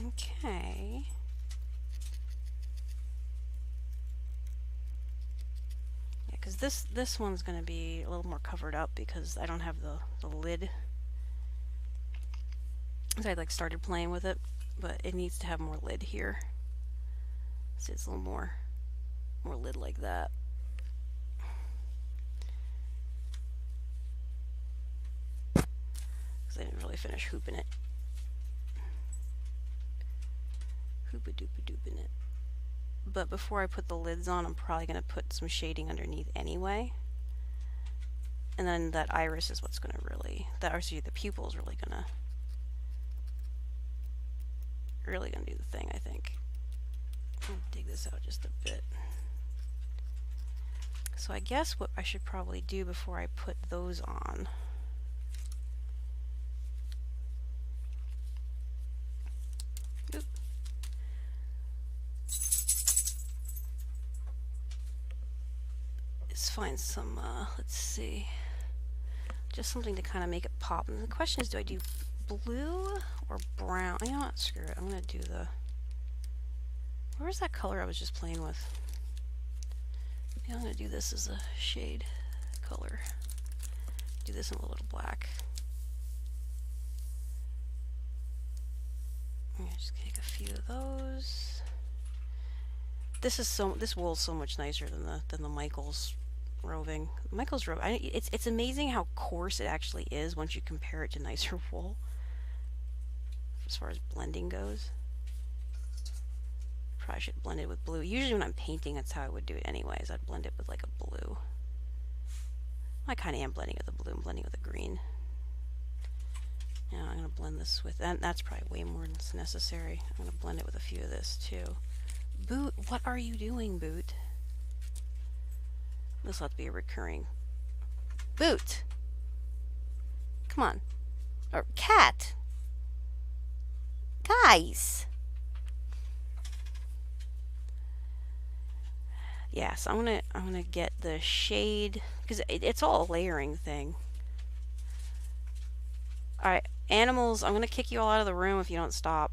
Okay. Yeah, because this one's going to be a little more covered up because I don't have the lid. So I like started playing with it, but it needs to have more lid here. So it's a little more lid like that. because I didn't really finish hooping it. Hoopa doopa dooping it. But before I put the lids on, I'm probably going to put some shading underneath anyway. And then that iris is what's going to really, the pupil is really going to do the thing, I think. I'll dig this out just a bit. So I guess what I should probably do before I put those on is find some, let's see, just something to kind of make it pop. And the question is, do I do blue or brown? You know what, screw it. I'm going to do the, where's that color I was just playing with? Yeah, I'm going to do this as a shade color. Do this in a little black. I'm going to just take a few of those. This wool is so much nicer than the Michaels roving. Michaels roving, it's amazing how coarse it actually is once you compare it to nicer wool as far as blending goes. Probably should blend it with blue. Usually when I'm painting, that's how I would do it anyways. I'd blend it with like a blue. I kind of am blending with the blue. I'm blending with the green. Now I'm going to blend this with, and that's probably way more than necessary. I'm going to blend it with a few of this too. Boot, what are you doing, Boot? This will have to be a recurring. Boot! Come on. Or cat! Guys! Yeah, so I'm gonna get the shade, because it's all a layering thing. Alright, animals, I'm gonna kick you all out of the room if you don't stop.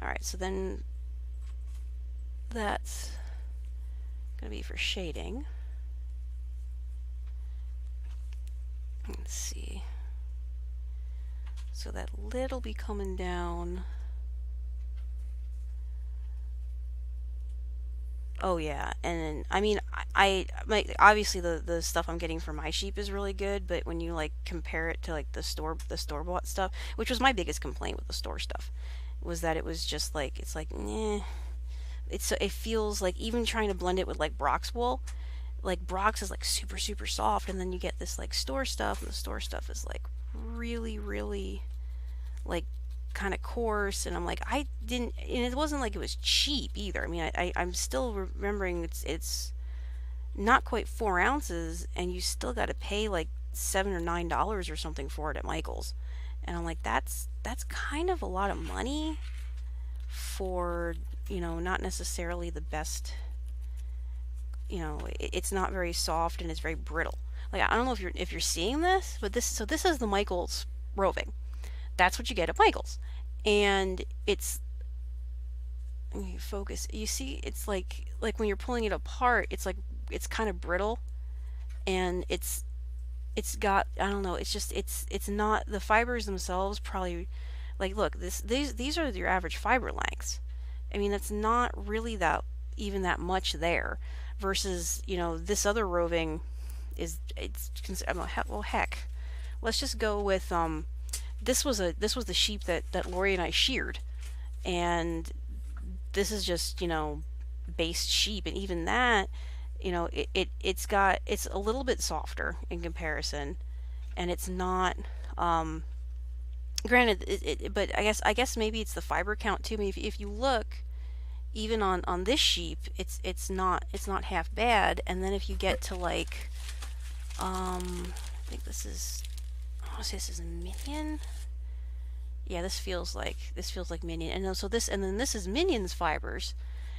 Alright, so then that's gonna be for shading. Let's see. So that lid will be coming down. Oh yeah, and I mean, obviously the stuff I'm getting from my sheep is really good, but when you like compare it to like the store bought stuff, which was my biggest complaint with the store stuff, was that it was just like, it's like, eh. It feels like, even trying to blend it with like Brock's wool, like Brock's is like super super soft, and then you get this like store stuff, and the store stuff is like really really like kind of coarse, and I'm like, I didn't, and it wasn't like it was cheap either. I mean, I'm still remembering it's not quite 4 ounces, and you still got to pay like $7 or $9 or something for it at Michael's, and I'm like, that's kind of a lot of money for, you know, not necessarily the best. You know, it's not very soft and it's very brittle. Like, I don't know if you're seeing this, but this is the Michael's roving. That's what you get at Michael's, and it's, you focus, you see, it's like when you're pulling it apart, it's like, it's kind of brittle, and it's got, I don't know, it's just, it's not, the fibers themselves probably, like, look, these are your average fiber lengths. I mean, that's not really even that much there, versus, you know, this other roving is, well, heck, let's just go with this was the sheep that Lori and I sheared, and this is just, you know, based sheep, and even that, you know, it's a little bit softer in comparison, and it's not, granted, but I guess maybe it's the fiber count too. I mean, if you look even on this sheep, it's not half bad, and then if you get to like, I think this is, I want to say this is a Minion. Yeah, this feels like Minion, and so this, and then this is Minion's fibers,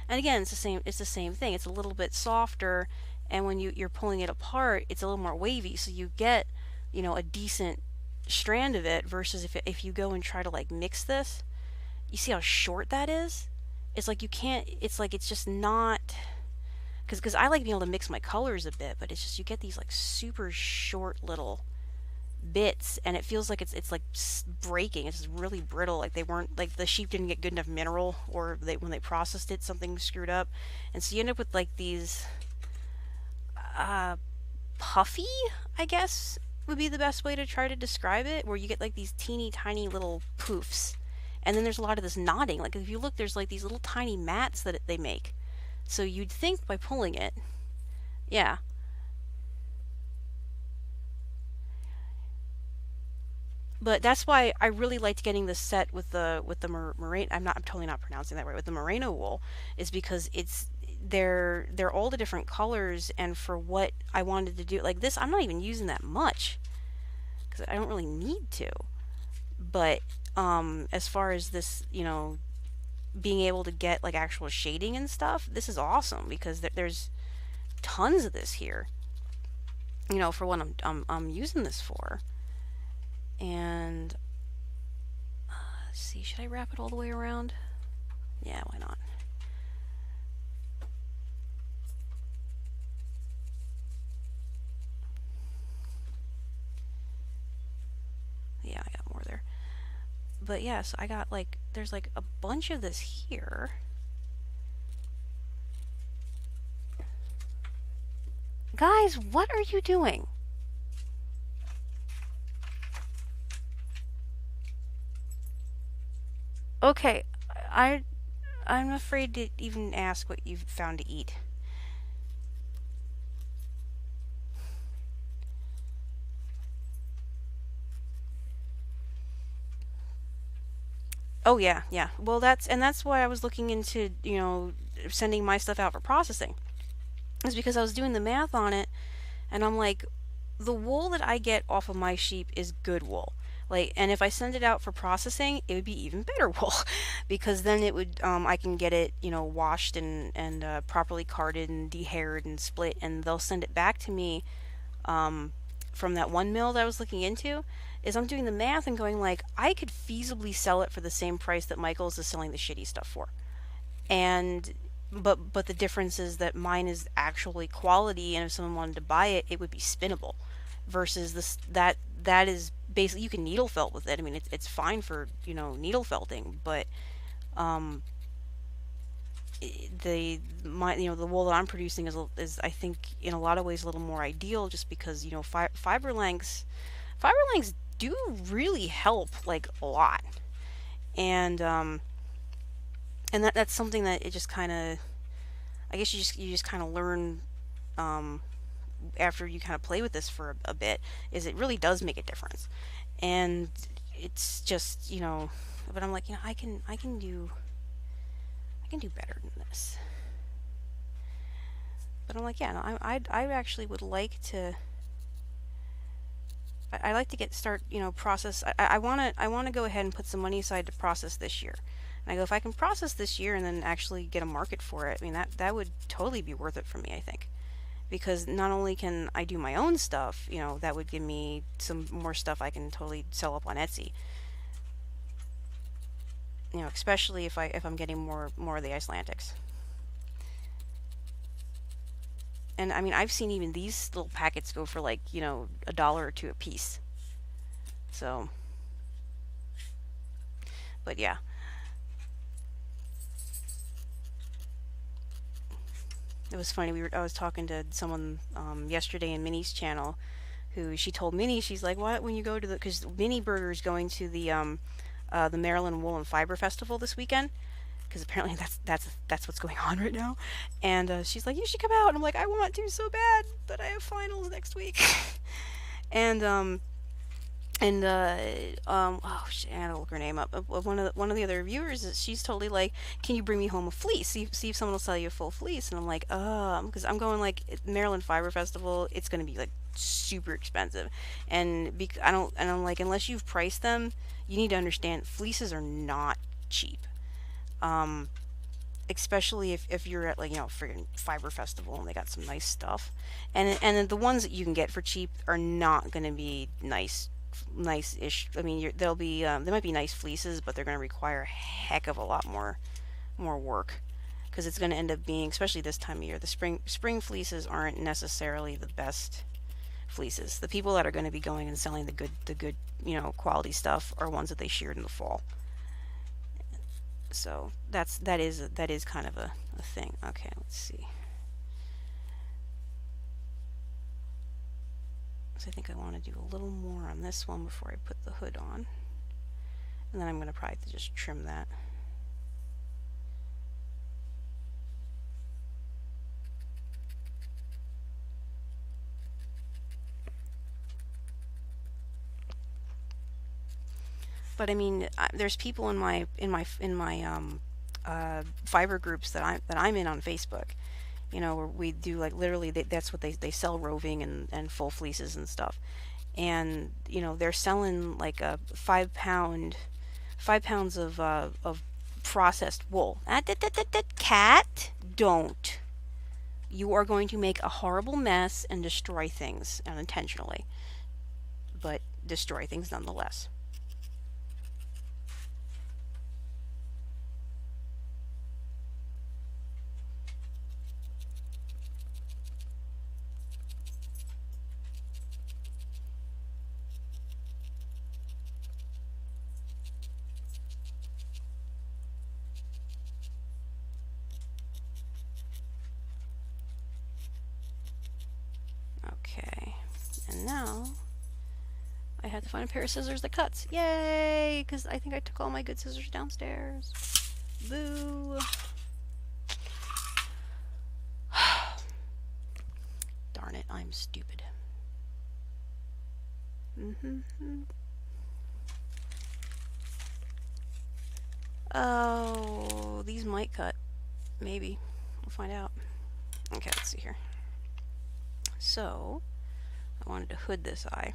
and again, it's the same thing. It's a little bit softer, and when you're pulling it apart, it's a little more wavy, so you get, you know, a decent strand of it, versus if you go and try to like mix this, you see how short that is. It's like you can't. It's like, it's just not, because I like being able to mix my colors a bit, but it's just, you get these like super short little bits, and it feels like it's like breaking. It's really brittle, like they weren't, like the sheep didn't get good enough mineral, or when they processed it, something screwed up, and so you end up with like these puffy, I guess would be the best way to try to describe it, where you get like these teeny tiny little poofs. And then there's a lot of this knotting. Like if you look, there's like these little tiny mats that they make. So you'd think by pulling it, yeah. But that's why I really liked getting this set with the merino. I'm totally not pronouncing that right. With the merino wool, is because they're all the different colors, and for what I wanted to do, like this, I'm not even using that much because I don't really need to. But as far as this, being able to get like actual shading and stuff, this is awesome because there's tons of this here. For what I'm using this for. And let's see, should I wrap it all the way around? Yeah, why not? Yeah, I got more there. But yeah, so I got like, there's like a bunch of this here. Guys, what are you doing? Okay, I I'm afraid to even ask what you've found to eat. Oh yeah, yeah. Well, that's why I was looking into, sending my stuff out for processing. Is because I was doing the math on it and I'm like, the wool that I get off of my sheep is good wool. Like, and if I send it out for processing, it would be even better wool, because then it would, I can get it, washed and properly carded and dehaired and split, and they'll send it back to me, um, from that one mill that I was looking into. Is I'm doing the math and going like, I could feasibly sell it for the same price that Michaels is selling the shitty stuff for, and but the difference is that mine is actually quality, and if someone wanted to buy it, it would be spinnable, versus that is basically, you can needle felt with it. I mean, it's fine for needle felting, but um the wool that I'm producing is I think in a lot of ways a little more ideal, just because fiber lengths do really help like a lot, and that's something that it just kind of, I guess you just kind of learn, um, after you kind of play with this for a bit, is it really does make a difference. And it's just, but I'm like, I can do better than this. But I'm like, yeah, no, I actually would like to. I like to start, process. I want to go ahead and put some money aside to process this year. And I go, if I can process this year and then actually get a market for it, I mean, that would totally be worth it for me, I think. Because not only can I do my own stuff, that would give me some more stuff I can totally sell up on Etsy. Especially if I'm getting more of the Icelandics. And I mean, I've seen even these little packets go for like, a dollar or two a piece. So, but yeah. It was funny. I was talking to someone yesterday in Minnie's channel, who she told Minnie, she's like, "What, when you go to because Minnie Burger's going to the Maryland Wool and Fiber Festival this weekend, because apparently that's what's going on right now." And she's like, "You should come out." And I'm like, "I want to so bad, but I have finals next week." and oh shit, I gotta look her name up. One of the other viewers, she's totally like, "Can you bring me home a fleece? See if someone will sell you a full fleece." And I'm like, because I'm going like Maryland Fiber Festival. It's gonna be like super expensive, and I'm like, unless you've priced them, you need to understand fleeces are not cheap. Um, Especially if you're at like friggin' Fiber Festival and they got some nice stuff, and the ones that you can get for cheap are not gonna be nice-ish. I mean, they'll be they might be nice fleeces, but they're going to require a heck of a lot more work, because it's going to end up being, especially this time of year, the spring fleeces aren't necessarily the best fleeces. The people that are going to be going and selling the good quality stuff are ones that they sheared in the fall. So that is kind of a thing. Okay, let's see. So I think I want to do a little more on this one before I put the hood on. And then I'm going to probably have to just trim that. But I mean, there's people in my fiber groups that I'm in on Facebook. You know, where we do like literally that's what they sell roving and full fleeces and stuff. And you know they're selling like a 5 pounds of processed wool. Cat, don't. You are going to make a horrible mess and destroy things unintentionally, but destroy things nonetheless. Okay, and now I have to find a pair of scissors that cuts. Yay! Because I think I took all my good scissors downstairs. Boo! Darn it, I'm stupid. Oh, these might cut. Maybe. We'll find out. Okay, let's see here. So, I wanted to hood this eye.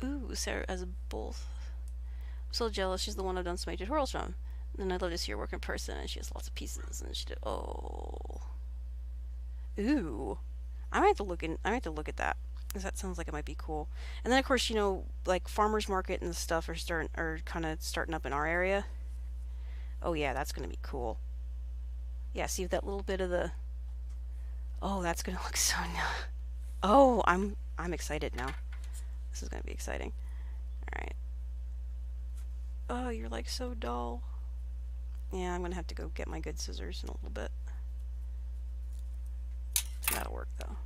Ooh, Sarah as both. I'm so jealous. She's the one I've done so many tutorials from. And I'd love to see her work in person, and she has lots of pieces. And she did. Oh. Ooh. I might have to look in. I might have to look at that, because that sounds like it might be cool. And then of course, you know, like farmers market and stuff are kind of starting up in our area. Oh yeah, that's gonna be cool. Yeah, see that little bit of the. Oh, that's gonna look so nice. Oh, I'm excited now. This is gonna be exciting. All right. Oh, you're like so dull. Yeah, I'm gonna have to go get my good scissors in a little bit. That'll work though.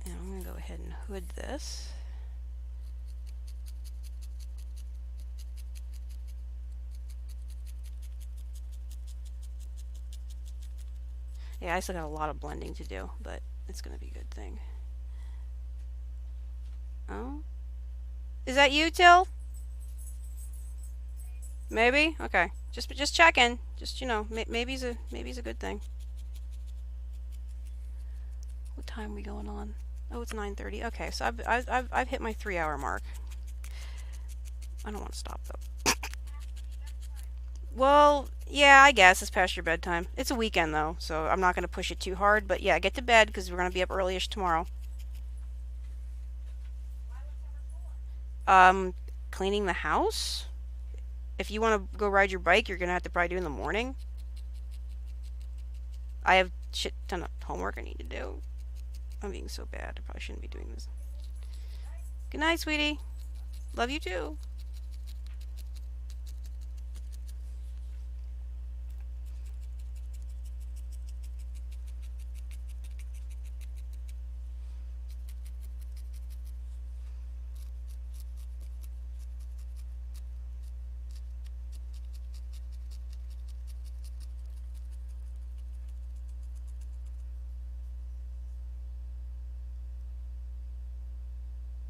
And I'm gonna go ahead and hood this. Yeah, I still got a lot of blending to do, but it's gonna be a good thing. Oh, is that you, Till? Maybe. Okay. Just checking. Just you know, maybe's a good thing. What time are we going on? Oh, it's 9:30. Okay, so I've hit my 3-hour mark. I don't want to stop though. Well, yeah, I guess it's past your bedtime. It's a weekend though, so I'm not gonna push it too hard. But yeah, get to bed because we're gonna be up earlyish tomorrow. Um, Cleaning the house. If you want to go ride your bike, you're gonna have to probably do in the morning. I have shit ton of homework I need to do. I'm being so bad. I probably shouldn't be doing this. Good night, sweetie. Love you too.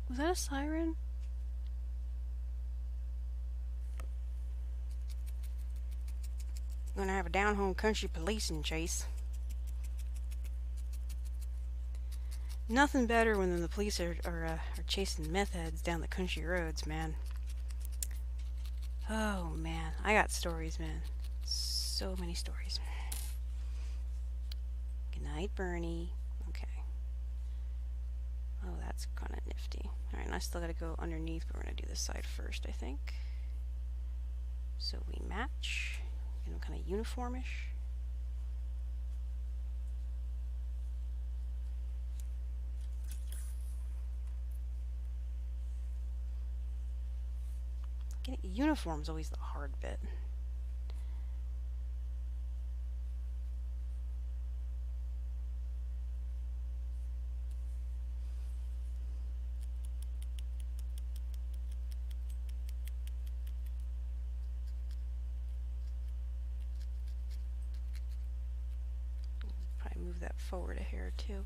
Was that a siren? Gonna have a down-home country policing chase. Nothing better when the police are chasing meth heads down the country roads, man. Oh man, I got stories, man. So many stories. Good night, Bernie. Okay. Oh, that's kind of nifty. Alright, and I still gotta go underneath, but we're gonna do this side first, I think. So we match. Get them kind of uniformish. uniform's always the hard bit. Probably move that forward a hair too.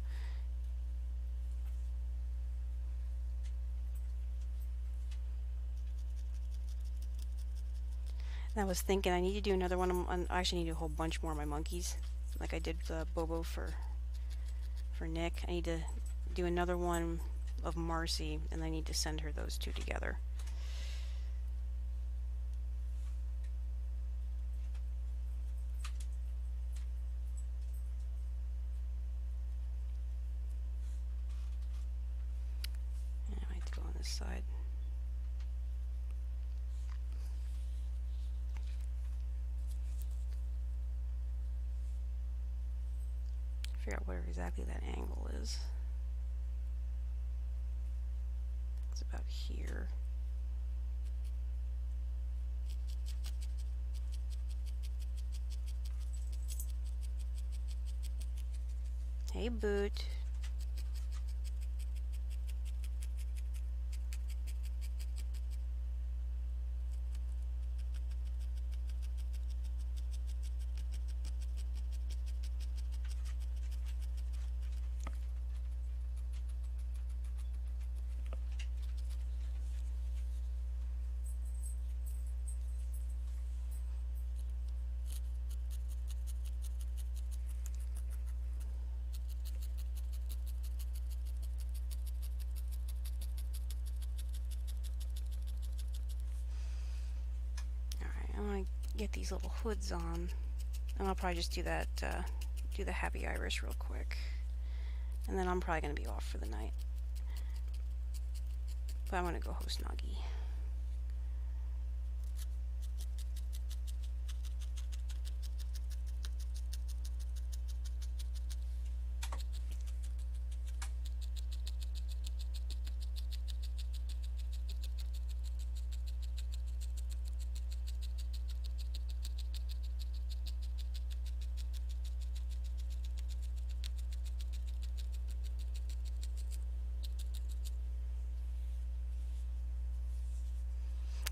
And I was thinking I need to do another one I actually need to do a whole bunch more of my monkeys, like I did Bobo for Nick. I need to do another one of Marcy, and I need to send her those two together. And I might have to go on this side. Figure out where exactly that angle is. It's about here. Hey, Boot. Alright, I want to get these little hoods on. And I'll probably just do that, do the Happy Iris real quick. And then I'm probably going to be off for the night. But I'm going to go host Nagi.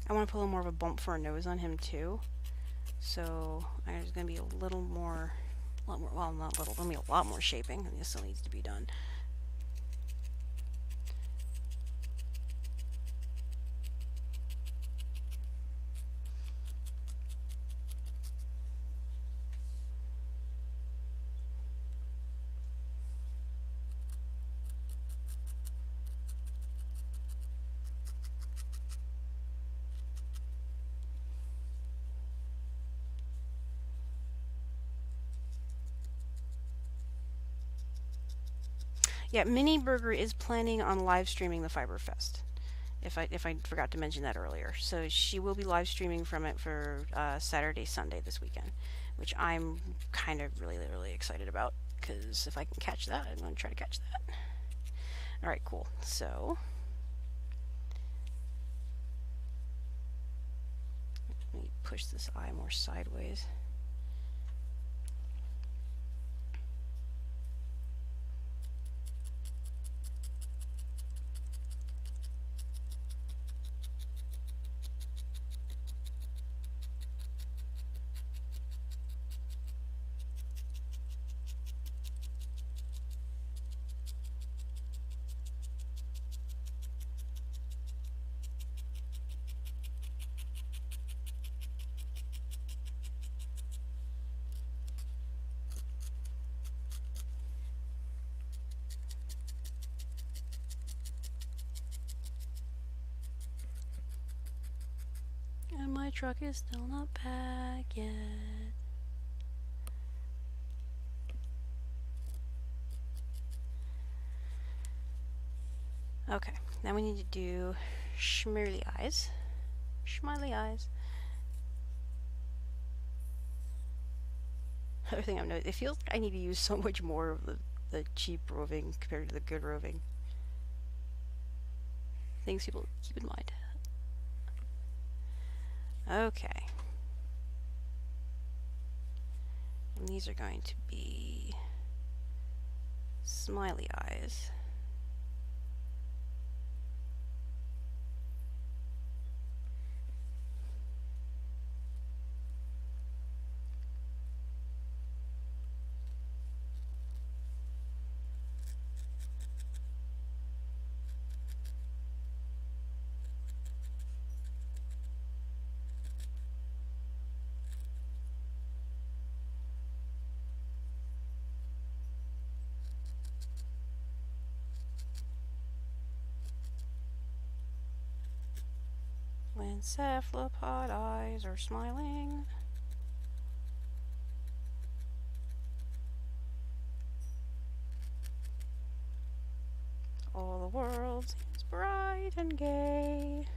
I want to put a little more of a bump for a nose on him too. So there's going to be a little more, well, not little, there'll be a lot more shaping, and this still needs to be done. Yeah, Mini Burger is planning on live streaming the Fiberfest. If I forgot to mention that earlier, so she will be live streaming from it for Saturday, Sunday this weekend, which I'm kind of really excited about, because if I can catch that, I'm going to try to catch that. All right, cool. So let me push this eye more sideways. And my truck is still not back yet. Okay, now we need to do schmirly eyes. Smiley eyes. Other thing I've noticed, it feels like I need to use so much more of the cheap roving compared to the good roving. Things people keep in mind. Okay. And these are going to be smiley eyes. When cephalopod eyes are smiling. All the world seems bright and gay.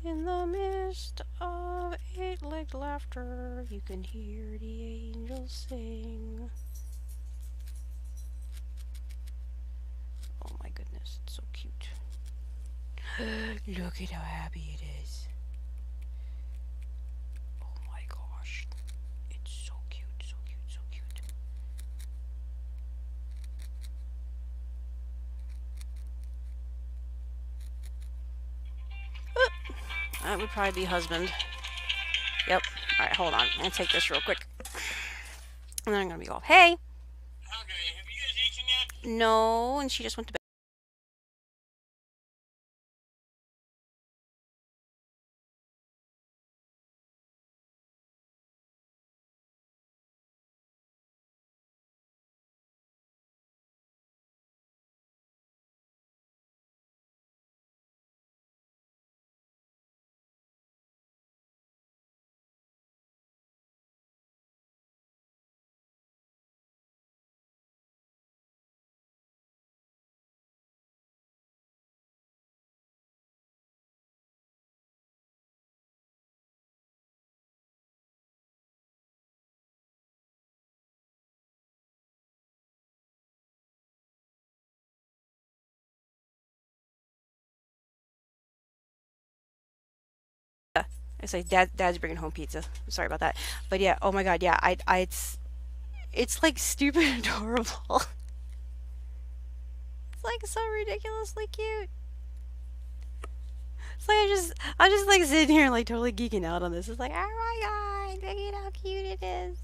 In the midst of eight-legged laughter, you can hear the angels sing. Oh my goodness, it's so cute. Look at how happy it is. Oh my gosh. It's so cute, so cute, so cute. That would probably be husband. Yep. Alright, hold on. I'm gonna take this real quick. And then I'm gonna be off. Hey! Okay, have you guys eaten yet? No, and she just went to bed. I say dad's bringing home pizza. Sorry about that. But yeah, oh my god, yeah, it's like stupid adorable. It's like so ridiculously cute. It's like I'm just like sitting here like totally geeking out on this. It's like, oh my god, look at how cute it is.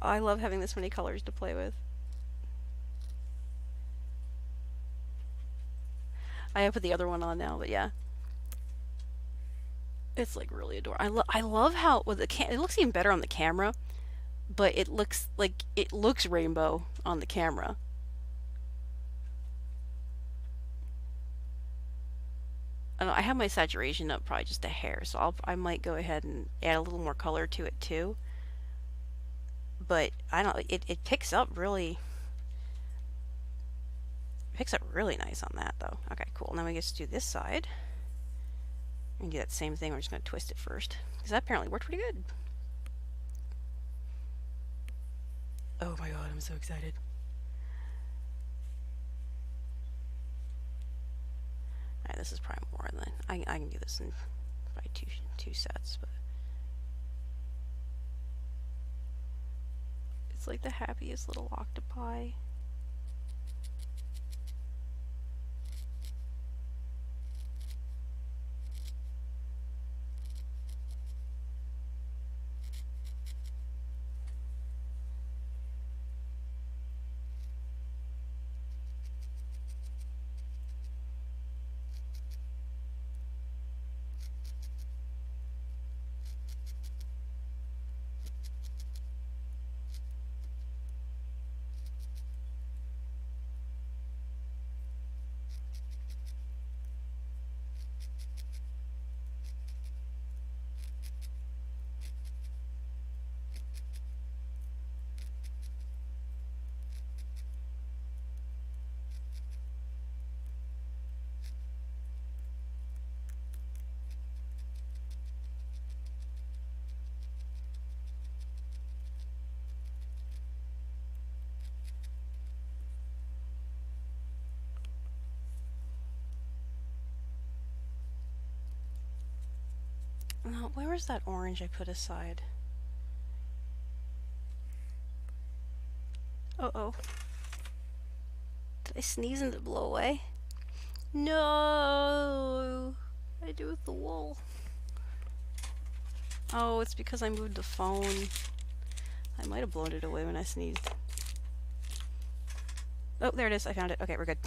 Oh, I love having this many colors to play with. I put the other one on now, but yeah. It's like really adorable. I love how with it looks even better on the camera, but it looks rainbow on the camera. I don't know, I have my saturation up probably just a hair, so I might go ahead and add a little more color to it too. But I don't it picks up really nice on that though. Okay, cool. Now we just do this side. And do that same thing. We're just gonna twist it first. Because that apparently worked pretty good. Oh my god, I'm so excited. Alright, this is probably more than I can do this in probably two sets, but it's like the happiest little octopi. Oh, where was that orange I put aside? Uh-oh. Did I sneeze and it blow away? No! What did I do with the wool? Oh, it's because I moved the phone. I might have blown it away when I sneezed. Oh, there it is. I found it. Okay, we're good.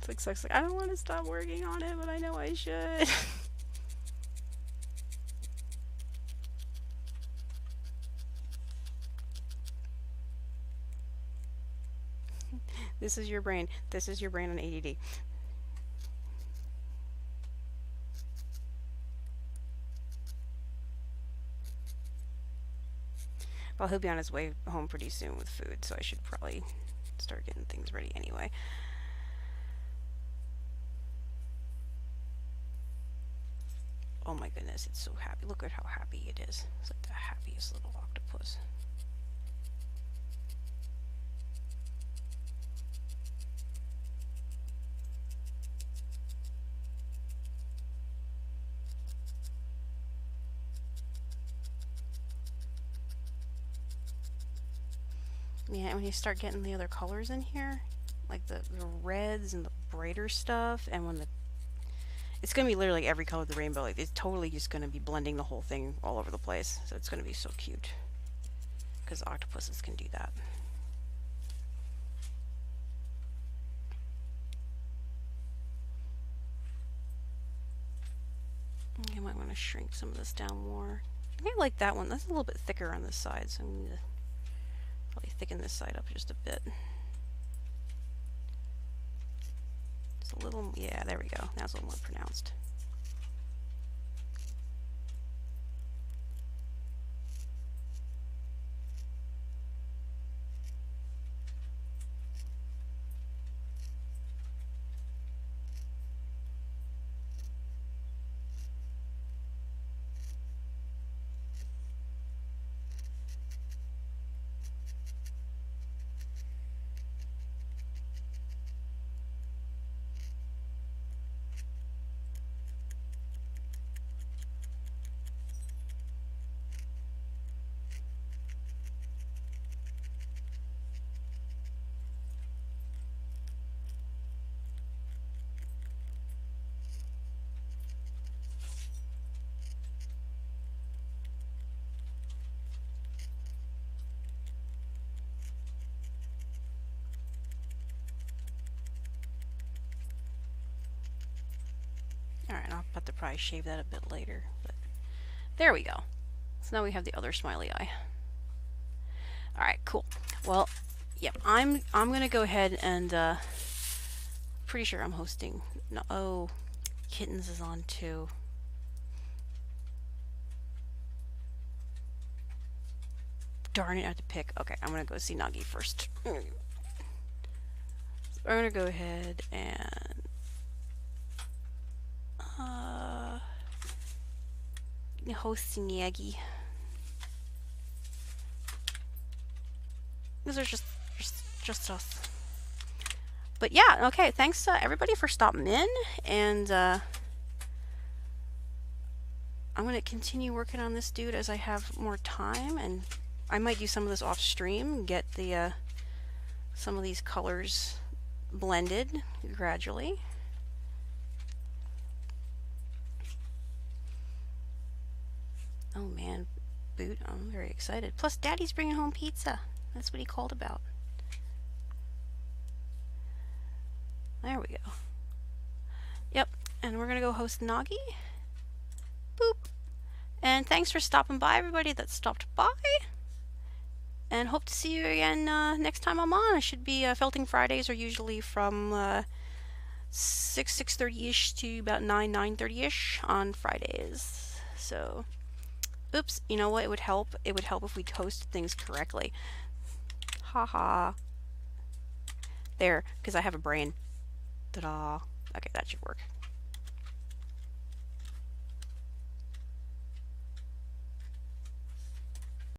It's like sucks. Like, I don't want to stop working on it, but I know I should. This is your brain. This is your brain on ADD. Well, he'll be on his way home pretty soon with food, so I should probably start getting things ready anyway. Oh my goodness, it's so happy. Look at how happy it is. It's like the happiest little octopus. Yeah, when you start getting the other colors in here, like the reds and the brighter stuff, and when the it's gonna be literally every color of the rainbow. Like, it's totally just gonna be blending the whole thing all over the place. So it's gonna be so cute because octopuses can do that. You might want to shrink some of this down more. I think I like that one. That's a little bit thicker on this side, so I'm gonna probably thicken this side up just a bit. Just a little, yeah, there we go. Now it's a little more pronounced. Alright, I'll have to probably shave that a bit later, but there we go. So now we have the other smiley eye. Alright, cool. Well, yep, I'm gonna go ahead and pretty sure I'm hosting. No, oh, Kittens is on too. Darn it, I have to pick. Okay, I'm gonna go see Nagi first. So we're gonna go ahead and host Nagi. These are just us. But yeah, okay, thanks everybody for stopping in, and I'm gonna continue working on this dude as I have more time, and I might do some of this off stream, get the some of these colors blended gradually. Oh man, Boot, I'm very excited. Plus, Daddy's bringing home pizza. That's what he called about. There we go. Yep, and we're gonna go host Nagi. Boop. And thanks for stopping by, everybody that stopped by. And hope to see you again next time I'm on. I should be Felting Fridays are usually from 6:30 ish to about 9:30 ish on Fridays. So, oops. You know what? It would help. It would help if we hosted things correctly. Haha. There, because I have a brain. Ta-da. Okay, that should work.